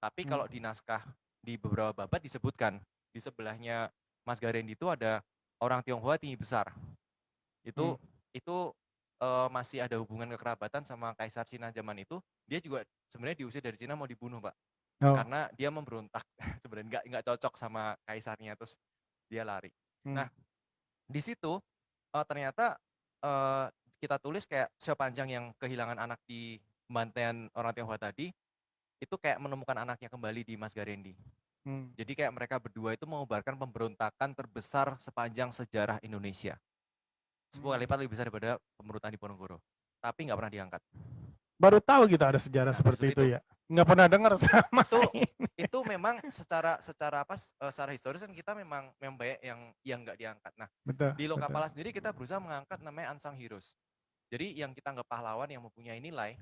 Tapi kalau di naskah di beberapa babat disebutkan di sebelahnya Mas Garendi itu ada orang Tionghoa tinggi besar. Itu masih ada hubungan kekerabatan sama Kaisar Cina zaman itu. Dia juga sebenarnya diusir dari Cina mau dibunuh Pak. Oh. Karena dia memberontak sebenarnya nggak cocok sama kaisarnya, terus dia lari. Nah di situ ternyata kita tulis kayak Sio Panjang yang kehilangan anak di pembantaian orang Tionghoa tadi itu kayak menemukan anaknya kembali di Mas Garendi. Jadi kayak mereka berdua itu mengobarkan pemberontakan terbesar sepanjang sejarah Indonesia. 10 kali lipat lebih besar daripada pemberontakan di Ponorogo. Tapi nggak pernah diangkat. Baru tahu kita ada sejarah seperti itu ya. Nggak pernah dengar sama itu memang secara historis kan kita memang banyak yang nggak diangkat. Nah, betul, di Lokapala sendiri kita berusaha mengangkat namanya unsung heroes. Jadi yang kita anggap pahlawan yang mempunyai nilai,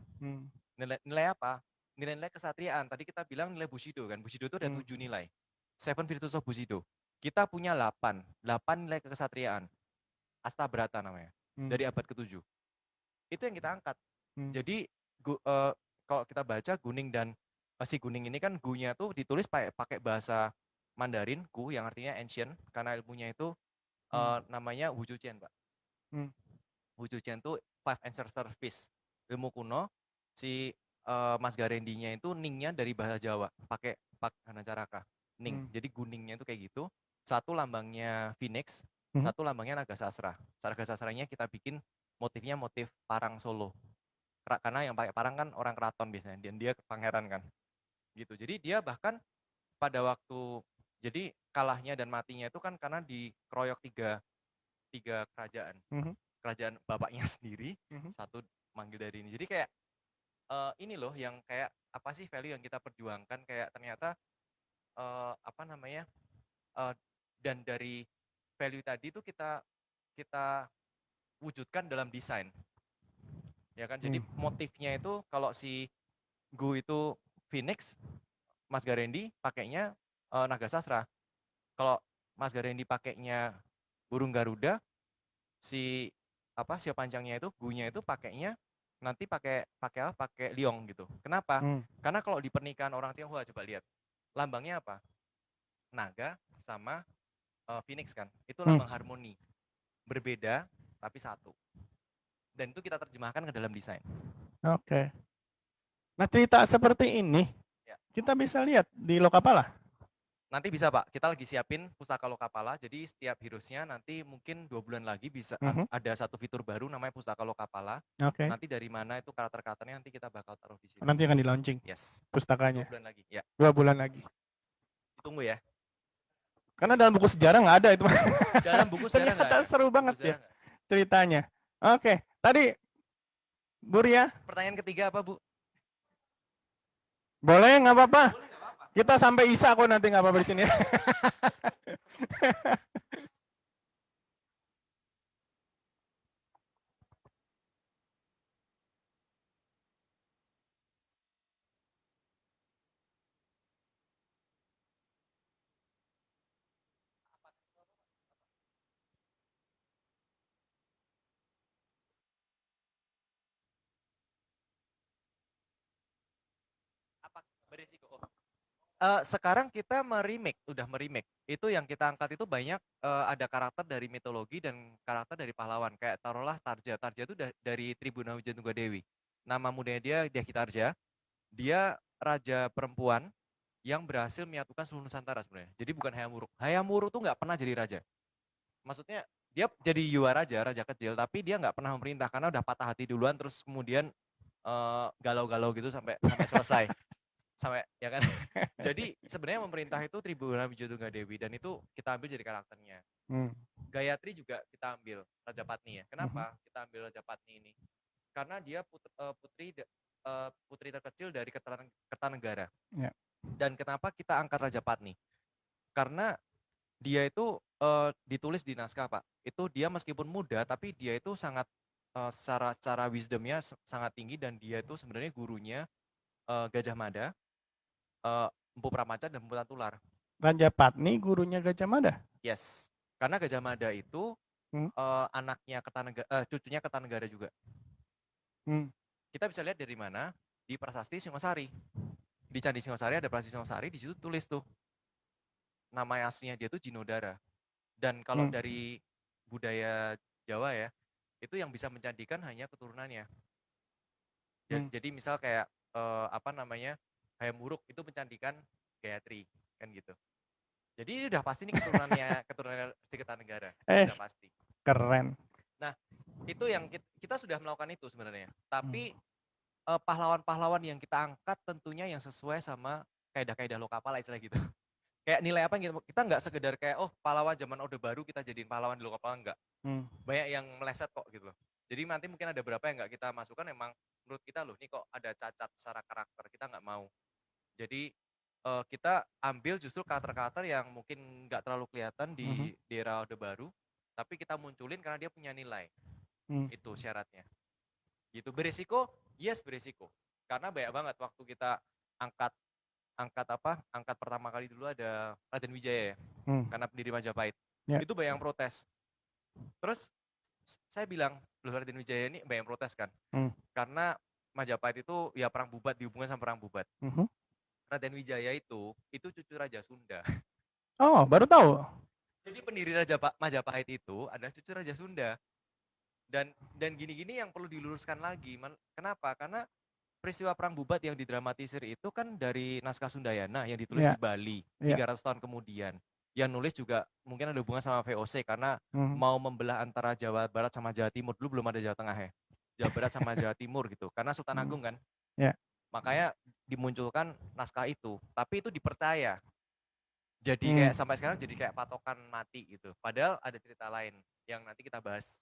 nilai apa? Nilai-nilai kesatriaan. Tadi kita bilang nilai Bushido kan. Bushido itu ada 7 nilai. 7 Virtues of Bushido. Kita punya 8 nilai kesatriaan. Astabrata namanya. Dari abad ke-7. Itu yang kita angkat. Jadi kalau kita baca Guning dan si Guning ini kan Gu-nya tuh ditulis pakai bahasa Mandarin, Gu yang artinya ancient karena ilmunya itu namanya Wujujian, Pak. Wujujian itu Five Ancestor Feast. Ilmu kuno si Mas Garendinya itu ningnya dari bahasa Jawa, pakai Hana Caraka. Ning. Jadi Guningnya itu kayak gitu. Satu lambangnya Phoenix, satu lambangnya Naga Sasra. Naga Sasranya kita bikin motifnya motif parang Solo. Karena yang pakai parang kan orang keraton biasanya, dan dia pangeran kan. Gitu. Jadi dia bahkan pada waktu jadi kalahnya dan matinya itu kan karena dikeroyok tiga kerajaan. Kerajaan bapaknya sendiri, satu manggil dari ini. Jadi kayak ini loh yang kayak apa sih value yang kita perjuangkan, kayak ternyata dan dari value tadi itu kita wujudkan dalam desain. Ya kan, jadi motifnya itu kalau si Gu itu Phoenix, Mas Garendi pakainya Naga Sasra. Kalau Mas Garendi pakainya burung Garuda, si Sio Panjangnya itu Gu-nya itu pakainya nanti pakai liong gitu. Kenapa? Karena kalau di pernikahan orang Tionghoa coba lihat. Lambangnya apa? Naga sama Phoenix kan. Itu lambang harmoni. Berbeda tapi satu. Dan itu kita terjemahkan ke dalam desain. Oke. Nah, cerita seperti ini kita bisa lihat di Lokapala. Nanti bisa Pak, kita lagi siapin Pustaka Lokapala, jadi setiap heroesnya nanti mungkin 2 bulan lagi bisa ada satu fitur baru namanya Pustaka Lokapala. Nanti dari mana itu karakter-karakternya nanti kita bakal taruh di sini. Nanti akan di launching. Yes. Pustakanya. 2 bulan lagi. Ya. 2 bulan lagi. Ditunggu ya. Karena dalam buku sejarah nggak ada itu. Dalam buku sejarah nggak ada. Seru banget ya ceritanya. Oke, tadi Bu Ria. Pertanyaan ketiga apa Bu? Boleh, nggak apa-apa. Kita sampai Isa kok nanti nggak apa-apa di sini. Sekarang kita udah meremake. Itu yang kita angkat itu banyak ada karakter dari mitologi dan karakter dari pahlawan. Kayak taruhlah Tarja. Tarja itu dari Tribuna Wijanunggadewi. Nama mudanya dia Dyah Tarja. Dia raja perempuan yang berhasil menyatukan seluruh Nusantara sebenarnya. Jadi bukan Hayam Wuruk. Hayam Wuruk tuh nggak pernah jadi raja. Maksudnya dia jadi Yuwa Raja, raja kecil, tapi dia nggak pernah memerintah karena udah patah hati duluan, terus kemudian galau-galau gitu sampai selesai. Sampai ya kan. Jadi sebenarnya memerintah itu Tribuna Wijanunggadewi dan itu kita ambil jadi karakternya. Gayatri juga kita ambil Raja Patni ya. Kenapa kita ambil Raja Patni ini? Karena dia putri terkecil dari Kertanegara. Ya. Dan kenapa kita angkat Raja Patni? Karena dia itu ditulis di naskah Pak. Itu dia meskipun muda tapi dia itu sangat secara wisdomnya sangat tinggi dan dia itu sebenarnya gurunya Gajah Mada, Empu Pramachan dan Empu Tatular. Raja Patni gurunya Gajah Mada? Yes. Karena Gajah Mada itu anaknya cucunya Kertanegara juga. Kita bisa lihat dari mana? Di Prasasti Singosari. Di Candi Singosari ada Prasasti Singosari, di situ tulis tuh. Nama aslinya dia tuh Jinodara. Dan kalau dari budaya Jawa ya, itu yang bisa mencandikan hanya keturunannya. Jadi misal kayak Hayam Wuruk itu mencandikan Gayatri kan gitu. Jadi ini udah pasti nih keturunan si Kertanegara. Udah pasti. Keren. Nah, itu yang kita sudah melakukan itu sebenarnya. Tapi pahlawan-pahlawan yang kita angkat tentunya yang sesuai sama kaidah-kaidah Lokapala istilah gitu. Kayak nilai apa gitu. Kita nggak sekedar kayak pahlawan zaman Orde Baru kita jadiin pahlawan di Lokapala, enggak. Banyak yang meleset kok gitu loh. Jadi nanti mungkin ada beberapa yang nggak kita masukkan emang menurut kita loh nih kok ada cacat secara karakter, kita nggak mau. Jadi kita ambil justru karakter-karakter yang mungkin nggak terlalu kelihatan di era Orde Baru, tapi kita munculin karena dia punya nilai. Itu syaratnya. Gitu. Beresiko? Yes, beresiko. Karena banyak banget waktu kita angkat pertama kali dulu ada Raden Wijaya ya, karena pendiri Majapahit. Ya. Itu banyak yang protes. Terus saya bilang, loh Raden Wijaya ini banyak yang protes kan, karena Majapahit itu ya perang bubat, dihubungkan sama perang bubat. Raden Wijaya itu cucu Raja Sunda. Oh, baru tahu. Jadi pendiri Majapahit itu adalah cucu Raja Sunda. Dan gini-gini yang perlu diluruskan lagi. Kenapa? Karena peristiwa perang bubat yang didramatisir itu kan dari naskah Sundayana yang ditulis di Bali 300 tahun kemudian. Yang nulis juga mungkin ada hubungan sama VOC karena mau membelah antara Jawa Barat sama Jawa Timur. Dulu belum ada Jawa Tengah ya. Jawa Barat sama Jawa Timur gitu. Karena Sultan Agung kan. Makanya dimunculkan naskah itu. Tapi itu dipercaya. Jadi kayak sampai sekarang jadi kayak patokan mati gitu. Padahal ada cerita lain yang nanti kita bahas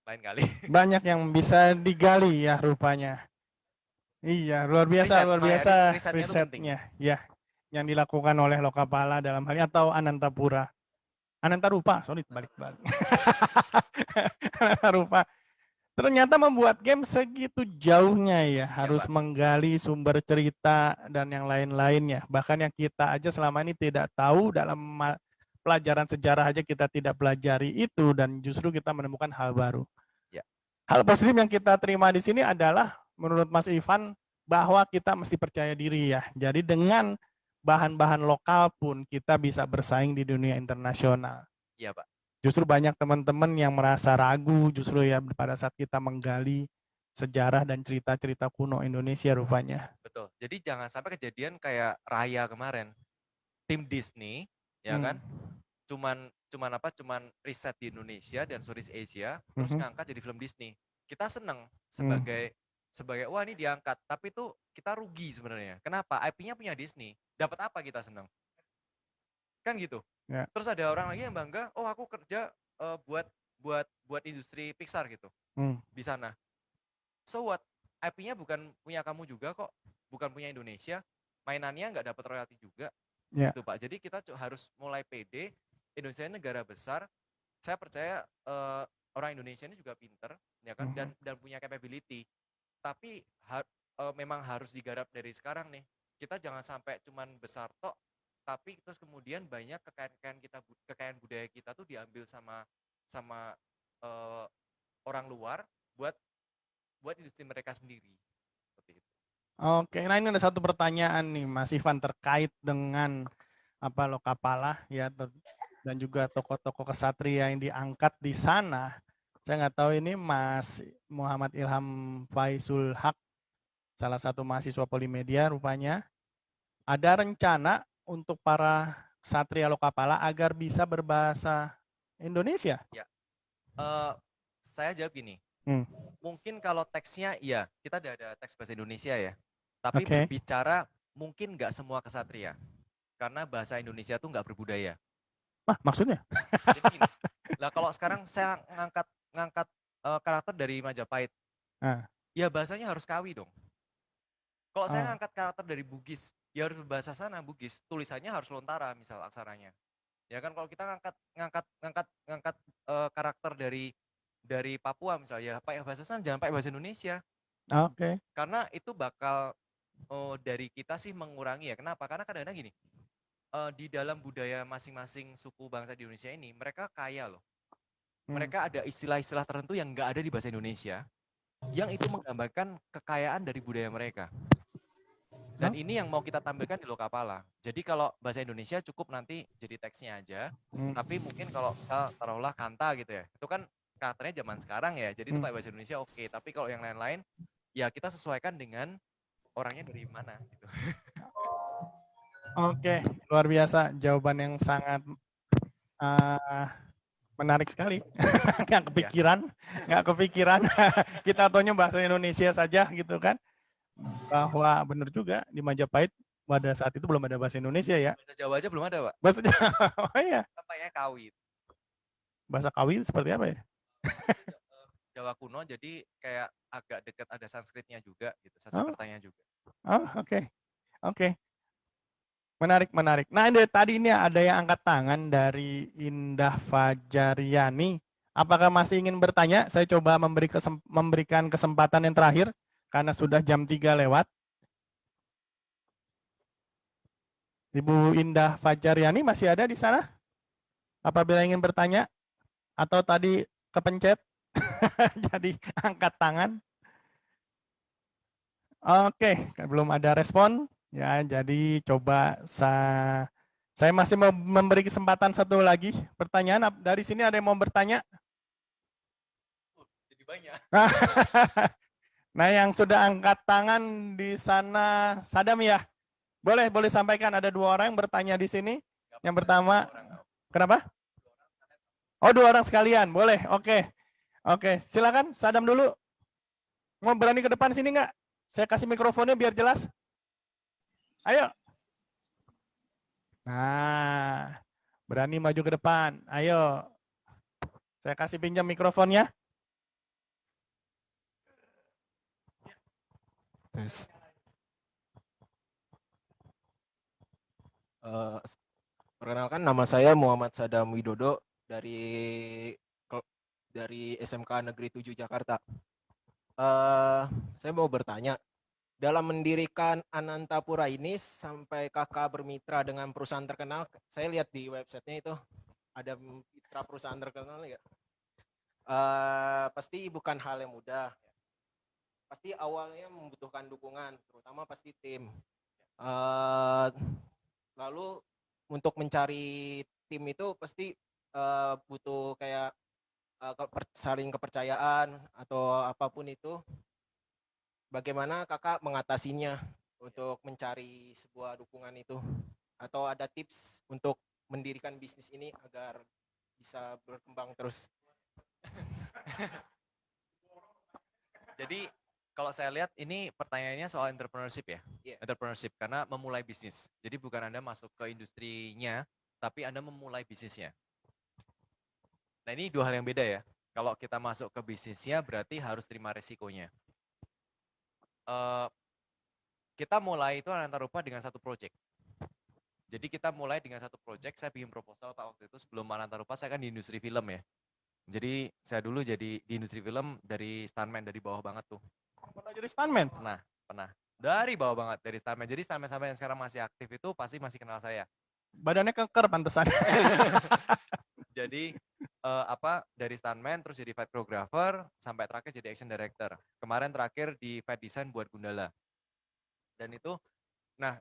lain kali. Banyak yang bisa digali ya rupanya. Iya, luar biasa risetnya. Ya, yang dilakukan oleh Lokapala dalam hal ini atau Anantapura. Anantarupa, sorry, balik-balik. Anantarupa. Ternyata membuat game segitu jauhnya ya, harus menggali sumber cerita dan yang lain-lainnya. Bahkan yang kita aja selama ini tidak tahu dalam pelajaran sejarah aja kita tidak pelajari itu dan justru kita menemukan hal baru. Hal positif yang kita terima di sini adalah menurut Mas Ivan bahwa kita mesti percaya diri ya. Jadi dengan bahan-bahan lokal pun kita bisa bersaing di dunia internasional. Iya, Pak. Justru banyak teman-teman yang merasa ragu justru ya pada saat kita menggali sejarah dan cerita-cerita kuno Indonesia rupanya. Betul. Jadi jangan sampai kejadian kayak Raya kemarin. Tim Disney, ya kan? Cuman riset di Indonesia dan Southeast Asia, terus ngangkat jadi film Disney. Kita seneng sebagai wah ini diangkat, tapi itu kita rugi sebenarnya. Kenapa? IP-nya punya Disney. Dapat apa kita seneng? Kan gitu. Ya. Terus ada orang lagi yang bangga, oh aku kerja buat industri Pixar gitu di sana. So what? IP-nya bukan punya kamu juga kok, bukan punya Indonesia. Mainannya nggak dapat royalti juga. Gitu Pak. Jadi kita harus mulai pede. Indonesia ini negara besar. Saya percaya orang Indonesia ini juga pinter, ya kan, dan punya capability. Tapi memang harus digarap dari sekarang nih. Kita jangan sampai cuman besar tok, tapi terus kemudian banyak kekayaan budaya kita tuh diambil sama orang luar buat industri mereka sendiri. Seperti itu. Oke, nah ini ada satu pertanyaan nih Mas Ivan terkait dengan apa Lokapala ya dan juga tokoh-tokoh kesatria yang diangkat di sana. Saya nggak tahu ini Mas Muhammad Ilham Faisul Haq, salah satu mahasiswa Polimedia rupanya, ada rencana untuk para kesatria Lokapala agar bisa berbahasa Indonesia. Ya, eh, saya jawab gini. Hmm. Mungkin kalau teksnya iya, kita ada teks bahasa Indonesia ya. Tapi Oke. berbicara mungkin nggak semua kesatria. Karena bahasa Indonesia tuh nggak berbudaya. Wah, maksudnya? Jadi gini, lah kalau sekarang saya ngangkat karakter dari Majapahit, Ah. ya bahasanya harus Kawi dong. Kalau saya Oh. ngangkat karakter dari Bugis, ya harus berbahasa sana Bugis, tulisannya harus Lontara misal aksaranya. Ya kan kalau kita ngangkat karakter dari Papua misalnya, pakai bahasa sana jangan pakai bahasa Indonesia. Oke. Karena itu bakal dari kita sih mengurangi ya. Kenapa? Karena kadang-kadang gini, di dalam budaya masing-masing suku bangsa di Indonesia ini, mereka kaya loh. Mereka ada istilah-istilah tertentu yang nggak ada di bahasa Indonesia, yang itu menggambarkan kekayaan dari budaya mereka. Dan ini yang mau kita tampilkan di Lokapala. Jadi kalau bahasa Indonesia cukup nanti jadi teksnya aja, tapi mungkin kalau misal taruhlah kanta gitu ya, itu kan karakternya zaman sekarang ya, jadi itu pakai bahasa Indonesia oke. Tapi kalau yang lain-lain, ya kita sesuaikan dengan orangnya dari mana gitu. Oke, luar biasa jawaban yang sangat menarik sekali. Nggak kepikiran. Kita taunya bahasa Indonesia saja gitu kan. Bahwa benar juga di Majapahit pada saat itu belum ada bahasa Indonesia ya. Bahasa Jawa aja belum ada, Pak. Bahasa Jawa, oh iya. Katanya Kawi. Bahasa Kawi seperti apa ya? Jawa kuno, jadi kayak agak dekat ada Sanskritnya juga gitu, Sanskertanya juga. Oh, oke. Menarik. Nah, tadi ini ada yang angkat tangan dari Indah Fajariani. Apakah masih ingin bertanya? Saya coba memberikan kesempatan yang terakhir karena sudah jam 3 lewat. Ibu Indah Fajariani masih ada di sana? Apabila ingin bertanya atau tadi kepencet jadi angkat tangan. Oke, belum ada respon. Ya, jadi coba saya masih mau memberi kesempatan satu lagi pertanyaan. Dari sini ada yang mau bertanya? Jadi banyak. Nah, yang sudah angkat tangan di sana, Sadam ya? Boleh sampaikan, ada 2 orang yang bertanya di sini. Yang pertama, kenapa? Oh, 2 orang sekalian, boleh, oke. Silakan, Sadam dulu. Mau berani ke depan sini nggak? Saya kasih mikrofonnya biar jelas. Ayo. Nah, berani maju ke depan. Ayo. Saya kasih pinjam mikrofonnya. Tes. Perkenalkan, nama saya Muhammad Sadam Widodo dari SMK Negeri 7 Jakarta. Saya mau bertanya, dalam mendirikan Anantapura ini sampai kakak bermitra dengan perusahaan terkenal, saya lihat di websitenya itu ada mitra perusahaan terkenal ya. Pasti bukan hal yang mudah. Pasti awalnya membutuhkan dukungan, terutama pasti tim. Lalu untuk mencari tim itu pasti butuh kayak saling kepercayaan atau apapun itu. Bagaimana kakak mengatasinya untuk mencari sebuah dukungan itu? Atau ada tips untuk mendirikan bisnis ini agar bisa berkembang terus? Jadi kalau saya lihat ini pertanyaannya soal entrepreneurship ya. Yeah. Entrepreneurship karena memulai bisnis. Jadi bukan Anda masuk ke industrinya, tapi Anda memulai bisnisnya. Nah, ini 2 hal yang beda ya. Kalau kita masuk ke bisnisnya berarti harus terima resikonya. Kita mulai itu Anantarupa dengan satu project. Jadi kita mulai dengan satu project, saya bikin proposal Pak waktu itu sebelum Anantarupa saya kan di industri film ya. Jadi saya dulu jadi di industri film dari stuntman, dari bawah banget tuh. Pernah jadi stuntman? Pernah. Dari bawah banget, dari stuntman. Jadi stuntman sampai yang sekarang masih aktif itu pasti masih kenal saya. Badannya keker pantesan. Jadi dari stuntman terus jadi fight choreographer sampai terakhir jadi action director. Kemarin terakhir di fight design buat Gundala. Dan itu, nah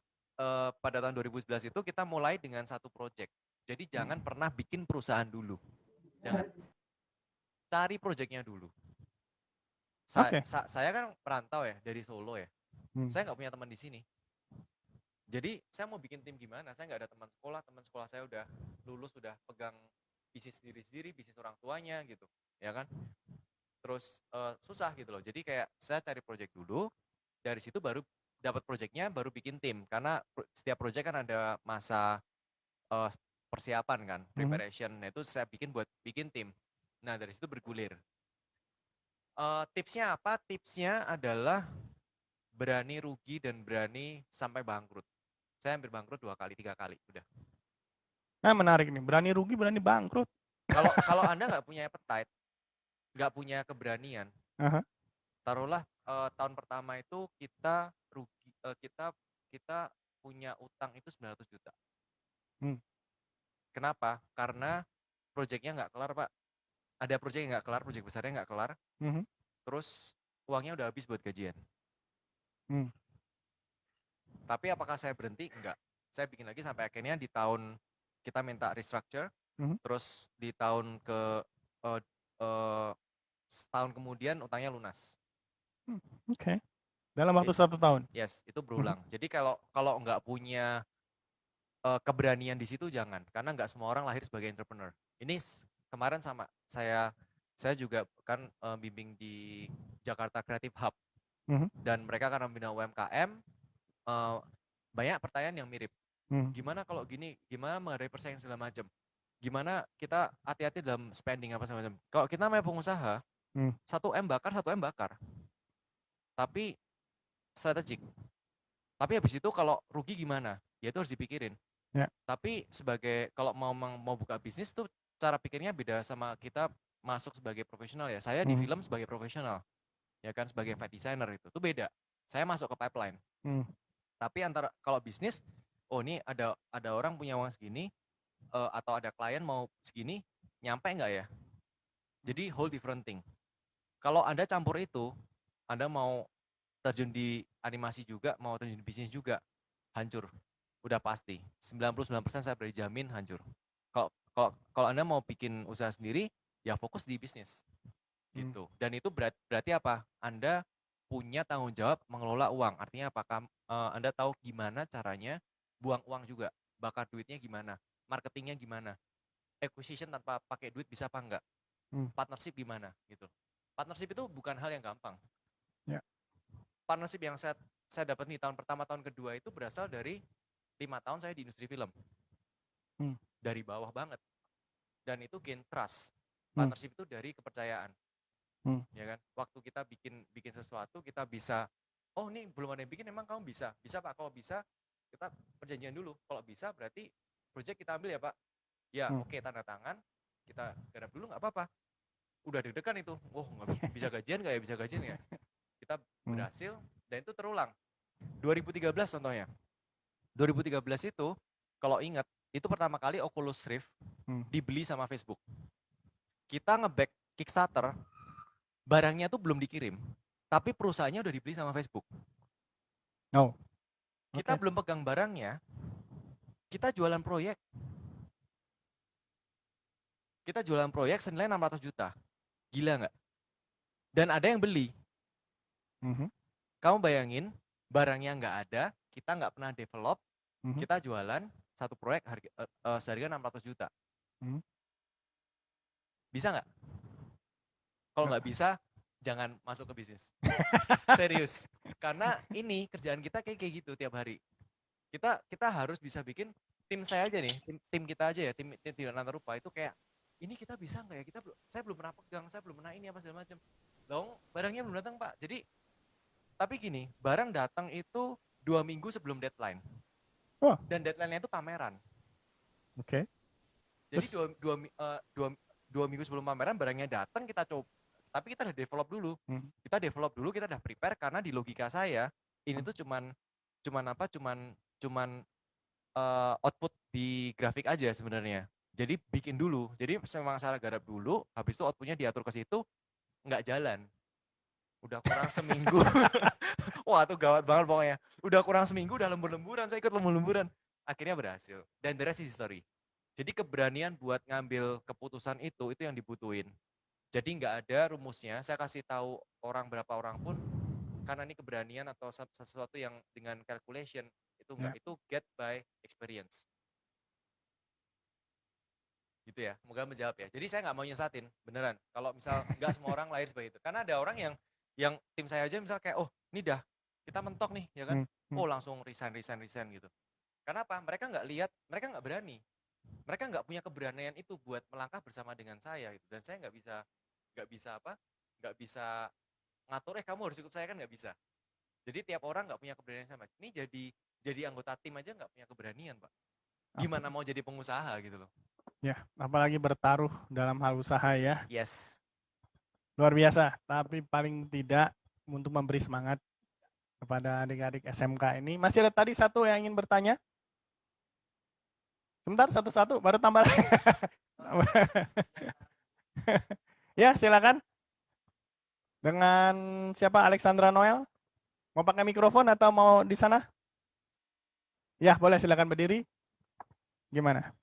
pada tahun 2011 itu kita mulai dengan satu project. Jadi jangan pernah bikin perusahaan dulu. Jangan. Cari projectnya dulu. Oke. Saya kan perantau ya, dari Solo ya. Saya nggak punya teman di sini. Jadi saya mau bikin tim gimana? Saya nggak ada teman sekolah saya udah lulus, udah pegang bisnis sendiri-sendiri, bisnis orang tuanya gitu, ya kan? Terus susah gitu loh. Jadi kayak saya cari project dulu, dari situ baru dapat projectnya, baru bikin tim. Karena setiap project kan ada masa persiapan kan, preparation. Nah itu saya bikin buat bikin tim. Nah dari situ bergulir. Tipsnya apa? Tipsnya adalah berani rugi dan berani sampai bangkrut. Saya hampir bangkrut 2 kali, 3 kali, udah. Nah menarik nih, berani rugi, berani bangkrut. Kalau Anda nggak punya appetite, nggak punya keberanian, taruhlah tahun pertama itu kita rugi, kita punya utang itu 900 juta. Kenapa? Karena proyeknya nggak kelar, Pak. Ada proyek yang nggak kelar, proyek besarnya nggak kelar. Terus uangnya udah habis buat gajian. Tapi apakah saya berhenti? Enggak. Saya bikin lagi sampai akhirnya di tahun kita minta restructure. Terus di tahun setahun kemudian utangnya lunas. Oke. Dalam waktu 1 tahun. Yes, itu berulang. Jadi kalau nggak punya keberanian di situ jangan, karena nggak semua orang lahir sebagai entrepreneur. Ini kemarin sama saya juga kan bimbing di Jakarta Creative Hub, dan mereka karena membina UMKM, banyak pertanyaan yang mirip. Gimana kalau gini, gimana menghadapi persaingan segala macam, gimana kita hati-hati dalam spending apa segala macam. Kalau kita namanya pengusaha, 1M bakar, tapi strategik. Tapi habis itu kalau rugi gimana? Ya itu harus dipikirin. Ya. Tapi kalau mau buka bisnis tuh cara pikirnya beda sama kita masuk sebagai profesional ya. Saya di film sebagai profesional, ya kan, sebagai fight designer itu beda. Saya masuk ke pipeline. Tapi kalau bisnis, oh ini ada orang punya uang segini, atau ada klien mau segini, nyampe nggak ya? Jadi whole different thing. Kalau Anda campur itu, Anda mau terjun di animasi juga, mau terjun di bisnis juga, hancur. Udah pasti. 99% saya beri jamin hancur. Kalau Anda mau bikin usaha sendiri, ya fokus di bisnis. Gitu. Dan itu berarti apa? Anda punya tanggung jawab mengelola uang. Artinya apa? Anda tahu gimana caranya buang uang juga. Bakar duitnya gimana? Marketingnya gimana? Acquisition tanpa pakai duit bisa apa enggak? Partnership gimana? Gitu. Partnership itu bukan hal yang gampang. Ya. Partnership yang saya dapat di tahun pertama, tahun kedua itu berasal dari 5 tahun saya di industri film. Dari bawah banget. Dan itu gain trust. Partnership itu dari kepercayaan. Ya kan? Waktu kita bikin sesuatu, kita bisa, oh ini belum ada yang bikin, emang kamu bisa? Bisa Pak, kalau bisa kita perjanjian dulu. Kalau bisa berarti project kita ambil ya Pak. Ya oke, tanda tangan, kita garap dulu nggak apa-apa. Udah deg-degan itu, bisa gajian nggak ya, bisa gajian ya. Kita berhasil, dan itu terulang. 2013 contohnya. 2013 itu, kalau ingat, itu pertama kali Oculus Rift dibeli sama Facebook. Kita nge-back Kickstarter, barangnya tuh belum dikirim, tapi perusahaannya udah dibeli sama Facebook. Kita belum pegang barangnya, kita jualan proyek. Kita jualan proyek senilai 600 juta. Gila nggak? Dan ada yang beli. Kamu bayangin, barangnya nggak ada, kita nggak pernah develop, kita jualan satu proyek seharga 600 juta. Bisa nggak? Kalau nggak bisa, jangan masuk ke bisnis. Serius. Karena ini kerjaan kita kayak gitu tiap hari. Kita harus bisa bikin, tim saya aja nih, tim kita aja ya, tim Tidak Nanta Rupa itu kayak, ini kita bisa nggak ya? Saya belum pernah pegang, saya belum pernah ini apa segala macam. Dong, barangnya belum datang Pak. Jadi, tapi gini, barang datang itu 2 minggu sebelum deadline. Dan deadline-nya itu pameran. Oke. Jadi 2 minggu sebelum pameran barangnya datang, kita coba. Tapi kita udah develop dulu. Kita udah prepare, karena di logika saya ini tuh cuman output di grafik aja sebenarnya. Jadi bikin dulu. Jadi memang saya garap dulu, habis itu outputnya diatur ke situ, nggak jalan. Udah kurang seminggu. Wah itu gawat banget pokoknya. Udah kurang seminggu udah lembur-lemburan, saya ikut lembur-lemburan. Akhirnya berhasil. Dan the rest is history. Jadi keberanian buat ngambil keputusan itu yang dibutuhin. Jadi nggak ada rumusnya, saya kasih tahu orang berapa orang pun, karena ini keberanian atau sesuatu yang dengan calculation, itu enggak, itu get by experience. Gitu ya, semoga menjawab ya. Jadi saya nggak mau nyesatin, beneran. Kalau misal nggak semua orang lahir sebagai itu. Karena ada orang yang tim saya aja misal kayak, oh ini dah, kita mentok nih, ya kan. Oh langsung resign gitu. Karena apa? Mereka nggak lihat, mereka nggak berani. Mereka nggak punya keberanian itu buat melangkah bersama dengan saya gitu. Dan saya nggak bisa ngatur kamu harus ikut saya, kan nggak bisa. Jadi tiap orang nggak punya keberanian sama. Ini jadi anggota tim aja nggak punya keberanian, Pak. Gimana mau jadi pengusaha gitu loh. Ya, apalagi bertaruh dalam hal usaha ya. Yes. Luar biasa, tapi paling tidak untuk memberi semangat kepada adik-adik SMK ini. Masih ada tadi satu yang ingin bertanya? Sebentar, satu-satu, baru tambah. Ya, silakan. Dengan siapa? Alexandra Noel? Mau pakai mikrofon atau mau di sana? Ya, boleh, silakan berdiri. Gimana?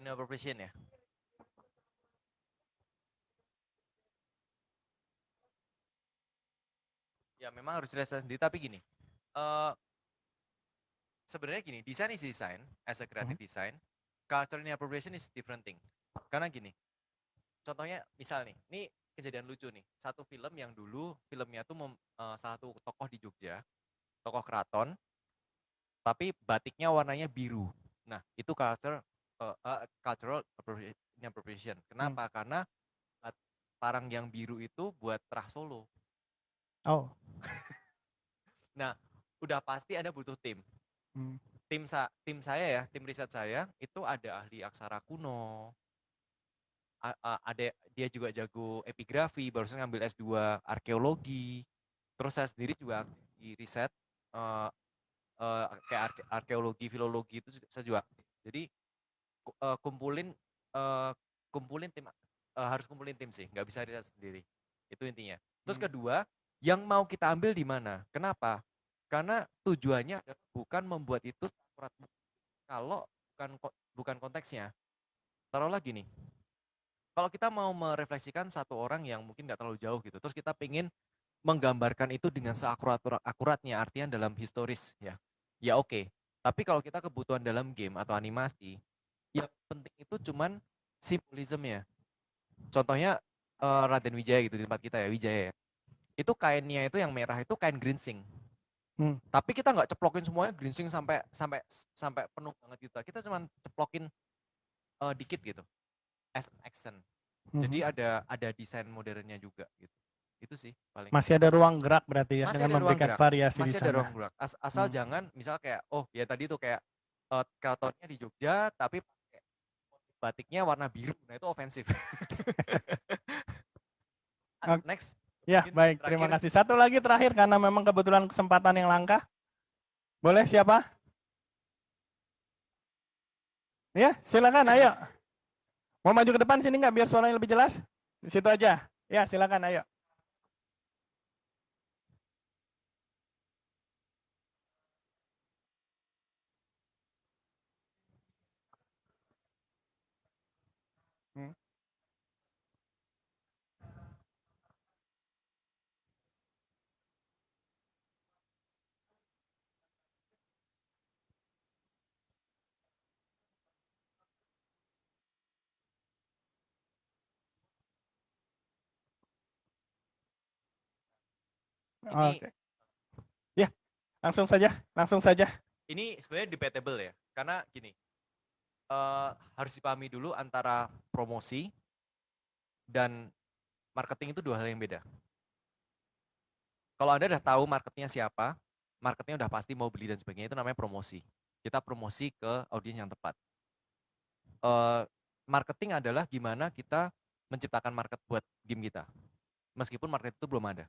Innovation ya. Ya memang harus dilihat sendiri, tapi gini. Sebenarnya gini, desain is design, as a creative design, culture appropriation is different thing. Karena gini, contohnya misal nih, ini kejadian lucu nih, satu film yang dulu filmnya tuh satu tokoh di Jogja, tokoh keraton, tapi batiknya warnanya biru. Nah itu cultural appropriation. Kenapa? Karena parang yang biru itu buat terah Solo. Oh. Nah udah pasti ada butuh tim. Tim saya ya, tim riset saya itu ada ahli aksara kuno, ada dia juga jago epigrafi, barusan ngambil S2 arkeologi, terus saya sendiri juga di riset kayak arkeologi, filologi itu saya juga. Jadi kumpulin tim, harus kumpulin tim sih, nggak bisa riset sendiri, itu intinya. Terus kedua, yang mau kita ambil di mana? Kenapa? Karena tujuannya bukan membuat itu akurat kalau bukan konteksnya. Taruhlah gini, kalau kita mau merefleksikan satu orang yang mungkin nggak terlalu jauh gitu, terus kita pengen menggambarkan itu dengan seakuratnya, artinya dalam historis ya oke. Tapi kalau kita kebutuhan dalam game atau animasi, yang penting itu cuman simbolismenya. Contohnya Raden Wijaya gitu di tempat kita ya, Wijaya ya. Itu kainnya itu yang merah itu kain grinsing. Tapi kita nggak ceplokin semuanya grinsing sampai penuh banget gitu. Kita cuma ceplokin dikit gitu, as an accent. Jadi ada desain modernnya juga gitu. Itu sih paling. Masih ada ruang gerak berarti ya, Masih dengan memberikan variasi masih di sana. ada ruang gerak. Asal jangan misal kayak, oh ya tadi tuh kayak keratonnya di Jogja tapi batiknya warna biru, nah itu ofensif. Next. Ya, baik. Terima kasih. Satu lagi terakhir karena memang kebetulan kesempatan yang langka. Boleh siapa? Ya, silakan. Ayo. Mau maju ke depan sini nggak biar suaranya lebih jelas? Di situ aja. Ya, silakan. Ayo. Oke. Ya, langsung saja. Ini sebenarnya debatable ya, karena gini, harus dipahami dulu antara promosi dan marketing itu dua hal yang beda. Kalau Anda udah tahu marketnya siapa, marketnya udah pasti mau beli dan sebagainya, itu namanya promosi. Kita promosi ke audiens yang tepat. Marketing adalah gimana kita menciptakan market buat game kita, meskipun market itu belum ada.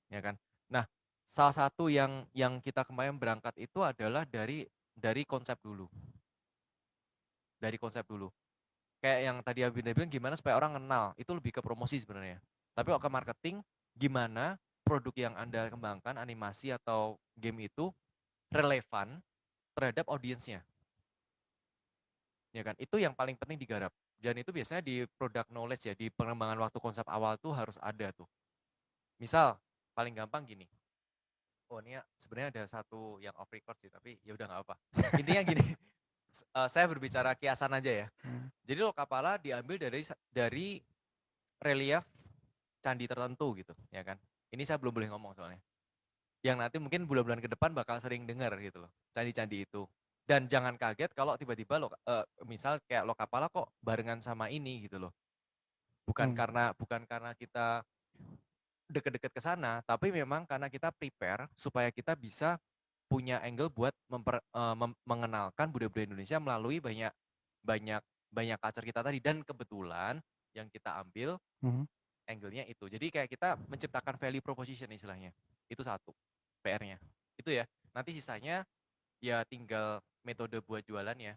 ya kan. Nah, salah satu yang kita kemarin berangkat itu adalah dari konsep dulu. Dari konsep dulu. Kayak yang tadi Abina bilang, gimana supaya orang kenal, itu lebih ke promosi sebenarnya. Tapi kalau ke marketing, gimana produk yang Anda kembangkan, animasi atau game itu relevan terhadap audiensnya. Ya kan, itu yang paling penting digarap. Dan itu biasanya di product knowledge ya, di pengembangan waktu konsep awal tuh harus ada tuh. Misal, paling gampang gini. Oh, ini sebenarnya ada satu yang off record sih, tapi ya udah nggak apa. Intinya gini, saya berbicara kiasan aja ya. Jadi Lokapala diambil dari relief candi tertentu gitu, ya kan. Ini saya belum boleh ngomong soalnya. Yang nanti mungkin bulan-bulan ke depan bakal sering dengar gitu loh, candi-candi itu. Dan jangan kaget kalau tiba-tiba misal kayak Lokapala kok barengan sama ini gitu loh. Bukan karena kita deket-deket ke sana, tapi memang karena kita prepare supaya kita bisa punya angle buat mengenalkan budaya-budaya Indonesia melalui banyak culture kita tadi. Dan kebetulan yang kita ambil angle-nya itu. Jadi kayak kita menciptakan value proposition istilahnya. Itu satu PR-nya. Itu ya. Nanti sisanya ya tinggal metode buat jualannya.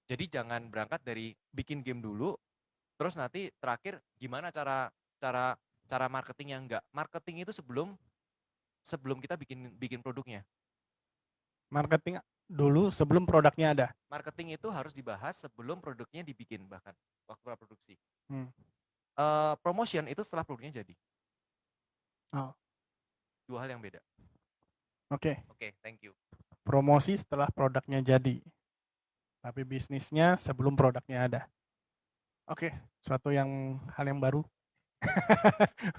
Jadi jangan berangkat dari bikin game dulu, terus nanti terakhir gimana cara marketingnya. Enggak. Marketing itu sebelum kita bikin produknya. Marketing dulu sebelum produknya ada. Marketing itu harus dibahas sebelum produknya dibikin, bahkan waktu produksi. Promotion itu setelah produknya jadi. Oh. Dua hal yang beda. Oke. Oke, thank you. Promosi setelah produknya jadi. Tapi bisnisnya sebelum produknya ada. Oke, suatu hal yang baru.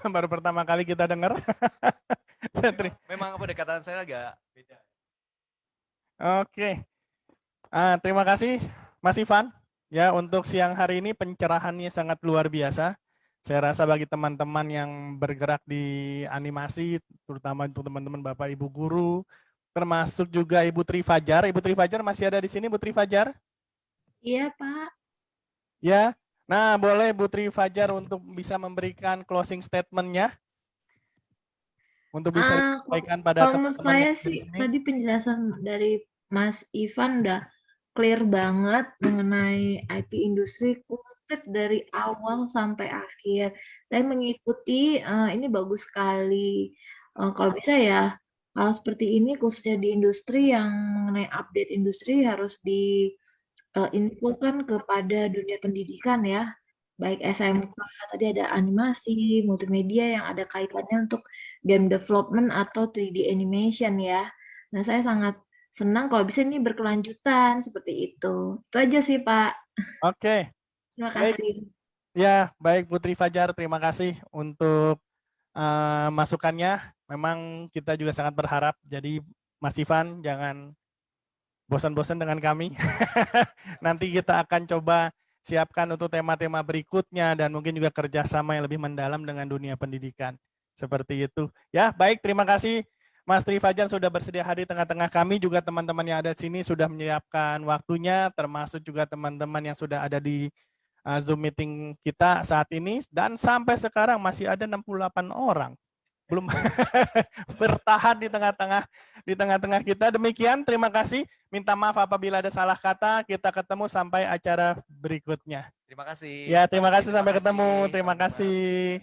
Baru pertama kali kita dengar. Memang pendekatan saya agak beda. Oke. Terima kasih Mas Ivan ya, untuk siang hari ini pencerahannya sangat luar biasa. Saya rasa bagi teman-teman yang bergerak di animasi, terutama untuk teman-teman Bapak Ibu guru, termasuk juga Ibu Tri Fajar. Ibu Tri Fajar masih ada di sini, Bu Tri Fajar? Iya, Pak. Ya. Nah, boleh Bu Tri Fajar untuk bisa memberikan closing statement-nya. Untuk bisa disampaikan pada teman-teman. Kalau menurut saya sih tadi penjelasan dari Mas Ivan udah clear banget mengenai IT industri, komplit dari awal sampai akhir. Saya mengikuti, ini bagus sekali. Kalau bisa ya, hal seperti ini khususnya di industri yang mengenai update industri harus infokan kepada dunia pendidikan ya. Baik SMK, tadi ada animasi, multimedia yang ada kaitannya untuk game development atau 3D animation ya. Nah, saya sangat senang kalau bisa ini berkelanjutan seperti itu. Itu aja sih, Pak. Oke. Terima kasih. Ya, baik Putri Fajar, terima kasih untuk masukannya. Memang kita juga sangat berharap. Jadi Mas Ivan jangan bosan-bosan dengan kami. Nanti kita akan coba siapkan untuk tema-tema berikutnya dan mungkin juga kerjasama yang lebih mendalam dengan dunia pendidikan. Seperti itu. Ya, baik, terima kasih Mas Tri Fajar sudah bersedia hadir di tengah-tengah kami. Juga teman-teman yang ada di sini sudah menyiapkan waktunya, termasuk juga teman-teman yang sudah ada di Zoom meeting kita saat ini. Dan sampai sekarang masih ada 68 orang. Belum bertahan di tengah-tengah kita. Demikian, terima kasih. Minta maaf apabila ada salah kata. Kita ketemu sampai acara berikutnya. Terima kasih. Ya, terima kasih, sampai ketemu. Terima kasih.